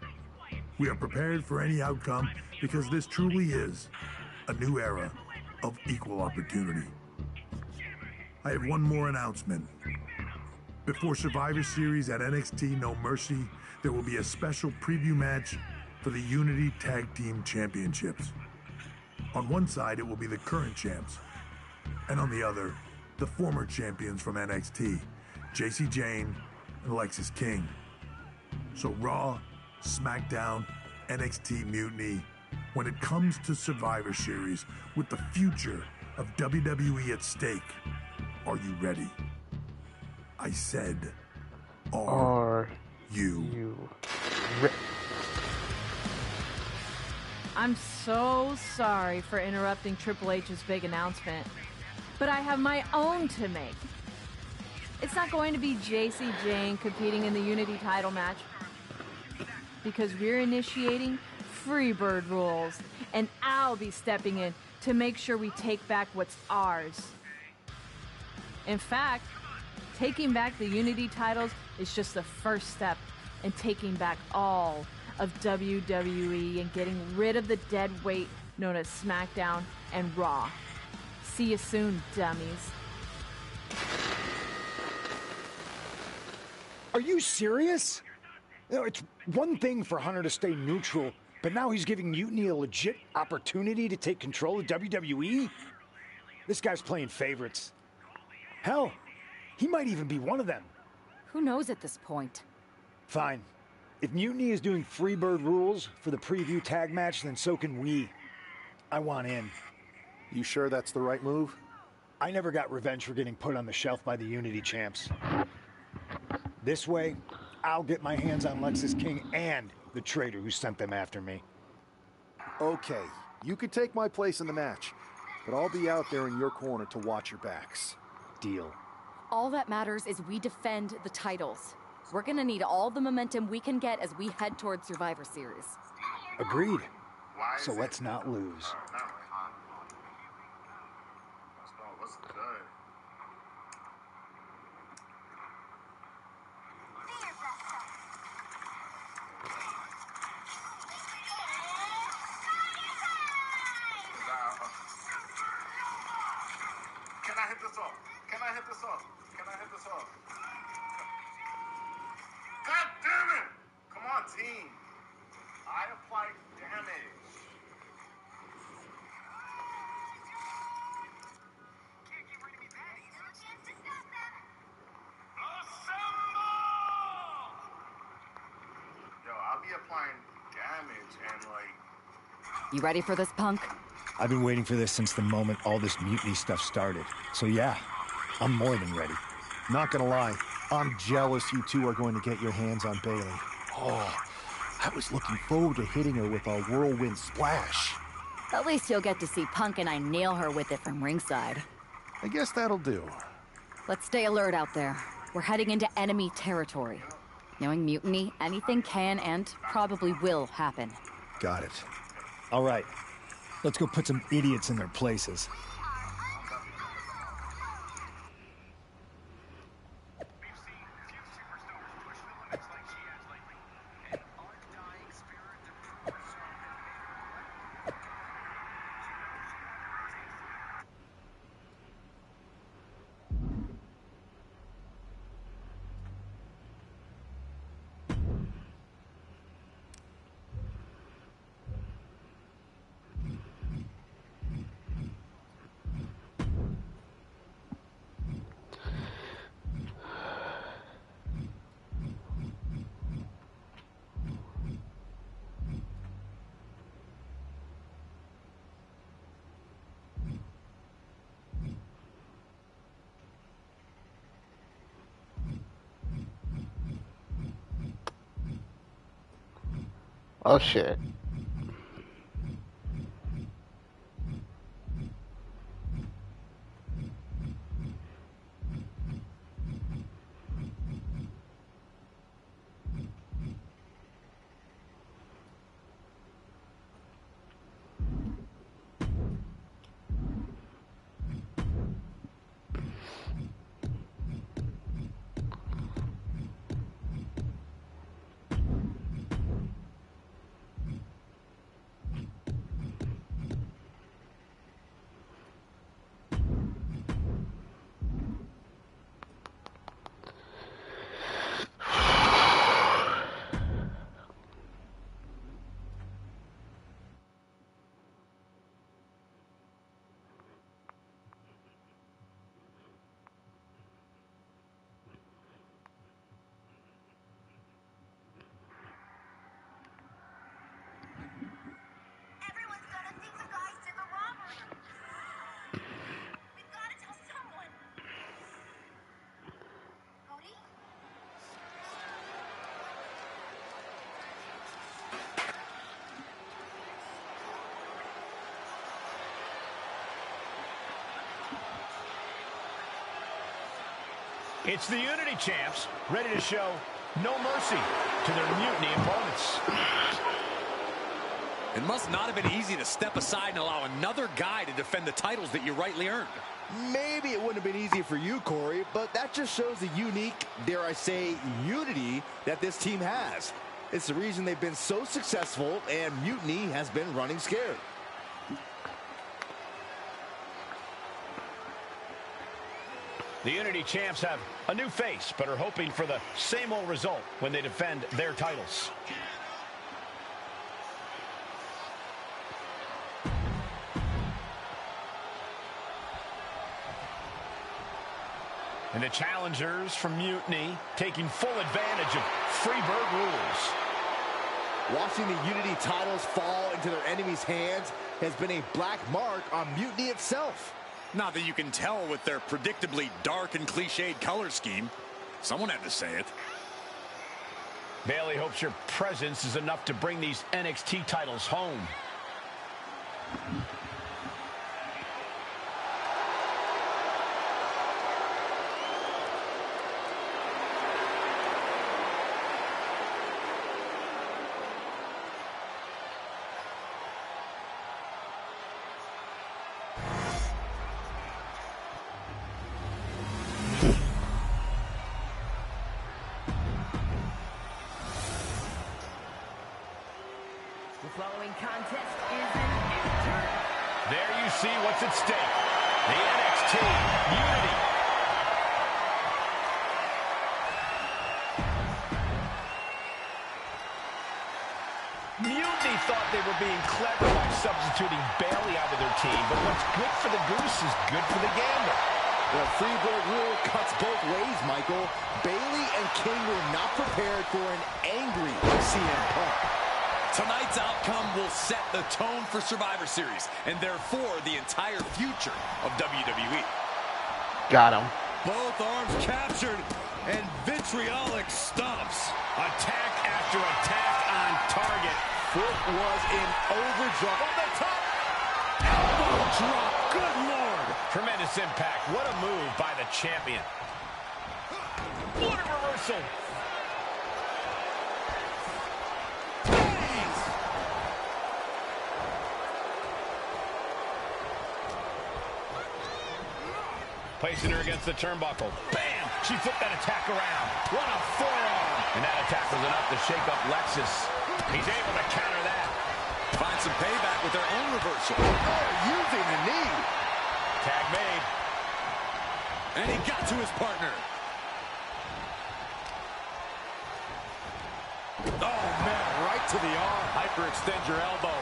We are prepared for any outcome because this truly is a new era of equal opportunity. I have one more announcement. Before Survivor Series at NXT No Mercy, there will be a special preview match for the Unity Tag Team Championships. On one side, it will be the current champs, and on the other, the former champions from NXT, JC Jane and Alexis King. So Raw, SmackDown, NXT Mutiny, when it comes to Survivor Series, with the future of WWE at stake. Are you ready? I said, are you I'm so sorry for interrupting Triple H's big announcement, but I have my own to make. It's not going to be JC Jane competing in the Unity title match, because we're initiating Freebird rules, and I'll be stepping in to make sure we take back what's ours. In fact, taking back the Unity titles is just the first step in taking back all of WWE and getting rid of the dead weight known as SmackDown and Raw. See you soon, dummies. Are you serious? You know, it's one thing for Hunter to stay neutral, but now he's giving Mutiny a legit opportunity to take control of WWE? This guy's playing favorites. Hell, he might even be one of them. Who knows at this point? Fine. If Mutiny is doing Freebird rules for the preview tag match, then so can we. I want in. You sure that's the right move? I never got revenge for getting put on the shelf by the Unity champs. This way, I'll get my hands on Lexus King and the traitor who sent them after me. Okay, you could take my place in the match, but I'll be out there in your corner to watch your backs. Deal. All that matters is we defend the titles. We're gonna need all the momentum we can get as we head towards Survivor Series. Agreed. So let's not lose. Can I hit this off? Can I hit this off? Can I hit this off? God damn it! Come on, team. I applied damage. Yo, I'll be applying damage and like... You ready for this, punk? I've been waiting for this since the moment all this Mutiny stuff started. So yeah, I'm more than ready. Not gonna lie, I'm jealous you two are going to get your hands on Bailey. Oh, I was looking forward to hitting her with a whirlwind splash. At least you'll get to see Punk and I nail her with it from ringside. I guess that'll do. Let's stay alert out there. We're heading into enemy territory. Knowing Mutiny, anything can and probably will happen. Got it. All right, let's go put some idiots in their places. Oh shit. It's the Unity champs, ready to show no mercy to their Mutiny opponents. It must not have been easy to step aside and allow another guy to defend the titles that you rightly earned. Maybe it wouldn't have been easy for you, Corey, but that just shows the unique, dare I say, unity that this team has. It's the reason they've been so successful, and Mutiny has been running scared. The Unity champs have a new face, but are hoping for the same old result when they defend their titles. And the challengers from Mutiny taking full advantage of Freebird rules. Watching the Unity titles fall into their enemies' hands has been a black mark on Mutiny itself. Not that you can tell with their predictably dark and cliched color scheme. Someone had to say it. Bailey hopes your presence is enough to bring these NXT titles home. Following contest is an inter. There you see what's at stake. The NXT Unity. Mutiny thought they were being clever by substituting Bailey out of their team, but what's good for the goose is good for the gander. The Freebird rule cuts both ways, Michael. Bailey and King were not prepared for an angry CM Punk. Tonight's outcome will set the tone for Survivor Series, and therefore the entire future of WWE. Got him. Both arms captured, and vitriolic stomps. Attack after attack on target. Foot was in overdrive. On the top. Elbow drop. Good Lord. Tremendous impact. What a move by the champion. What a reversal. Placing her against the turnbuckle. Bam! She flipped that attack around. What a forearm! And that attack was enough to shake up Lexus. He's able to counter that. Find some payback with their own reversal. Oh, using the knee. Tag made. And he got to his partner. Oh, man, right to the arm. Hyperextend your elbow.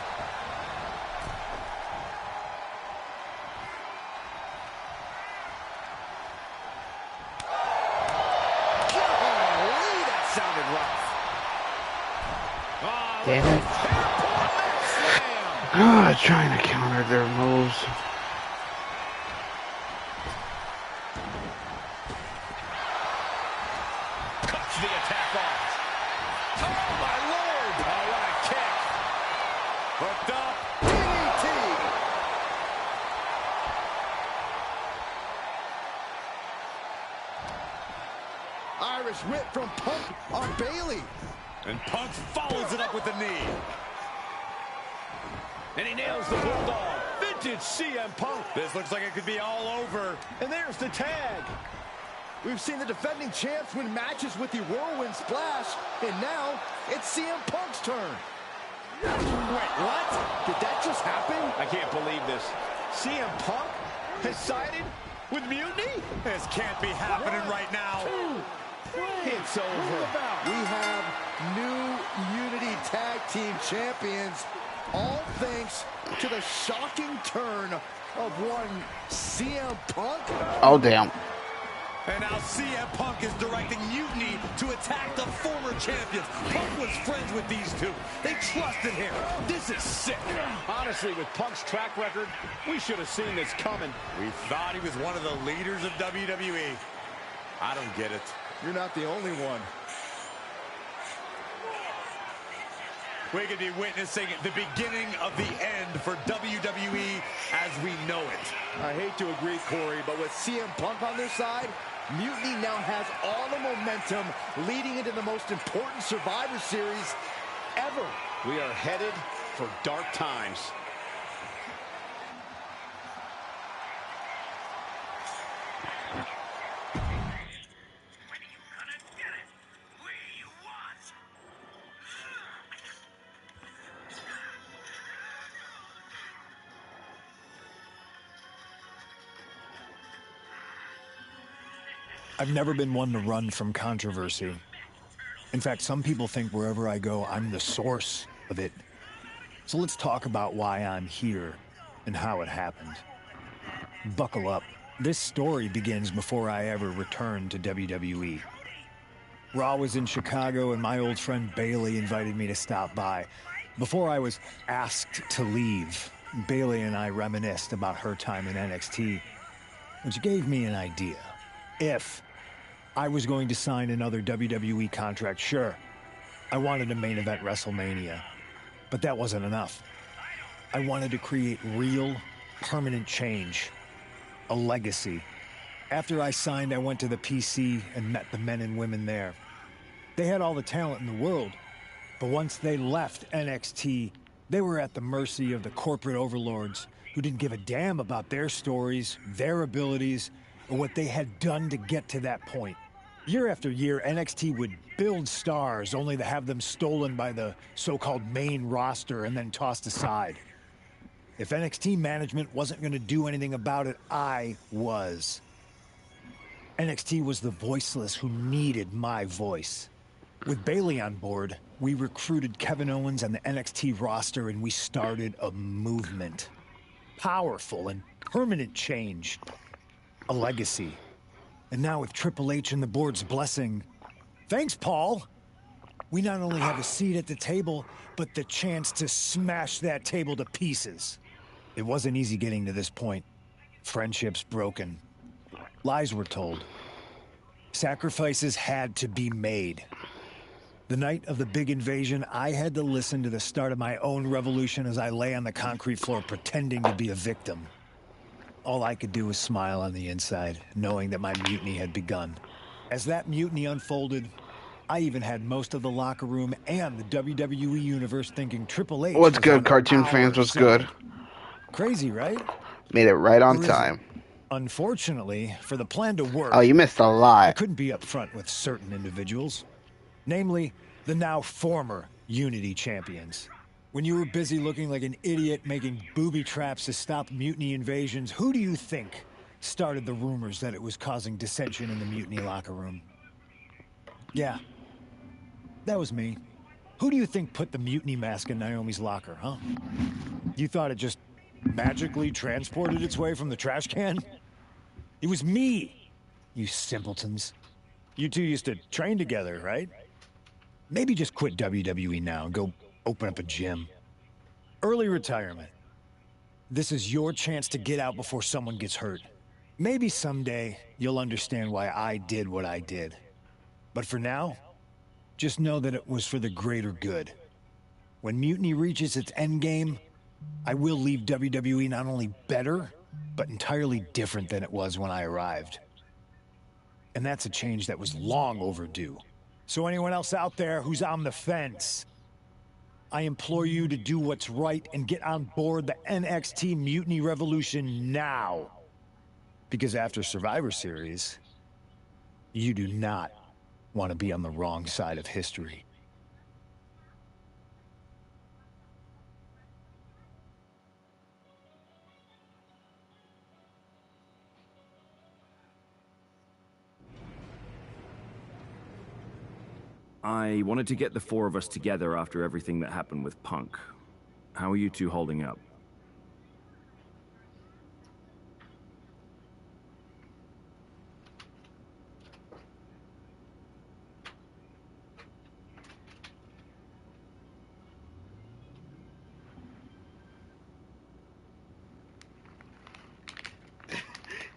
Damn it. Trying to counter their moves. Cuts the attack off. Oh, my Lord. Oh, what a kick. Hooked up. DDT. Irish whip from Punk on Bailey. And Punk follows it up with the knee. And he nails the Bulldog. Vintage CM Punk. This looks like it could be all over. And there's the tag. We've seen the defending champs win matches with the Whirlwind Splash, and now it's CM Punk's turn. Wait, what? Did that just happen? I can't believe this. CM Punk has sided with Mutiny? This can't be happening right now. It's over. We have new Unity Tag Team Champions, all thanks to the shocking turn of one CM Punk. Oh, damn. And now CM Punk is directing Mutiny to attack the former champions. Punk was friends with these two. They trusted him. This is sick. Honestly, with Punk's track record, we should have seen this coming. We thought he was one of the leaders of WWE. I don't get it. You're not the only one. We could be witnessing the beginning of the end for WWE as we know it. I hate to agree, Corey, but with CM Punk on their side, Mutiny now has all the momentum leading into the most important Survivor Series ever. We are headed for dark times. I've never been one to run from controversy. In fact, some people think wherever I go, I'm the source of it. So let's talk about why I'm here and how it happened. Buckle up. This story begins before I ever returned to WWE. Raw was in Chicago and my old friend Bailey invited me to stop by. Before I was asked to leave, Bailey and I reminisced about her time in NXT, which gave me an idea. If I was going to sign another WWE contract, sure, I wanted a main event WrestleMania, but that wasn't enough. I wanted to create real, permanent change, a legacy. After I signed, I went to the PC and met the men and women there. They had all the talent in the world, but once they left NXT, they were at the mercy of the corporate overlords who didn't give a damn about their stories, their abilities, or what they had done to get to that point. Year after year, NXT would build stars only to have them stolen by the so-called main roster and then tossed aside. If NXT management wasn't going to do anything about it, I was. NXT was the voiceless who needed my voice. With Bailey on board, we recruited Kevin Owens and the NXT roster and we started a movement. Powerful and permanent change. A legacy. And now with Triple H and the board's blessing, thanks, Paul, we not only have a seat at the table, but the chance to smash that table to pieces. It wasn't easy getting to this point. Friendships broken. Lies were told. Sacrifices had to be made. The night of the big invasion, I had to listen to the start of my own revolution as I lay on the concrete floor pretending to be a victim. All I could do was smile on the inside, knowing that my mutiny had begun. As that mutiny unfolded, I even had most of the locker room and the WWE Universe thinking Triple H What's was good, on cartoon our fans? What's side. good? Crazy, right? Made it right on Or is it? time. Unfortunately, for the plan to work, Oh, you missed a I lot. couldn't be upfront with certain individuals. Namely, the now former Unity champions. When you were busy looking like an idiot making booby traps to stop mutiny invasions, who do you think started the rumors that it was causing dissension in the mutiny locker room? Yeah, that was me. Who do you think put the mutiny mask in Naomi's locker, huh? You thought it just magically transported its way from the trash can? It was me, you simpletons. You two used to train together, right? Maybe just quit WWE now and go open up a gym. Early retirement. This is your chance to get out before someone gets hurt. Maybe someday you'll understand why I did what I did. But for now, just know that it was for the greater good. When Mutiny reaches its endgame, I will leave WWE not only better, but entirely different than it was when I arrived. And that's a change that was long overdue. So anyone else out there who's on the fence, I implore you to do what's right and get on board the NXT Mutiny Revolution now. Because after Survivor Series, you do not want to be on the wrong side of history. I wanted to get the four of us together after everything that happened with Punk. How are you two holding up?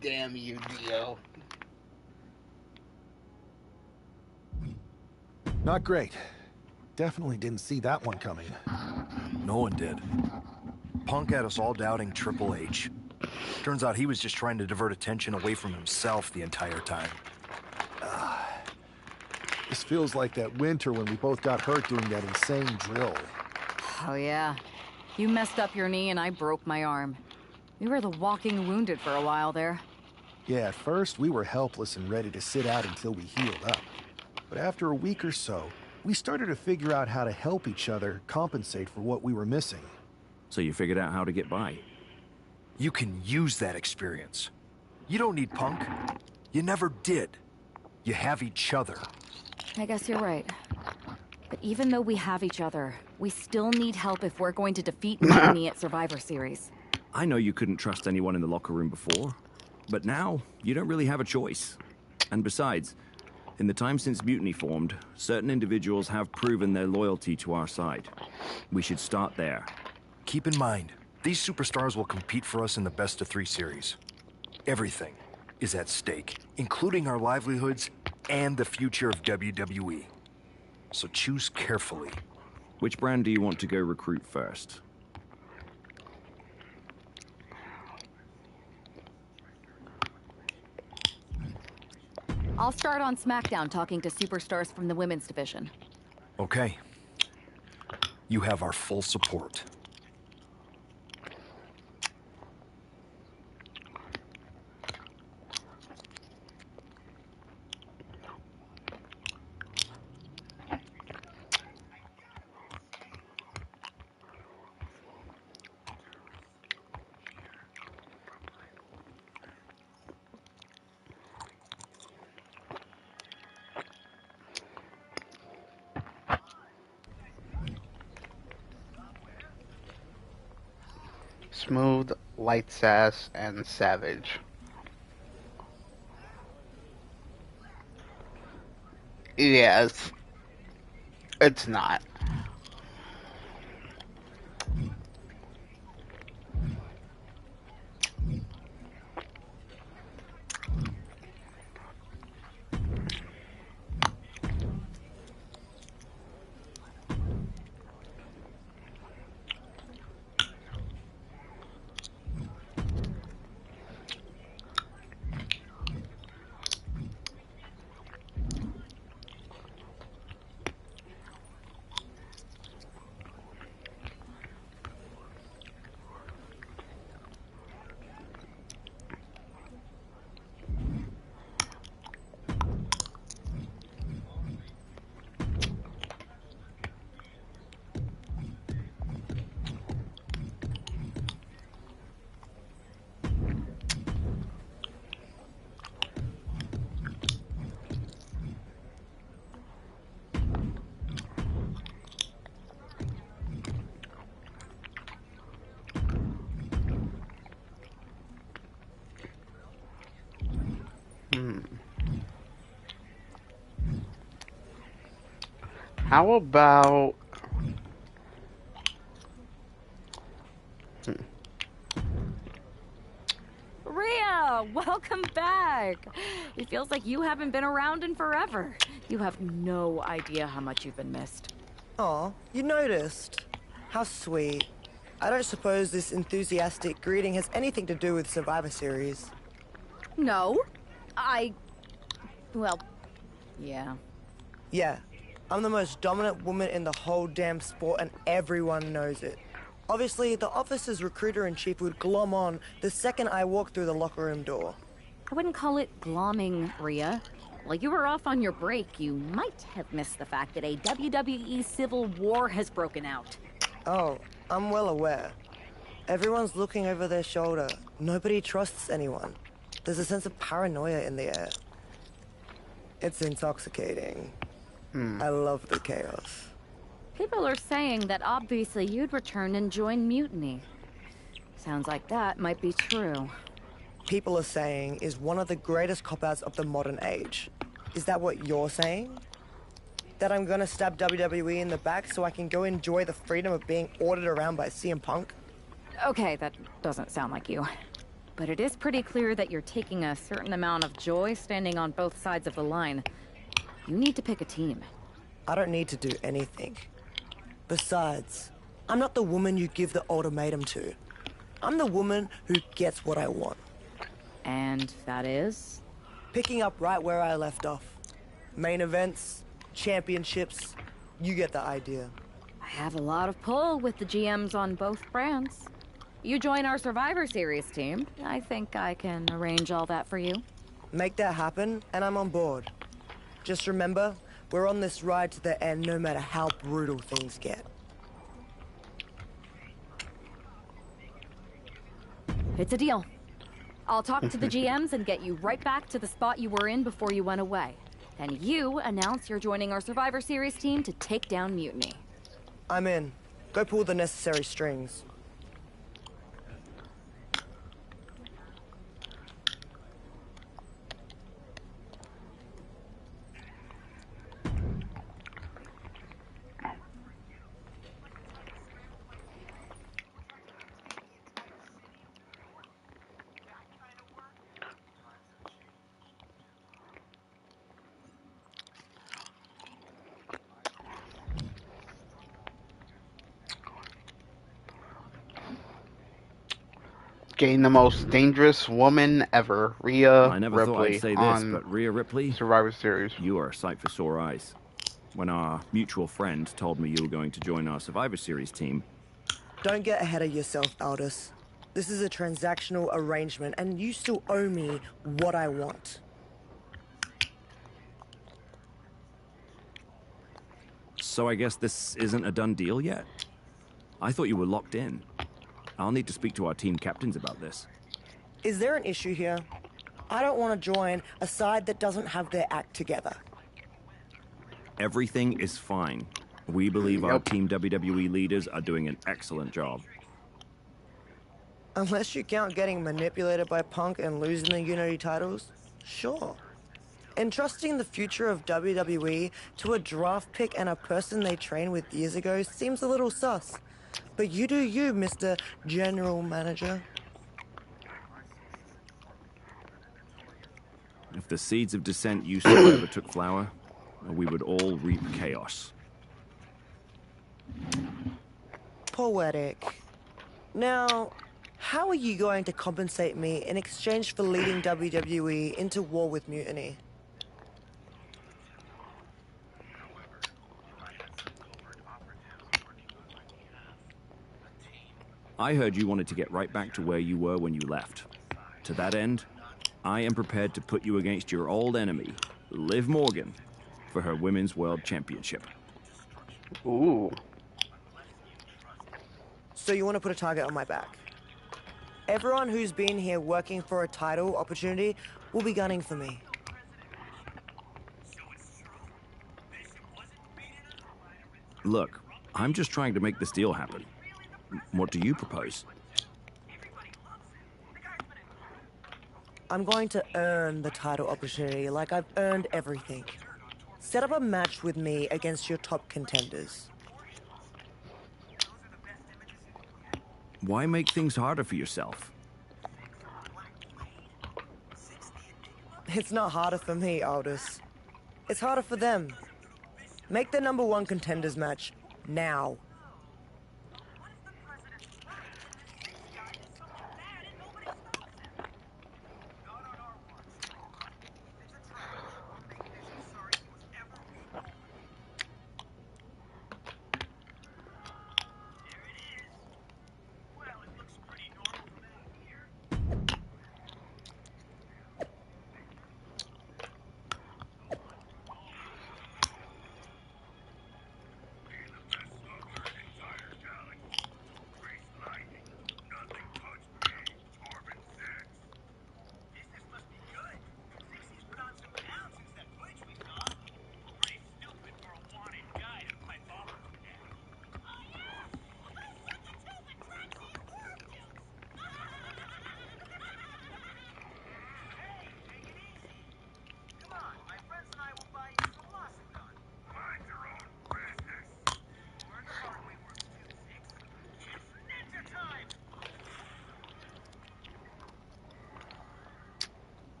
Damn you, Dio. Not great. Definitely didn't see that one coming. No one did. Punk had us all doubting Triple H. Turns out he was just trying to divert attention away from himself the entire time. This feels like that winter when we both got hurt doing that insane drill. Oh, yeah. You messed up your knee and I broke my arm. We were the walking wounded for a while there. Yeah, at first we were helpless and ready to sit out until we healed up. But after a week or so, we started to figure out how to help each other compensate for what we were missing. So you figured out how to get by? You can use that experience. You don't need Punk. You never did. You have each other. I guess you're right. But even though we have each other, we still need help if we're going to defeat Mutiny at Survivor Series. I know you couldn't trust anyone in the locker room before, but now you don't really have a choice. And besides, in the time since Mutiny formed, certain individuals have proven their loyalty to our side. We should start there. Keep in mind, these superstars will compete for us in the best-of-3 series. Everything is at stake, including our livelihoods and the future of WWE. So choose carefully. Which brand do you want to go recruit first? I'll start on SmackDown talking to superstars from the women's division. Okay. You have our full support. Smooth, light sass, and savage. Yes. It's not. How about... Rhea, welcome back. It feels like you haven't been around in forever. You have no idea how much you've been missed. Aw, you noticed. How sweet. I don't suppose this enthusiastic greeting has anything to do with Survivor Series. No. Well, yeah. Yeah. I'm the most dominant woman in the whole damn sport and everyone knows it. Obviously, the office's recruiter-in-chief would glom on the second I walked through the locker room door. I wouldn't call it glomming, Rhea. While you were off on your break, you might have missed the fact that a WWE civil war has broken out. Oh, I'm well aware. Everyone's looking over their shoulder. Nobody trusts anyone. There's a sense of paranoia in the air. It's intoxicating. I love the chaos. People are saying that obviously you'd return and join Mutiny. Sounds like that might be true. People are saying is one of the greatest cop-outs of the modern age. Is that what you're saying? That I'm gonna stab WWE in the back so I can go enjoy the freedom of being ordered around by CM Punk? Okay, that doesn't sound like you. But it is pretty clear that you're taking a certain amount of joy standing on both sides of the line. You need to pick a team. I don't need to do anything. Besides, I'm not the woman you give the ultimatum to. I'm the woman who gets what I want. And that is? Picking up right where I left off. Main events, championships. You get the idea. I have a lot of pull with the GMs on both brands. You join our Survivor Series team. I think I can arrange all that for you. Make that happen, and I'm on board. Just remember, we're on this ride to the end no matter how brutal things get. It's a deal. I'll talk to the GMs and get you right back to the spot you were in before you went away. Then you announce you're joining our Survivor Series team to take down Mutiny. I'm in. Go pull the necessary strings. Getting the most dangerous woman ever, Rhea I never Ripley, thought I'd say this, on but Rhea Ripley, Survivor Series. You are a sight for sore eyes. When our mutual friend told me you were going to join our Survivor Series team... Don't get ahead of yourself, Aldous. This is a transactional arrangement, and you still owe me what I want. So I guess this isn't a done deal yet? I thought you were locked in. I'll need to speak to our team captains about this. Is there an issue here? I don't want to join a side that doesn't have their act together. Everything is fine. We believe our Team WWE leaders are doing an excellent job. Unless you count getting manipulated by Punk and losing the Unity titles, sure. Entrusting the future of WWE to a draft pick and a person they trained with years ago seems a little sus. But you do you, Mr. General Manager. If the seeds of dissent you sow ever took flower, we would all reap chaos. Poetic. Now, how are you going to compensate me in exchange for leading WWE into war with Mutiny? I heard you wanted to get right back to where you were when you left. To that end, I am prepared to put you against your old enemy, Liv Morgan, for her Women's World Championship. Ooh. So you want to put a target on my back? Everyone who's been here working for a title opportunity will be gunning for me. Look, I'm just trying to make this deal happen. What do you propose? I'm going to earn the title opportunity like I've earned everything. Set up a match with me against your top contenders. Why make things harder for yourself? It's not harder for me, Aldous. It's harder for them. Make the #1 contenders match now.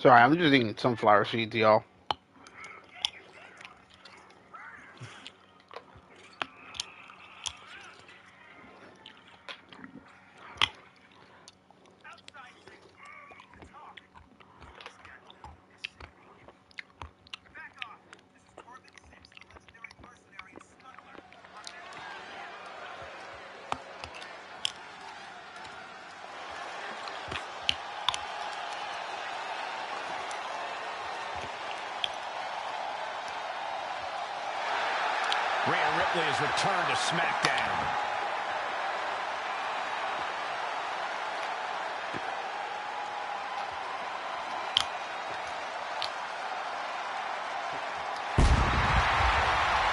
Sorry, I'm just eating sunflower seeds, y'all. Ripley has returned to SmackDown.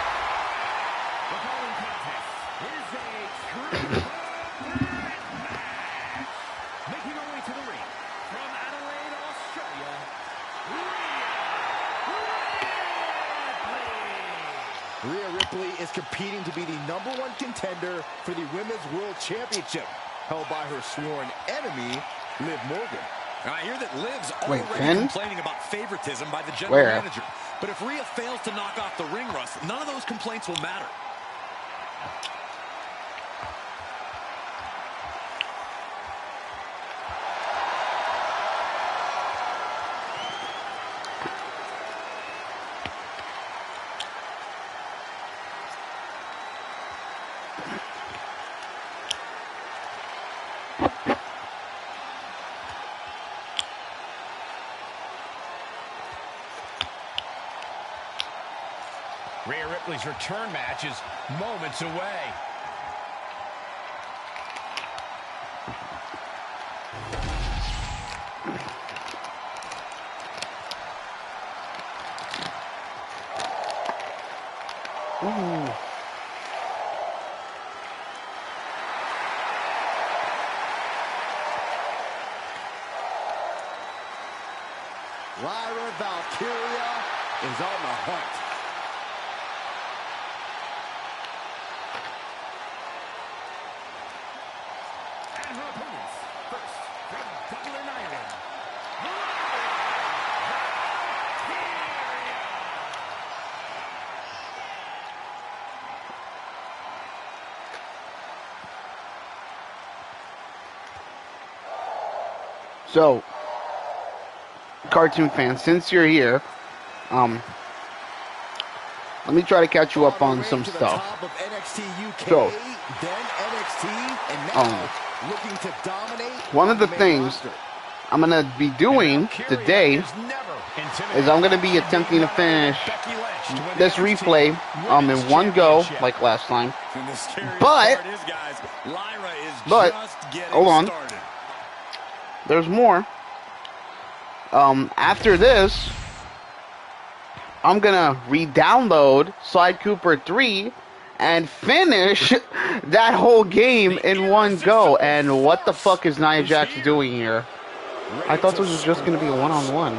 The following contest is a triple threat match. Making her way to the ring from Adelaide, Australia, Rhea Ripley is competing to be the #1 contender for the Women's World Championship, held by her sworn enemy, Liv Morgan. I hear that Liv's Wait, already Finn? complaining about favoritism by the general Where? manager. But if Rhea fails to knock off the ring rust, none of those complaints will matter. Rhea Ripley's return match is moments away. Ooh. Lyra Valkyria is on the hunt. and her opponents. First, from Dublin, Ireland, So, cartoon fans, since you're here, let me try to catch you up on some stuff. So, looking to dominate one of the things I'm going to be doing today is I'm going to be attempting to finish this replay in one go, like last time. But, hold on. There's more. After this, I'm gonna re-download Sly Cooper 3 and finish that whole game in one go. And what the fuck is Nia Jax doing here? I thought this was just gonna be a one-on-one.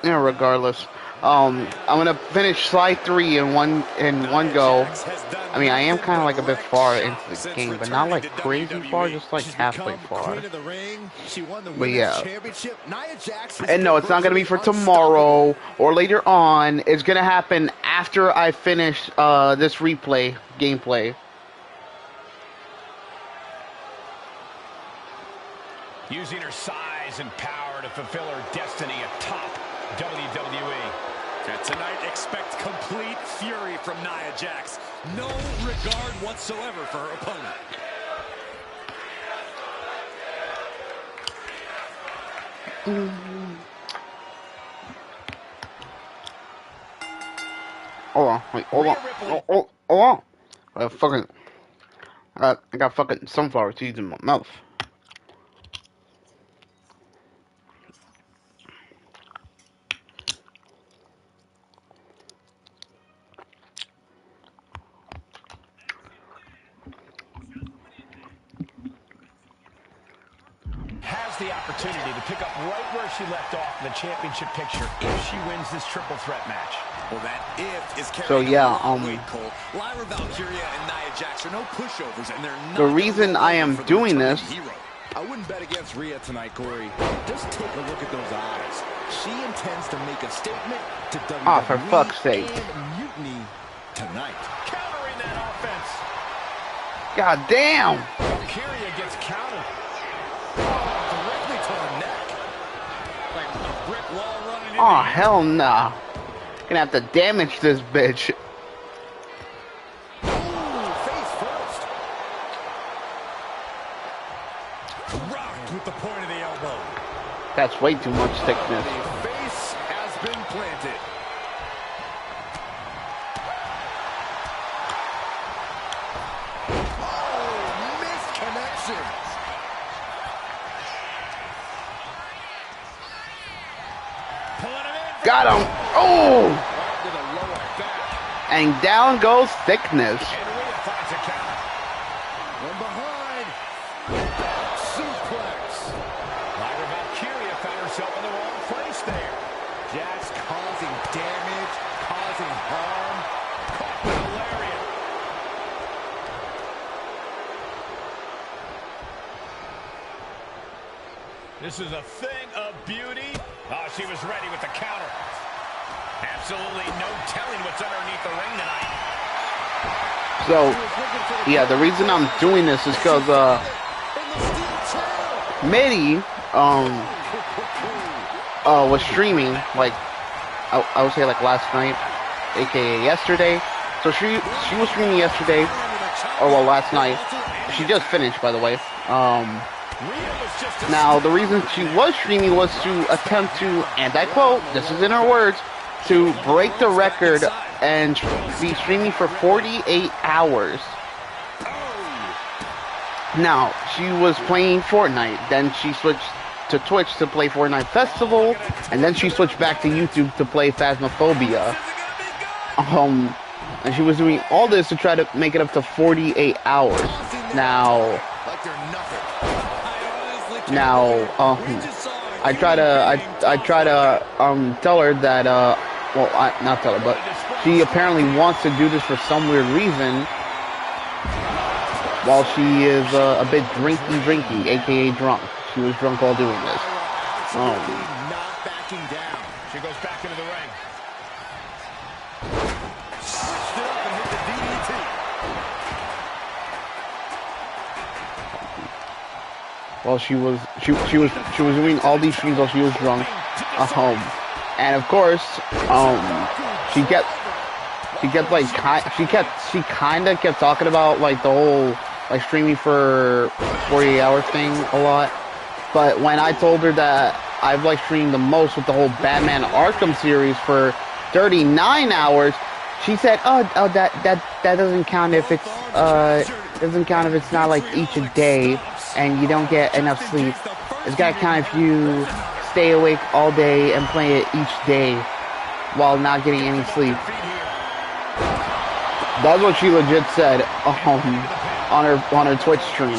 Yeah, regardless. I'm gonna finish Sly 3 in one go. I mean, I am kind of like a bit far into the game, but not like crazy far, just like halfway far. But yeah. And no, it's not gonna be for tomorrow or later on. It's gonna happen after I finish this gameplay. Using her size and power to fulfill her destiny atop WWE. And tonight, expect complete fury from Nia Jax. No regard whatsoever for her opponent. Hold on, wait, hold on, hold on. I got fucking sunflower seeds in my mouth. Has the opportunity to pick up right where she left off in the championship picture if she wins this triple threat match. Well, that if is carrying So yeah, weight, Cole. Lyra Valkyria and Nia Jax are no pushovers, and they're not the reason I am doing this. I wouldn't bet against Rhea tonight, Corey. Just take a look at those eyes. She intends to make a statement to WWE Ah, for fuck's sake. and Mutiny tonight. Countering that offense. God damn! Valkyria gets countered. Directly to her neck. Like a brick wall running in. Oh, hell nah. Gonna have to damage this bitch. Rocked with the point of the elbow. That's way too much thickness. The face has been planted. submission. Got him. Oh! And down goes Thickness. From behind. Suplex. Lyra Valkyria found herself in the wrong place there. Just causing damage, causing harm. Caught with a lariat. This is a thing of beauty. Oh, she was ready with the counter. Absolutely no telling what's underneath the ring tonight. So, yeah, the reason I'm doing this is because, Mitty, was streaming, like, I would say, like, last night, aka yesterday. So she was streaming yesterday, or, well, last night. She just finished, by the way. Now, the reason she was streaming was to attempt to, and I quote, this is in her words, to break the record and be streaming for 48 hours. Now, she was playing Fortnite, then she switched to Twitch to play Fortnite Festival, and then she switched back to YouTube to play Phasmophobia. And she was doing all this to try to make it up to 48 hours. Now, I try to tell her that, well, not tell her, but she apparently wants to do this for some weird reason, while she is a bit drinky, aka drunk. She was drunk while doing this. Not backing down. She goes back into the ring. Switched it up and hit the DDT. Well, she was doing all these streams while she was drunk, and of course, she kind of kept talking about like the whole like streaming for 48 hours thing a lot. But when I told her that I've like streamed the most with the whole Batman Arkham series for 39 hours, she said, "Oh, that doesn't count if it's not like each a day and you don't get enough sleep. It's gotta count if you stay awake all day and play it each day while not getting any sleep." That's what she legit said on her Twitch stream,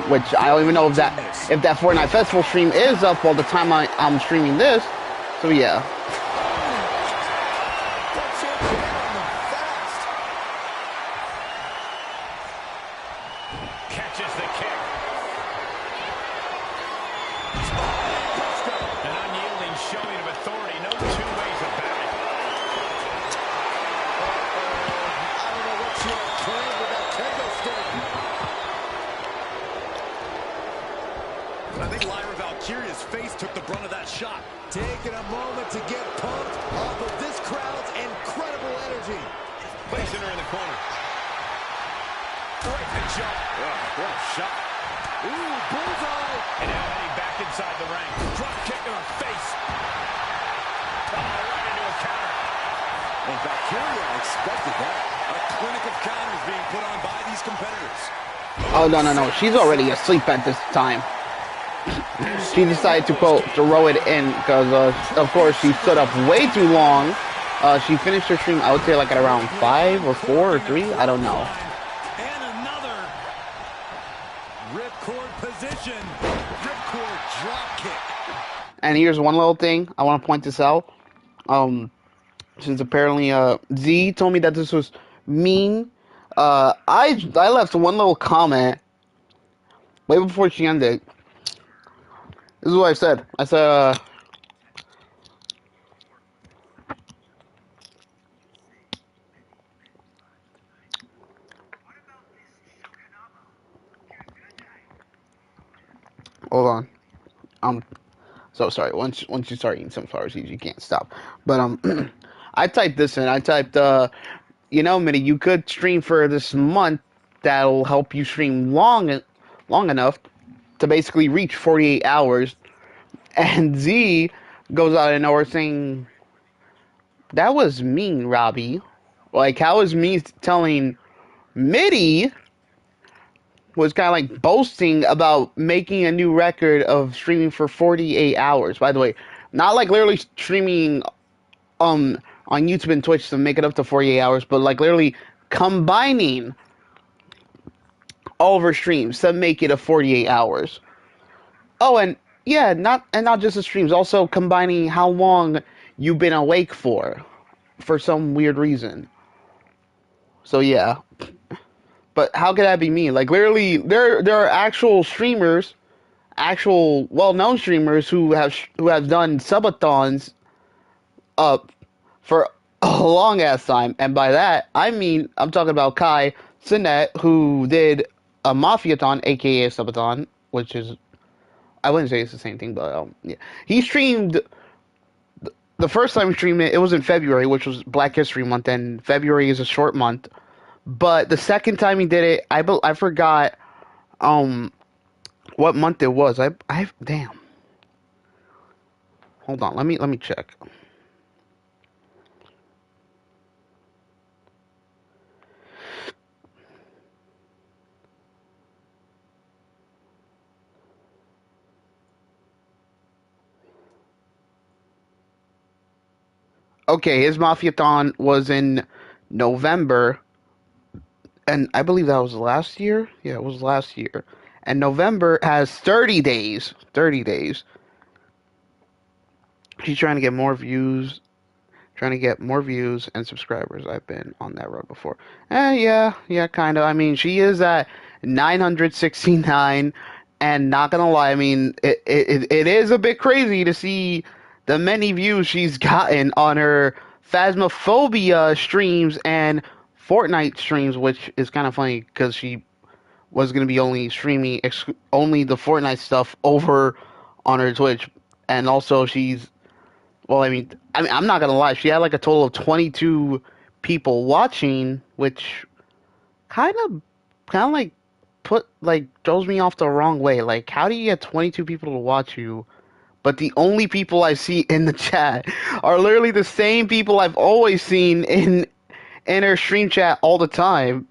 which I don't even know if that Fortnite Festival stream is up all the time I'm streaming this. So yeah. Catches the kick. An unyielding showing of authority. No two ways about it. I don't know what you're playing with that kendo stick. I think Lyra Valkyria's face took the brunt of that shot. Taking a moment to get pumped off of this crowd's incredible energy. Placing her in the corner. Right the jump. Oh, what a shot. Ooh, bullseye. And now heading back inside the ring. Drop kick to her face. Oh, right into a counter. And Valkyria expected that. A clinic of counters being put on by these competitors. Oh, no. She's already asleep at this time. She decided to, quote, throw it in because, of course, she stood up way too long. She finished her stream, I would say, like at around 5 or 4 or 3. I don't know. And another ripcord position. Ripcord drop kick. And here's one little thing. I want to point this out. Since apparently, Z told me that this was mean. I left one little comment way before she ended. This is what I said. I said, hold on. So sorry. Once you start eating sunflower seeds, you can't stop. But I typed this in. I typed, Mitty, you could stream for this month. That'll help you stream long enough to basically reach 48 hours. And Z goes out of nowhere saying, "That was mean, Robbie. Like, how is me telling Mitty was kind of like boasting about making a new record of streaming for 48 hours. By the way, not like literally streaming on YouTube and Twitch to make it up to 48 hours, but like literally combining all of her streams to make it a 48 hours. Oh, and yeah, not just the streams, also combining how long you've been awake for some weird reason. So yeah. But how could that be me? Like literally there are actual streamers, actual well-known streamers who have done subathons for a long ass time, and by that I mean I'm talking about Kai Sinet, who did a Mafiathon, aka a subathon, which is, I wouldn't say it's the same thing, but yeah, he streamed the first time he streamed it was in February, which was Black History Month, and February is a short month. But the second time he did it, I forgot what month it was. I damn. Hold on, let me check. Okay, his Mafiathon was in November, and I believe that was last year. Yeah, it was last year. And November has 30 days. 30 days. She's trying to get more views. Trying to get more views and subscribers. I've been on that road before. Yeah, kind of. I mean, she is at 969, and not gonna lie, I mean, it is a bit crazy to see the many views she's gotten on her Phasmophobia streams and Fortnite streams, which is kind of funny because she was gonna be only streaming only the Fortnite stuff over on her Twitch, and also she's, well, I mean, I'm not gonna lie. She had like a total of 22 people watching, which kind of like throws me off the wrong way. Like, how do you get 22 people to watch you, but the only people I see in the chat are literally the same people I've always seen in her stream chat all the time?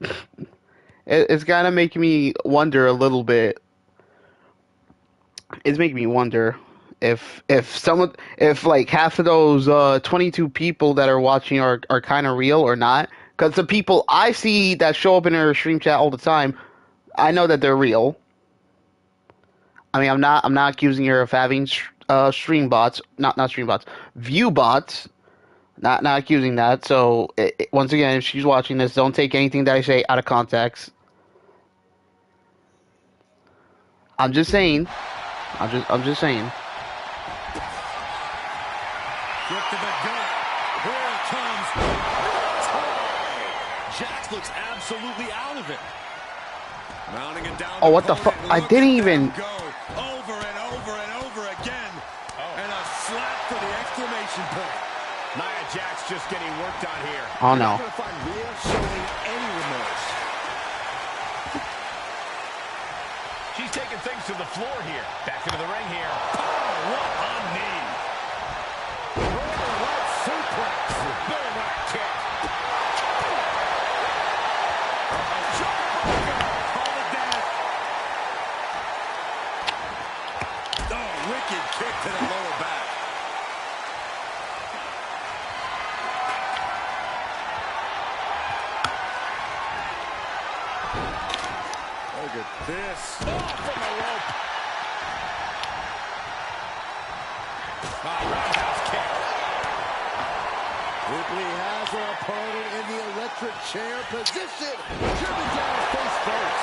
It's kind of making me wonder a little bit. It's making me wonder if like half of those 22 people that are watching are kind of real or not. Because the people I see that show up in her stream chat all the time, I know that they're real. I mean, I'm not accusing her of having stream bots, not stream bots, view bots. Not accusing that. So once again, if she's watching this, don't take anything that I say out of context. I'm just saying. I'm just saying. Flip to the gut. Here it comes. Jax looks absolutely out of it. Mounting it down. Oh, what the fuck? I didn't even. Go over and over and over again. And a slap for the exclamation point. Nia Jax just getting worked on here. Oh no. You're not going to find Rhea showing any remorse. She's taking things to the floor here. Back into the ring here. Oh, what a knee. Right suplex. Boom, what a kick. Call it death. Oh, wicked kick to the lower back. Look at this. Oh, from the rope. Roundhouse kick. Ripley has her opponent in the electric chair position. Driven down face first.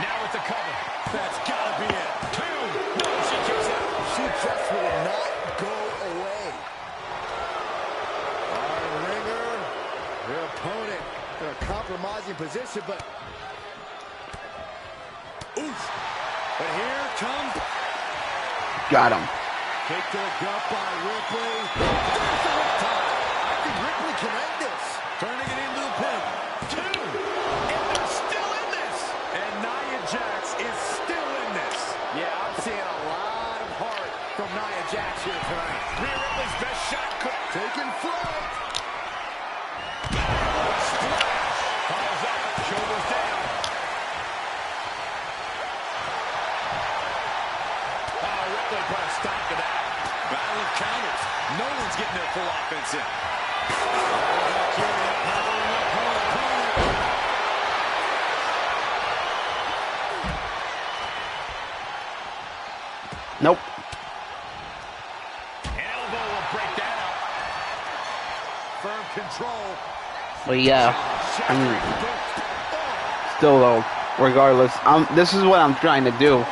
Now with the cover. That's got to be it. Two. No, she kicks out. She just will not go away. Our ringer, her opponent in a compromising position, but oof. But here comes. Got him. Kick to the gut by Ripley. There's the hook time. I think Ripley can end this. Turning it into the pin. Two. And they're still in this. And Nia Jax is still in this. Yeah, I'm seeing a lot of heart from Nia Jax here tonight. Rhea Ripley's best shot could Taking flight. splash. Follows up. Shoulders down. But yeah, I mean, still though, regardless, this is what I'm trying to do.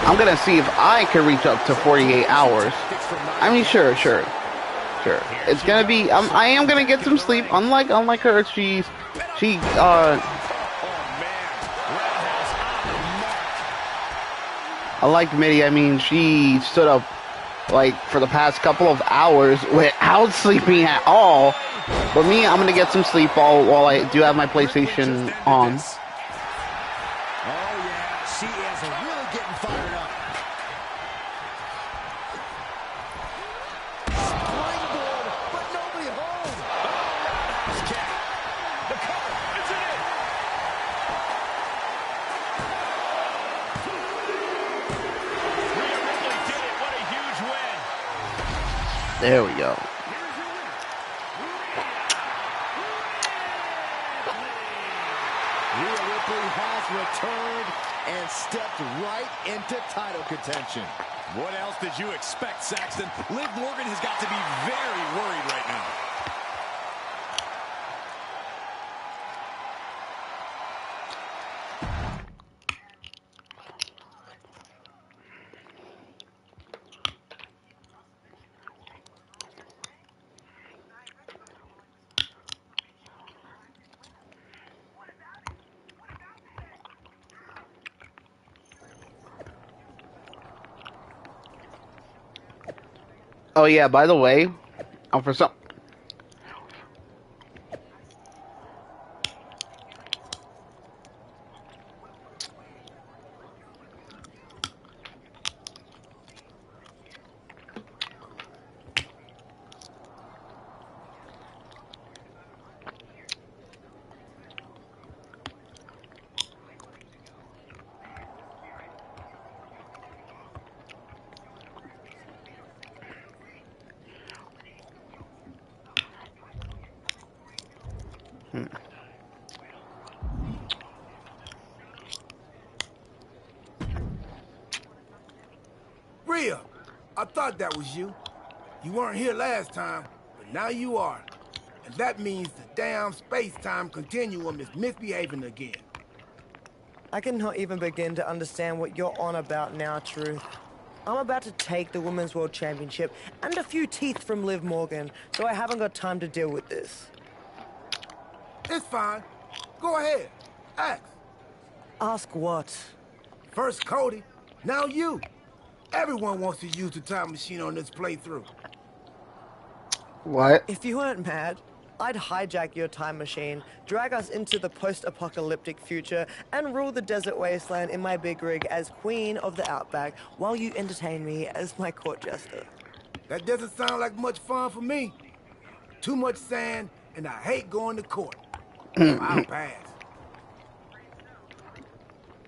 I'm gonna see if I can reach up to 48 hours. I mean, sure. It's gonna be. I am gonna get some sleep. Unlike her, she. Unlike Mitty, I mean, she stood up like for the past couple of hours without sleeping at all. But me, I'm gonna get some sleep while I do have my PlayStation on. She is really getting fired up. Springboard, but nobody home. Roundhouse kick. The cover. Is it in? Rhea Ripley did it. What a huge win. There we go. Rhea Ripley has returned and stepped right into title contention. What else did you expect, Saxton? Liv Morgan has got to be very worried right now. Oh yeah, by the way, for some. Rhea, I thought that was you. You weren't here last time, but now you are. And that means the damn space-time continuum is misbehaving again. I cannot even begin to understand what you're on about now, Truth. I'm about to take the Women's World Championship and a few teeth from Liv Morgan, so I haven't got time to deal with this. It's fine. Go ahead. Ask. Ask what? First Cody, now you. Everyone wants to use the time machine on this playthrough. What? If you weren't mad, I'd hijack your time machine, drag us into the post-apocalyptic future, and rule the desert wasteland in my big rig as Queen of the Outback while you entertain me as my court jester. That doesn't sound like much fun for me. Too much sand, and I hate going to court. So I'll pass.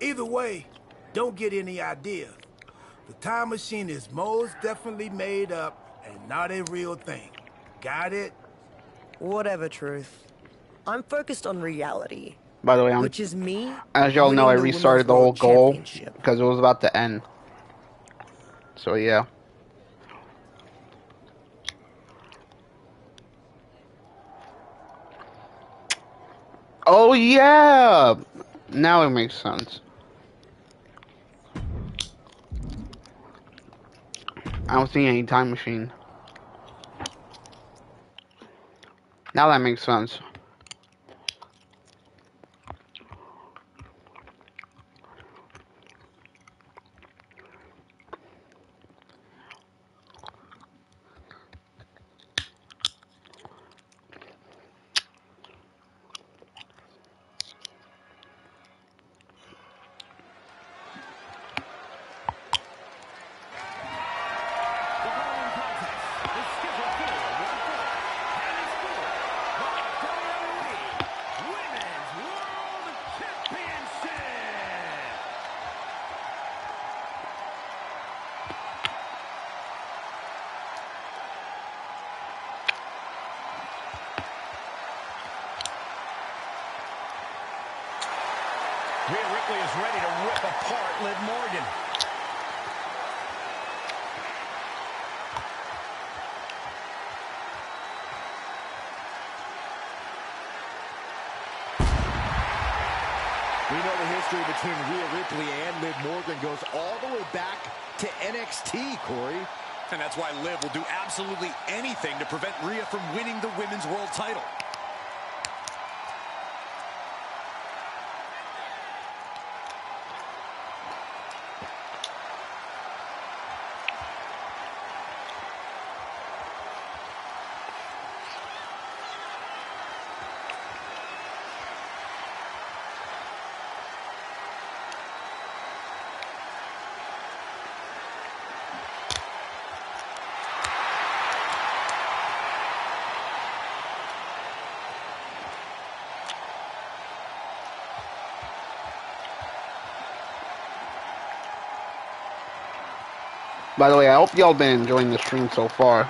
Either way, don't get any ideas. The time machine is most definitely made up and not a real thing. Got it? Whatever, Truth. I'm focused on reality. By the way, which is me. As y'all know, I winning the restarted the Women's whole World goal Championship. because it was about to end. So yeah. Oh yeah! Now it makes sense. I don't see any time machine. Now that makes sense. Rhea Ripley is ready to rip apart Liv Morgan. We know the history between Rhea Ripley and Liv Morgan goes all the way back to NXT, Corey. And that's why Liv will do absolutely anything to prevent Rhea from winning the Women's World title. By the way, I hope y'all been enjoying the stream so far.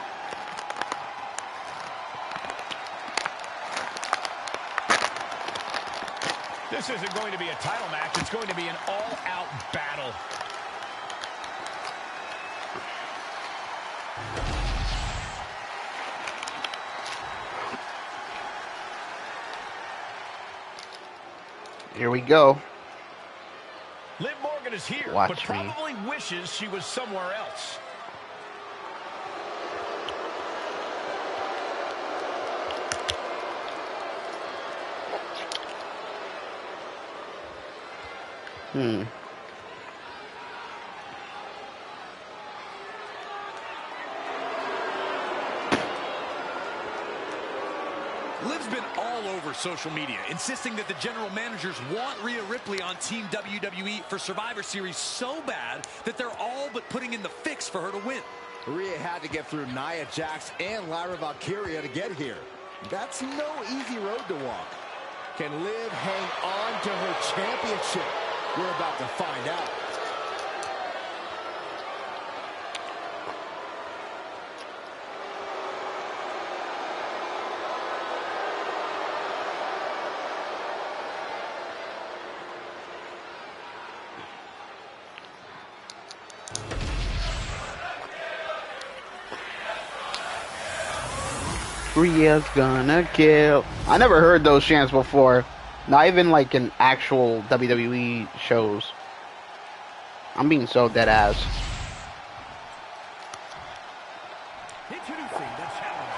This isn't going to be a title match. It's going to be an all-out battle. Here we go. Liv Morgan is here, Watch but probably wishes she was somewhere else. Liv's been all over social media, insisting that the general managers want Rhea Ripley on Team WWE for Survivor Series so bad that they're all but putting in the fix for her to win. Rhea had to get through Nia Jax and Lyra Valkyria to get here. That's no easy road to walk. Can Liv hang on to her championship? We're about to find out. Rhea's gonna kill. I never heard those chants before. Not even like in actual WWE shows. I'm being so dead ass. Introducing the challenger.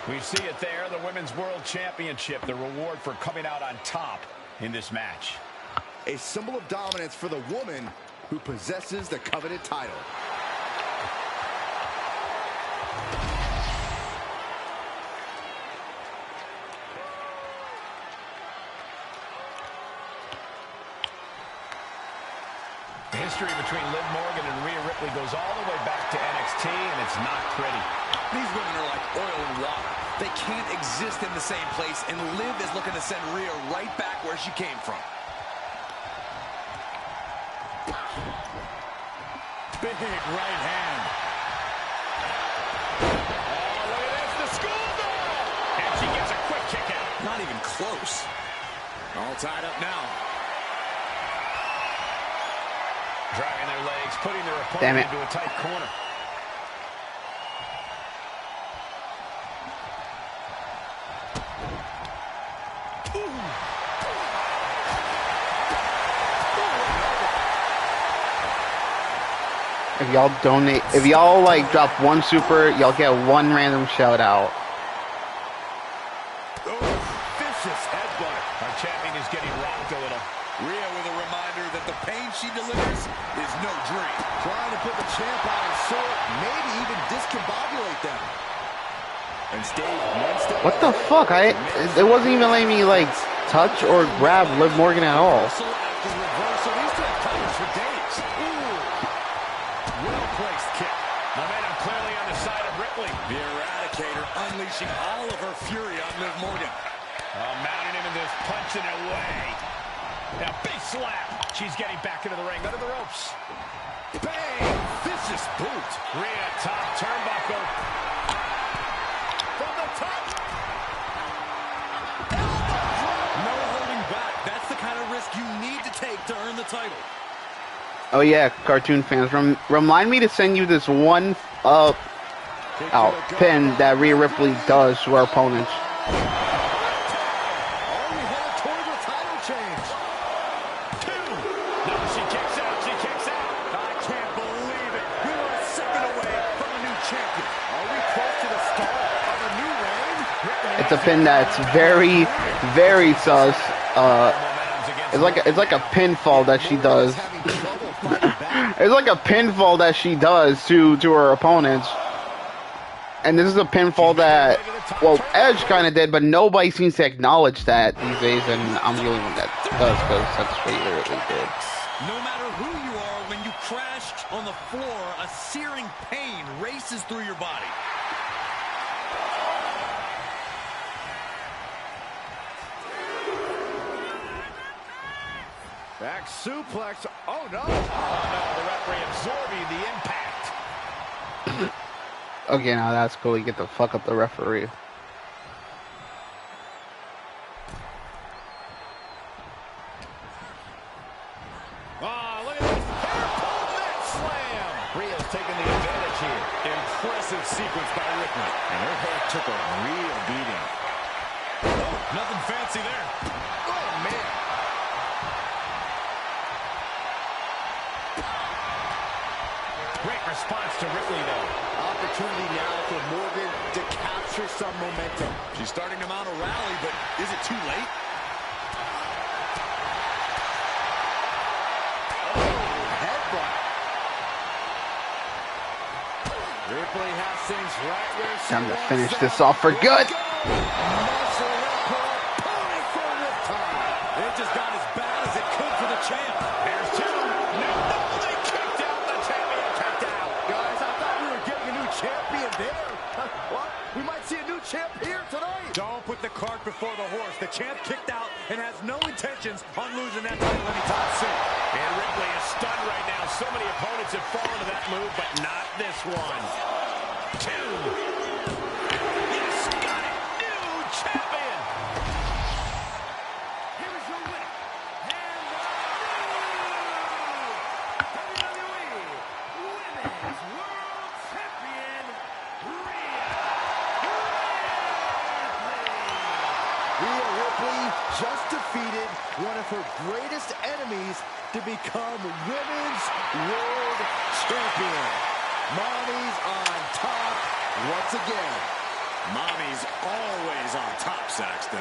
We see it there, the Women's World Championship, the reward for coming out on top in this match. A symbol of dominance for the woman who possesses the coveted title. The history between Liv Morgan and Rhea Ripley goes all the way back to NXT, and it's not pretty. These women are like oil and water. They can't exist in the same place, and Liv is looking to send Rhea right back where she came from. Big right hand. Oh, look at this, the schoolgirl! And she gets a quick kick out. Not even close. All tied up now. Dragging their legs, putting their opponent into a tight corner. If y'all donate, if y'all like drop one super, y'all get one random shout out. Vicious headbutt. Our champion is getting rocked a little. Rhea with a reminder that the pain she delivers is no dream. Trying to put the champ out of sort, maybe even discombobulate them. And stay one step. What the fuck? It wasn't even letting me like touch or grab Liv Morgan at all. Reversal after reversal. These two have coverage for days. Well-placed kick. Momentum clearly on the side of Ripley. The Eradicator unleashing all of her fury on Liv Morgan. Mounting him in this, punching it away. Now, big slap. She's getting back into the ring, under the ropes. Bang! Vicious boot. Rhea, top turnbuckle. From the top. No holding back. That's the kind of risk you need to take to earn the title. Oh yeah, cartoon fans, remind me to send you this one pin that Rhea Ripley does to her opponents. It's a pin that's very, very sus. It's like a pinfall that she does. It's like a pinfall that she does to her opponents. And this is a pinfall that, well, Edge kind of did, but nobody seems to acknowledge that these days, and I'm the only one that does, because that's what he literally did. No matter who you are, when you crash on the floor, a searing pain races through your body. Back suplex. Oh, no. Oh, no. The referee absorbing the impact. Okay, now that's cool. You get the fuck up the referee. Oh, look at this. Hair net slam. Rhea's taking the advantage here. Impressive sequence by Ripley. And her head took a real beating. Oh, nothing fancy there. Oh, man. Great response to Ripley, though. Opportunity now for Morgan to capture some momentum. She's starting to mount a rally, but is it too late? Headbutt. Ripley has things right where she Time to wants finish them. this off for good. Muscle up her opponent for rip time. It just got as bad as it could for the champ. There's two. No, they kicked out. The champion kicked out. Guys, I thought we were getting a new champion there. What? We might see a new champ here tonight. Don't put the cart before the horse. The champ kicked out and has no intentions on losing that title anytime soon. And Ripley is stunned right now. So many opponents have fallen to that move, but not this one. Two. Yes, got it. New champion. Here is your winner, and the WWE Women's World Champion, Rhea Ripley just defeated one of her greatest enemies to become Women's World Champion. Mommy's on top once again. Mommy's always on top, Saxton.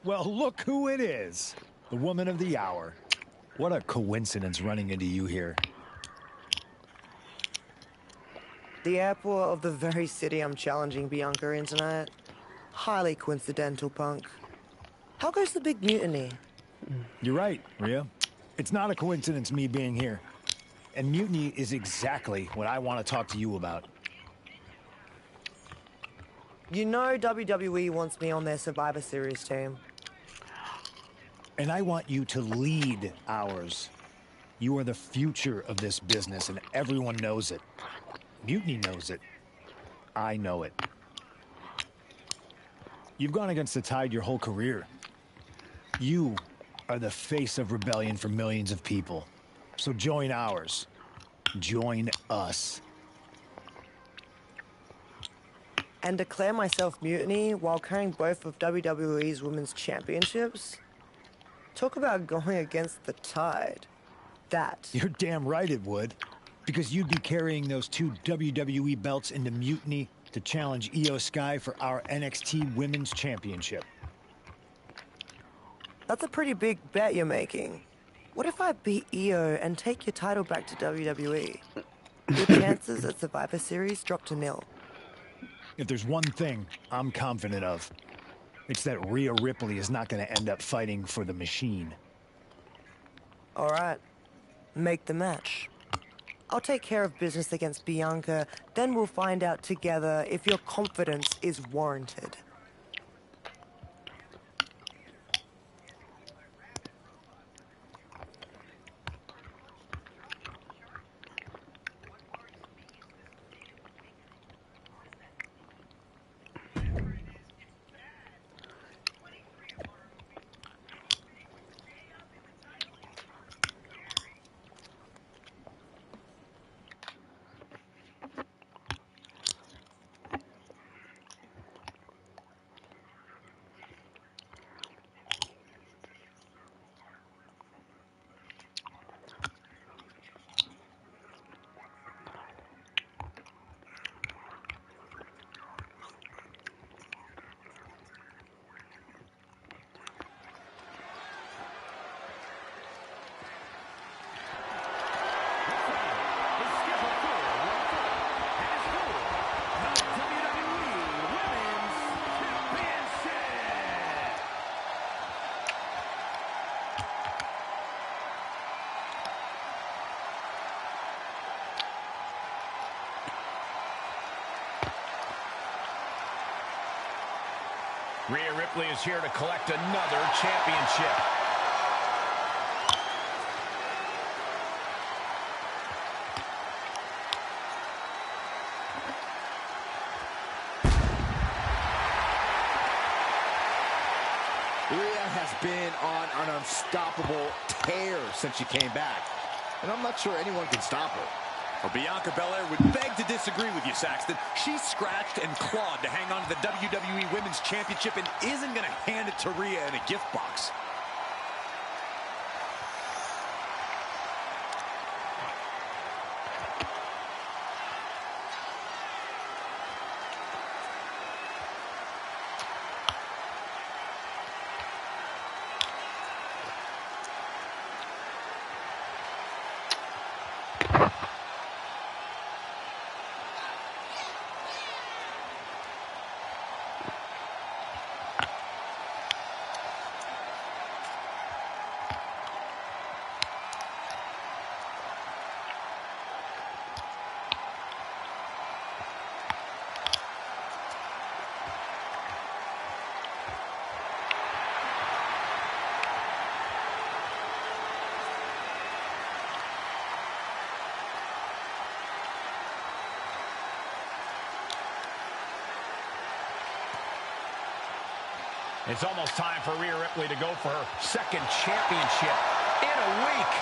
Well, look who it is. The woman of the hour. What a coincidence running into you here. The airport of the very city I'm challenging Bianca in tonight. Highly coincidental, Punk. How goes the big mutiny? You're right, Rhea. It's not a coincidence me being here. And mutiny is exactly what I want to talk to you about. You know WWE wants me on their Survivor Series team. And I want you to lead ours. You are the future of this business, and everyone knows it. Mutiny knows it. I know it. You've gone against the tide your whole career. You are the face of rebellion for millions of people. So join ours. Join us. And declare myself Mutiny while carrying both of WWE's Women's Championships? Talk about going against the tide. That. You're damn right it would. Because you'd be carrying those 2 WWE belts into Mutiny to challenge Io Sky for our NXT Women's Championship. That's a pretty big bet you're making. What if I beat Io and take your title back to WWE? Your chances at Survivor Series drop to 0. If there's one thing I'm confident of, it's that Rhea Ripley is not going to end up fighting for the machine. All right. Make the match. I'll take care of business against Bianca, then we'll find out together if your confidence is warranted. Rhea Ripley is here to collect another championship. Rhea has been on an unstoppable tear since she came back, and I'm not sure anyone can stop her. Well, Bianca Belair would beg to disagree with you, Saxton. She scratched and clawed to hang on to the WWE Women's Championship and isn't going to hand it to Rhea in a gift box. It's almost time for Rhea Ripley to go for her second championship in a week.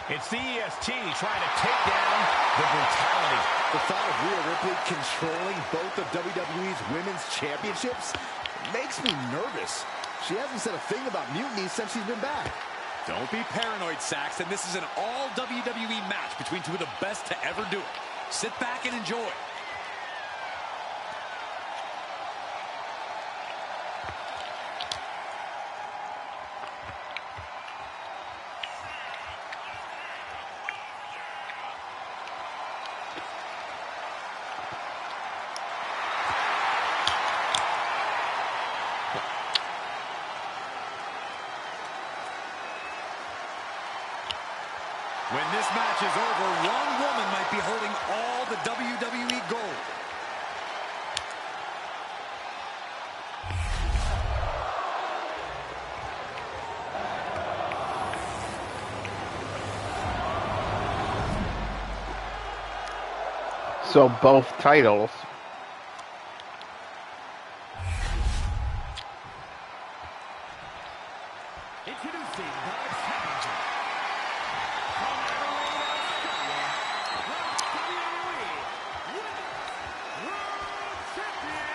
It's the EST trying to take down the brutality. The thought of Rhea Ripley controlling both of WWE's Women's Championships makes me nervous. She hasn't said a thing about mutiny since she's been back. Don't be paranoid, Saxton. This is an all-WWE match between two of the best to ever do it. Sit back and enjoy. When this match is over, one woman might be holding all the WWE gold. So both titles. Introducing the challenger. From Adelaide, Australia, WWE Women's World Champion,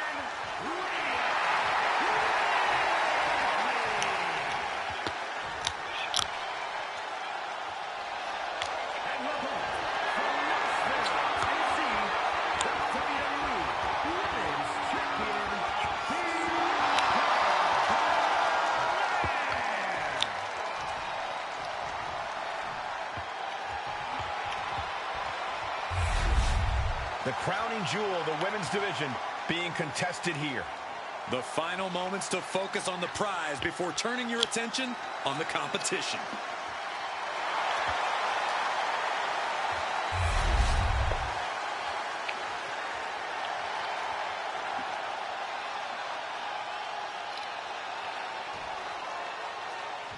and her opponent from Nashville, Tennessee, the WWE Women's Champion, The crowning jewel of the women's division being contested here. The final moments to focus on the prize before turning your attention on the competition.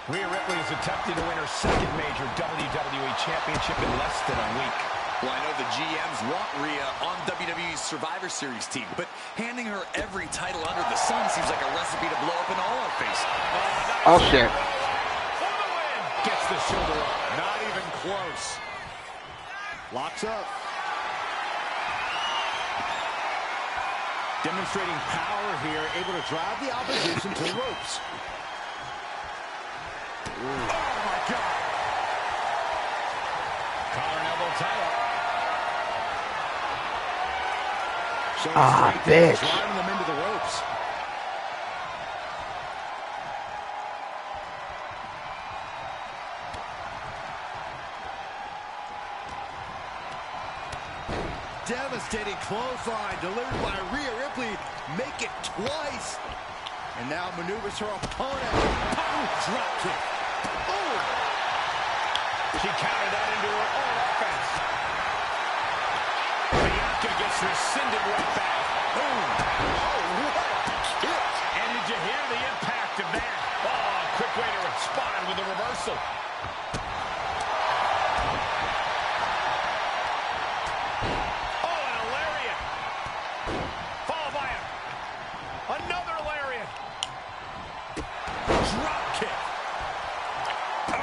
Rhea Ripley is attempting to win her second major WWE Championship in less than a week. Well, I know the GMs want Rhea on WWE's Survivor Series team, but handing her every title under the sun seems like a recipe to blow up in all our face. Oh, shit. Gets the shoulder up. Not even close. Locks up. Demonstrating power here, able to drive the opposition to the ropes. Ooh. Oh, my God. Collar and elbow tie-up. Bitch. Driving them into the ropes. Devastating clothesline delivered by Rhea Ripley. Make it twice. And now maneuvers her opponent. Oh, drop kick. Oh. She countered that into her own offense. Bianca gets rescinded right back. Boom. Oh, what a kick. And did you hear the impact of that? Oh, quick way to respond with the reversal. Oh, and a lariat. Followed by another lariat. Drop kick. Oh.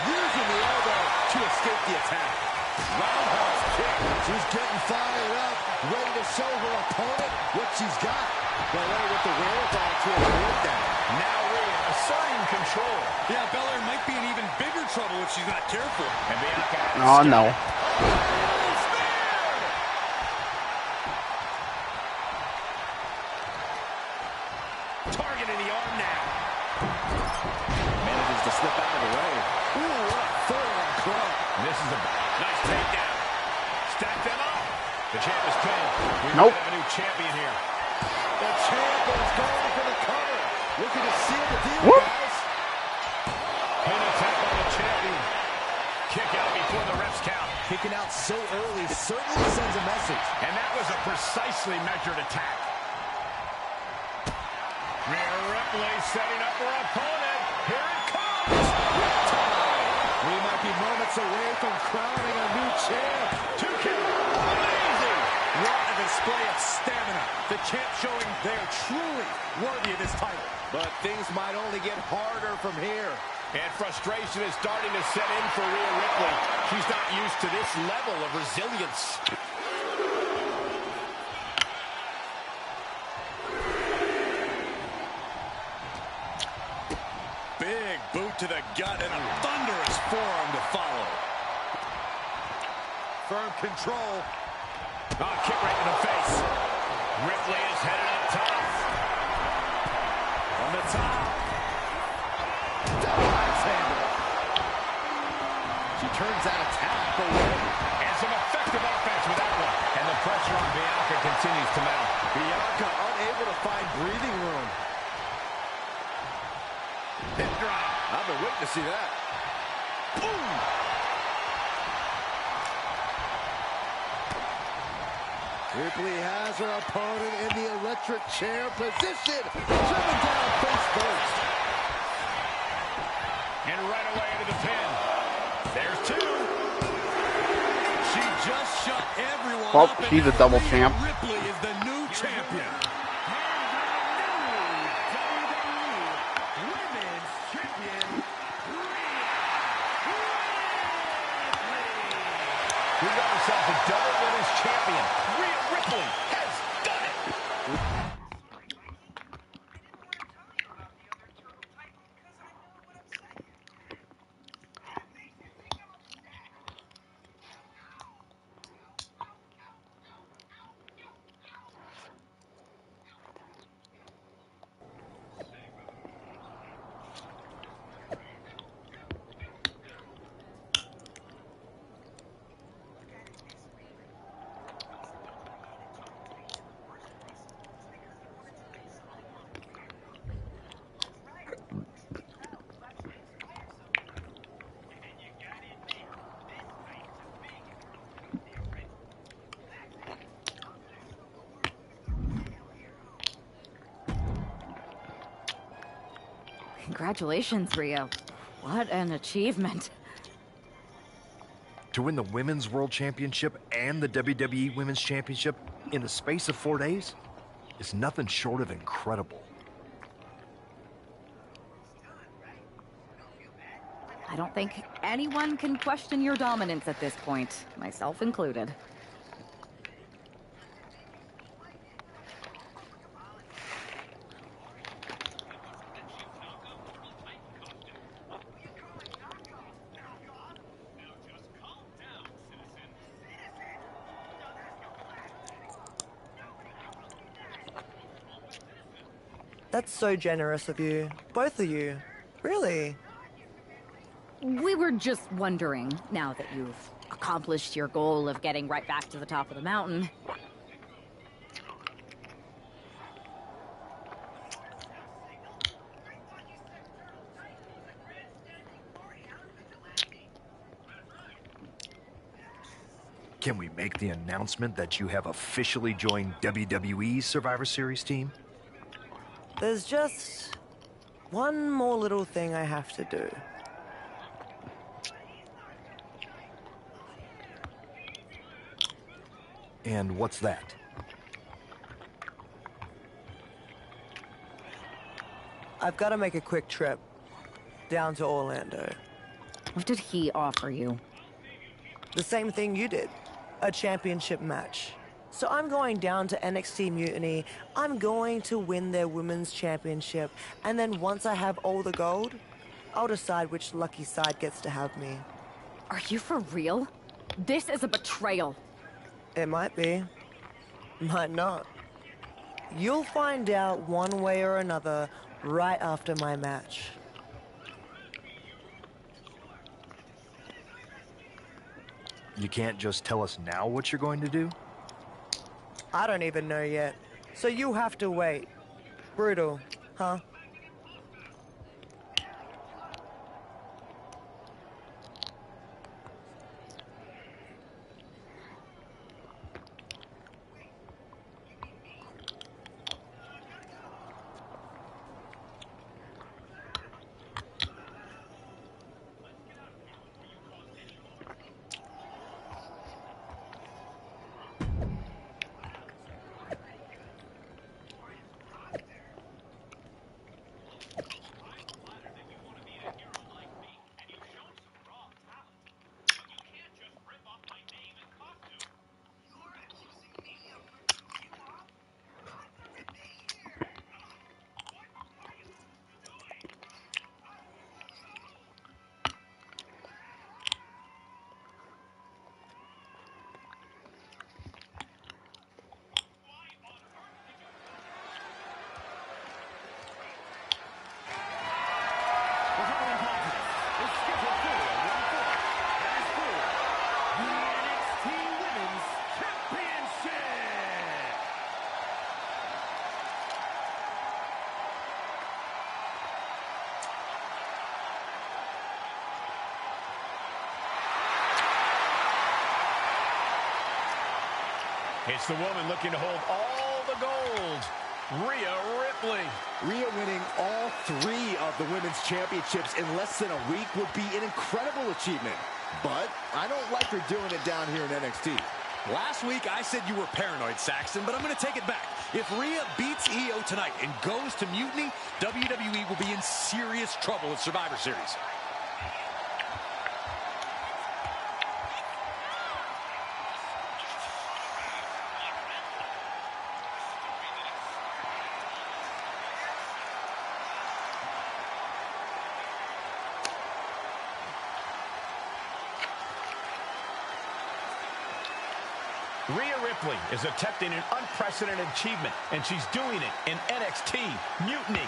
Using the elbow to escape the attack. Roundhouse kick. She's getting fired up, ready to show her opponent what she's got. Belair with the wherewithal to avoid that. Now Rhea asserting control. Yeah, Belair might be in even bigger trouble if she's not careful. And Bianca. Oh, no. Targeting the arm now. Manages to slip out of the way. Ooh, what a forearm club. This is a nice takedown. Stack them up. The champ is pinned. We Nope. have a new champion here. The champ is going for the cover. Looking to seal the deal, Whoop. guys. Pin attack on the champion. Kick out before the ref's count. Kicking out so early certainly sends a message. And that was a precisely measured attack. Rhea Ripley setting up her opponent. Here it comes. We might be moments away from crowning a new champ. 2 count. Amazing. What a display of stamina. The champ showing they're truly worthy of this title. But things might only get harder from here. And frustration is starting to set in for Rhea Ripley. She's not used to this level of resilience. Big boot to the gut and a thunderous forearm to follow. Firm control. Oh, kick right in the face. Ripley is headed up top. On the top. Double axe handle. She turns that attack away. And some effective offense with that one. And the pressure on Bianca continues to mount. Bianca unable to find breathing room. Hip drop. I've been waiting to see that. Boom! Ripley has her opponent in the electric chair position. Driven down face first. And right away into the pin. There's two. She just shut everyone Oh, up. she's a double champ. Ripley is the new champion. We got ourselves a double women's champion. Rhea Ripley has done it. Congratulations, Rio. What an achievement. To win the Women's World Championship and the WWE Women's Championship in the space of 4 days is nothing short of incredible. I don't think anyone can question your dominance at this point, myself included. That's so generous of you. Both of you. Really. We were just wondering, now that you've accomplished your goal of getting right back to the top of the mountain. Can we make the announcement that you have officially joined WWE's Survivor Series team? There's just one more little thing I have to do. And what's that? I've got to make a quick trip down to Orlando. What did he offer you? The same thing you did. A championship match. So I'm going down to NXT Mutiny. I'm going to win their women's championship. And then once I have all the gold, I'll decide which lucky side gets to have me. Are you for real? This is a betrayal. It might be. Might not. You'll find out one way or another right after my match. You can't just tell us now what you're going to do? I don't even know yet. So you have to wait. Brutal, huh? It's the woman looking to hold all the gold, Rhea Ripley. Rhea winning all 3 of the women's championships in less than a week would be an incredible achievement. But I don't like her doing it down here in NXT. Last week, I said you were paranoid, Saxton, but I'm going to take it back. If Rhea beats Io tonight and goes to Mutiny, WWE will be in serious trouble at Survivor Series. Rhea Ripley is attempting an unprecedented achievement, and she's doing it in NXT Mutiny.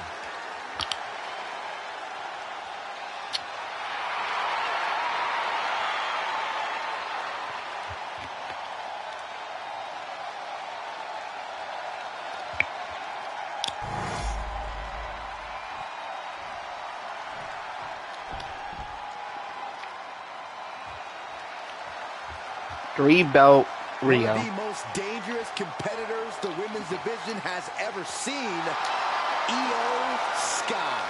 Three-belt Rio. One of the most dangerous competitors the women's division has ever seen, Io Sky.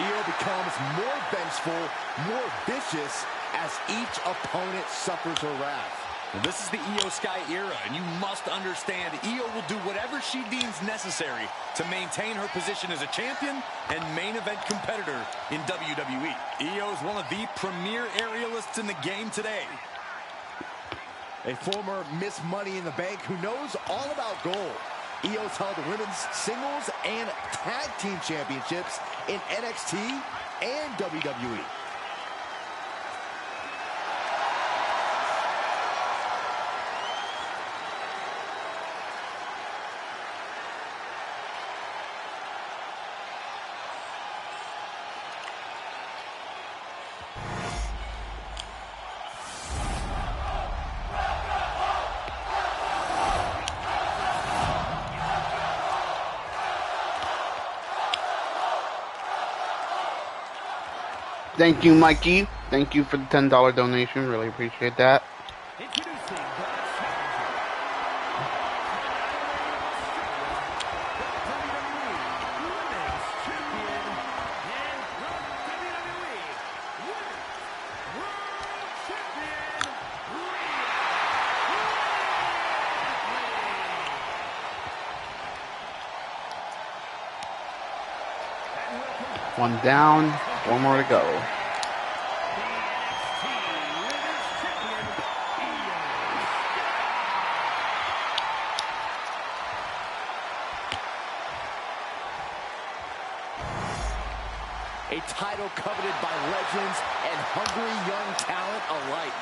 Io becomes more vengeful, more vicious as each opponent suffers her wrath. Well, this is the Io Sky era, and you must understand Io will do whatever she deems necessary to maintain her position as a champion and main event competitor in WWE. Io is one of the premier aerialists in the game today. A former Miss Money in the Bank who knows all about gold. Io's held the women's singles and tag team championships in NXT and WWE. Thank you, Mikey. Thank you for the $10 donation. Really appreciate that. One down, one more to go. A title coveted by legends and hungry young talent alike.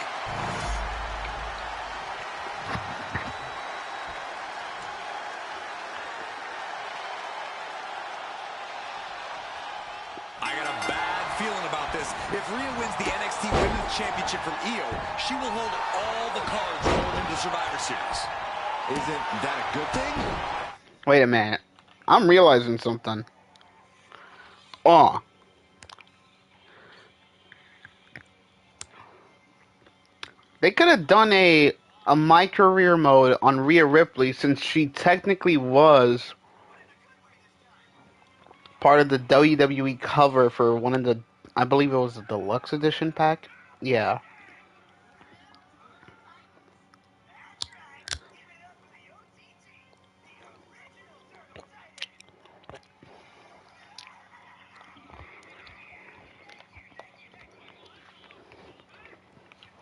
If Rhea wins the NXT Women's Championship from Io, she will hold all the cards going into Survivor Series. Isn't that a good thing? Wait a minute. I'm realizing something. Oh. They could have done a My Career mode on Rhea Ripley since she technically was part of the WWE cover for one of the, I believe it was the deluxe edition pack. Yeah.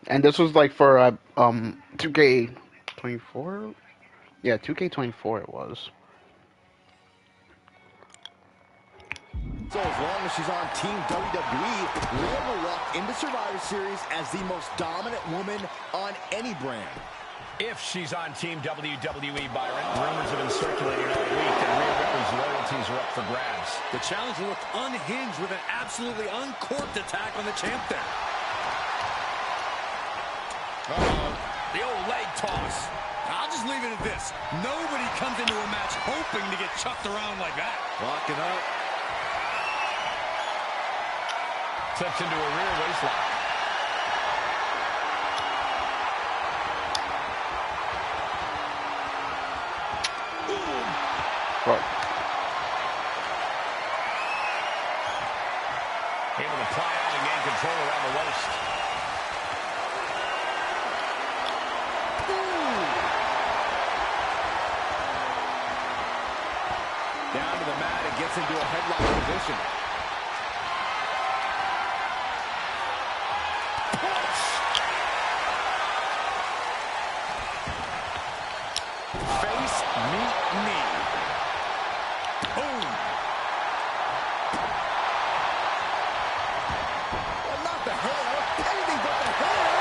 And this was like for 2K24? Yeah, 2K24 it was. So as long as she's on Team WWE, Rhea will walk into Survivor Series as the most dominant woman on any brand. If she's on Team WWE, Byron, rumors have been circulating all week that Rhea Ripley's loyalties are up for grabs. The challenger looked unhinged with an absolutely uncorked attack on the champ there. The old leg toss. I'll just leave it at this. Nobody comes into a match hoping to get chucked around like that. Locking up. Slips into a rear waistlock. Fuck. Able to pry out and gain control around the waist. Down to the mat and gets into a headlock position. Face, meet, knee. Boom. Well, not the hair. Anything but the hair.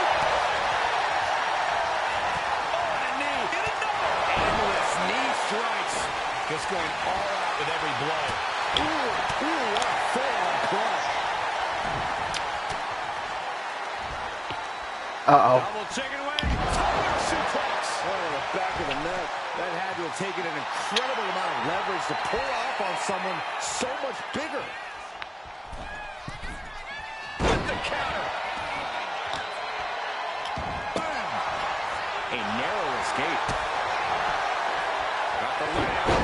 Oh, and a knee. Get another. Endless knee strikes. Just going all out with every blow. Ooh, what a full-on crush. Uh-oh. Double chicken wing. Tower suplex. Oh, the back of the neck. That had to have taken an incredible amount of leverage to pull off on someone so much bigger. With the counter. Bam. A narrow escape. Got the layout.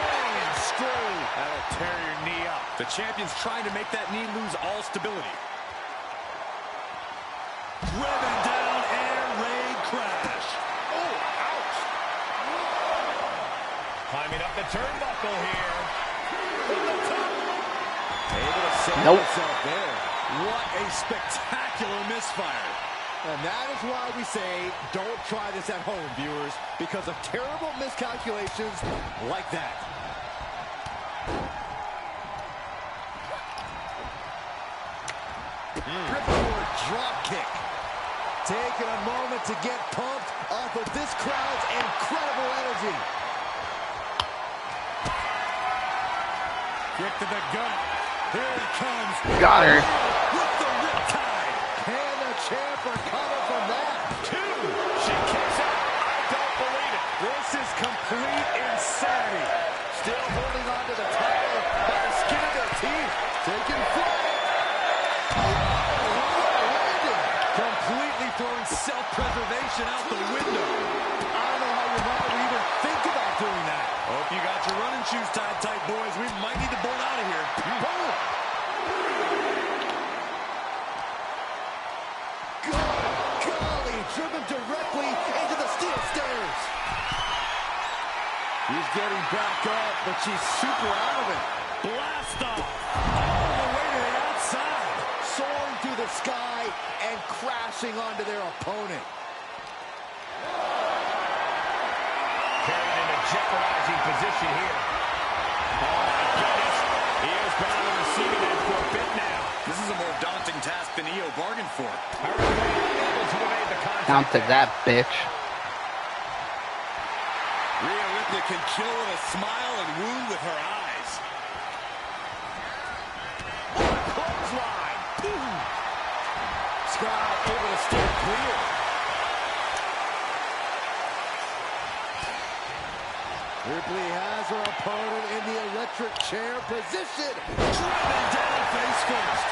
Bang and screw. That'll tear your knee up. The champion's trying to make that knee lose all stability. Driven down, air raid crash. Oh, ouch. Climbing up the turnbuckle here. From the top. Able to save himself there. What a spectacular misfire. And that is why we say don't try this at home, viewers, because of terrible miscalculations like that. Ripcord drop kick. Taking a moment to get pumped off of this crowd's incredible energy. Quick to the gut. Here he comes. Got her. With the riptide. Can the champ recover from that? Two. She kicks out. I don't believe it. This is complete insanity. Still holding on to the title by the skin of their teeth. Taking flight. Completely throwing self-preservation out the window. I don't know how your mind would even think about doing that. Hope you got your running shoes tied tight, boys. We might need to bolt out of here. Boom! Good golly, driven directly into the steel stairs. He's getting back up, but she's super out of it. Blast off. All the way to the outside. Soaring through the sky and crashing onto their opponent. Carried in a jeopardizing position here. Oh, my goodness. Io's been on the receiving end for a bit now. This is a more daunting task than Io bargained for. Able to evade the contact. Down to that, bitch. Rhea Ripley can kill with a smile and wound with her eyes. What a clothesline. Scott able to steer clear. Ripley has her opponent in the electric chair position. Driven down face first.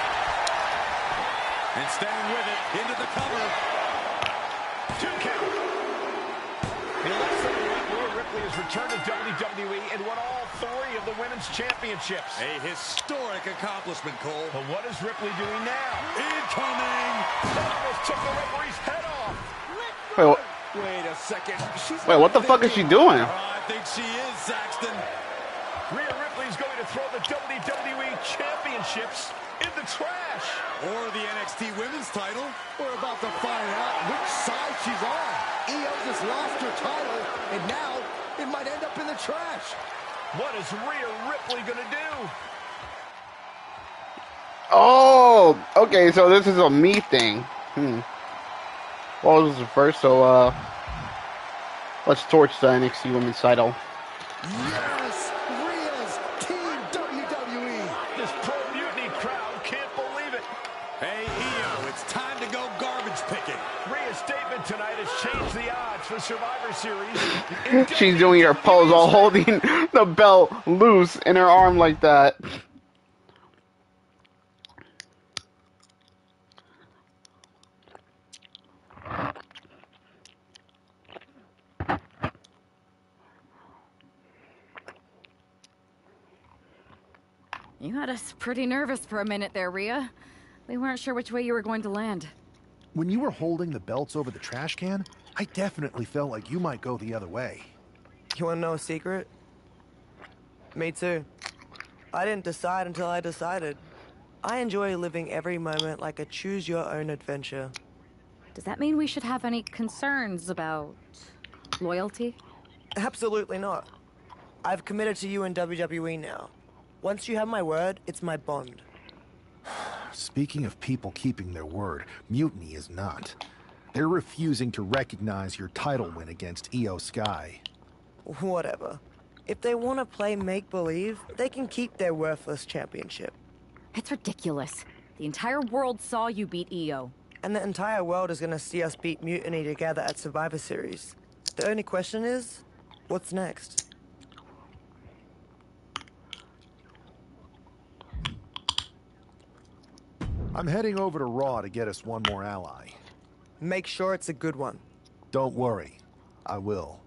And staying with it, into the cover. 2 count. In less than a week, Rhea Ripley has returned to WWE and won all 3 of the women's championships. A historic accomplishment, Cole. But what is Ripley doing now? Incoming! Almost took the referee's head off. Wait a second. Wait, what the fuck is she doing? I think she is, Saxton. Rhea Ripley's going to throw the WWE championships in the trash. Or the NXT women's title. We're about to find out which side she's on. Io just lost her title, and now it might end up in the trash. What is Rhea Ripley going to do? Oh, okay, so this is a me thing. Well, this is the first, so, let's torch the NXT Women's title. Yes! Rhea's Team WWE! This pro-mutiny crowd can't believe it. Hey, Io, it's time to go garbage picking. Rhea's statement tonight has changed the odds for Survivor Series. She's doing her pose while holding the belt loose in her arm like that. You had us pretty nervous for a minute there, Rhea. We weren't sure which way you were going to land. When you were holding the belts over the trash can, I definitely felt like you might go the other way. You wanna know a secret? Me too. I didn't decide until I decided. I enjoy living every moment like a choose-your-own adventure. Does that mean we should have any concerns about loyalty? Absolutely not. I've committed to you in WWE now. Once you have my word, it's my bond. Speaking of people keeping their word, Mutiny is not. They're refusing to recognize your title win against Io Sky. Whatever. If they want to play make-believe, they can keep their worthless championship. It's ridiculous. The entire world saw you beat Io. And the entire world is gonna see us beat Mutiny together at Survivor Series. The only question is, what's next? I'm heading over to Raw to get us one more ally. Make sure it's a good one. Don't worry. I will.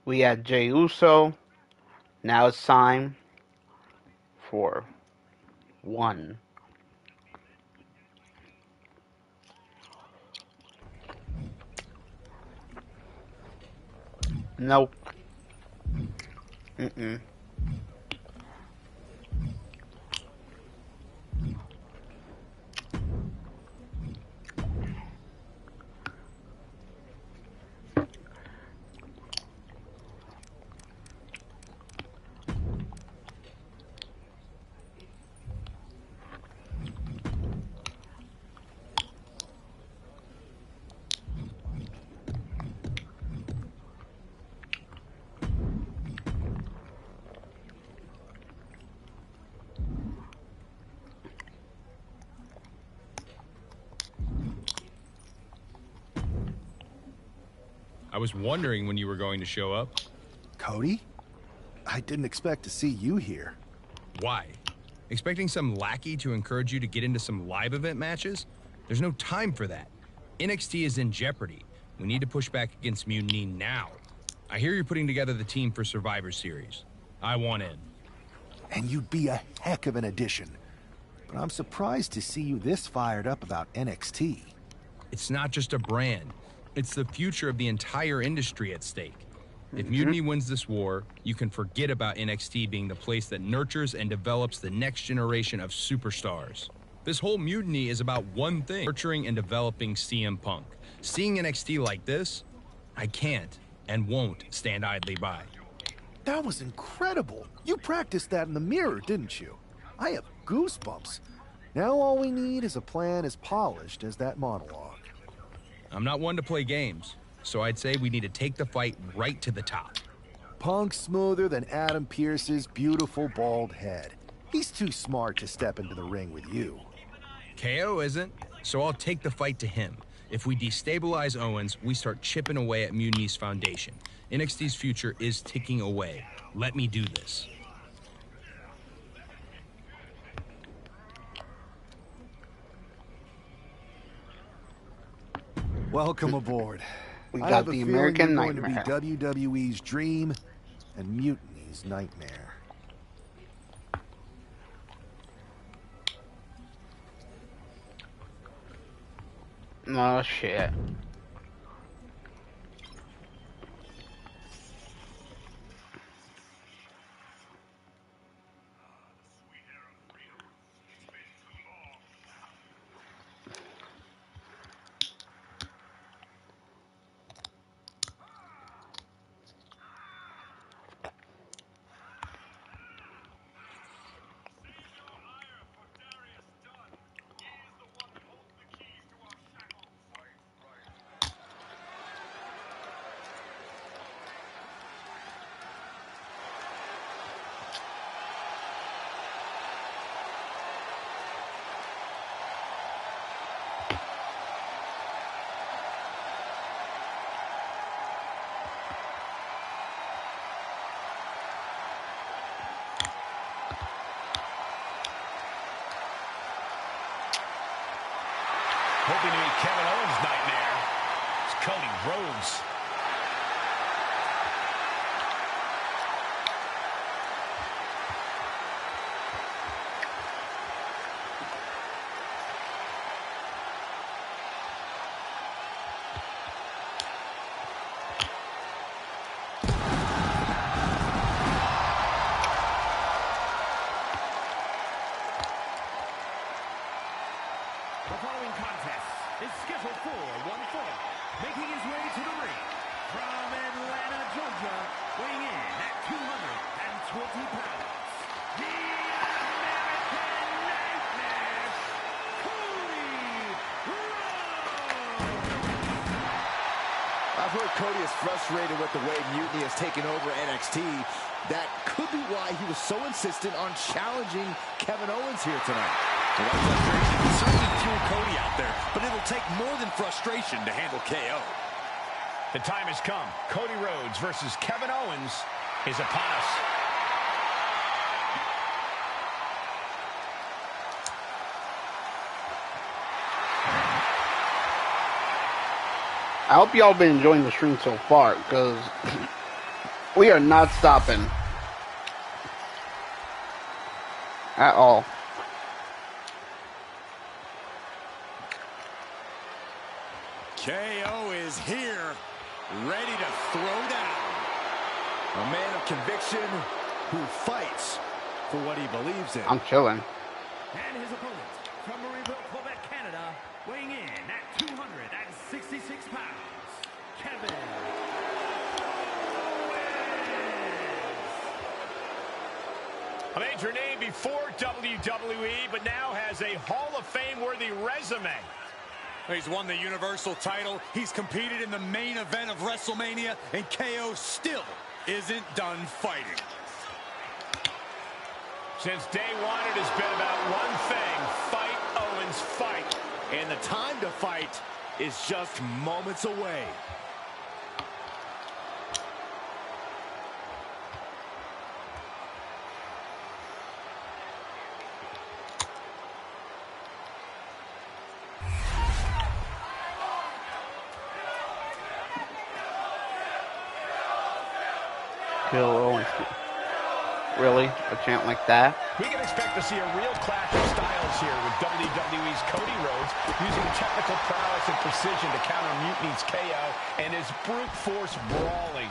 We had Jey Uso. Now it's time for one. Nope. Mm-mm. I was wondering when you were going to show up. Cody? I didn't expect to see you here. Why? Expecting some lackey to encourage you to get into some live event matches? There's no time for that. NXT is in jeopardy. We need to push back against Mutiny now. I hear you're putting together the team for Survivor Series. I want in. And you'd be a heck of an addition. But I'm surprised to see you this fired up about NXT. It's not just a brand. It's the future of the entire industry at stake. If Mutiny wins this war, you can forget about NXT being the place that nurtures and develops the next generation of superstars. This whole Mutiny is about one thing: nurturing and developing CM Punk. Seeing NXT like this, I can't and won't stand idly by. That was incredible. You practiced that in the mirror, didn't you? I have goosebumps. Now all we need is a plan as polished as that monologue. I'm not one to play games, so I'd say we need to take the fight right to the top. Punk's smoother than Adam Pearce's beautiful bald head. He's too smart to step into the ring with you. KO isn't, so I'll take the fight to him. If we destabilize Owens, we start chipping away at Mutiny's foundation. NXT's future is ticking away. Let me do this. Welcome aboard. We I got have a the feeling American you're going Nightmare. to be WWE's dream and Mutiny's nightmare. Oh shit. hoping to meet Kevin Owens' nightmare. It's Cody Rhodes. The following contest is scheduled for one fall. Making his way to the ring from Atlanta, Georgia, weighing in at 220 pounds, the American Nightmare, Cody Rhodes! I've heard Cody is frustrated with the way Mutiny has taken over NXT. That could be why he was so insistent on challenging Kevin Owens here tonight. Well, that frustration can certainly fuel Cody out there, but it'll take more than frustration to handle KO. The time has come. Cody Rhodes versus Kevin Owens is upon us. I hope y'all been enjoying the stream so far, because we are not stopping at all. KO is here, ready to throw down. A man of conviction who fights for what he believes in. I'm chilling. And his opponent from Marieville, Quebec, Canada, weighing in at 266 pounds, Kevin A major name before WWE, but now has a Hall of Fame-worthy resume. He's won the Universal title. He's competed in the main event of WrestleMania, and KO still isn't done fighting. Since day one, it has been about one thing: fight, Owens, fight. And the time to fight is just moments away. Kill Owens. Really? A chant like that? We can expect to see a real clash of styles here with WWE's Cody Rhodes using technical prowess and precision to counter Mutiny's KO and his brute force brawling.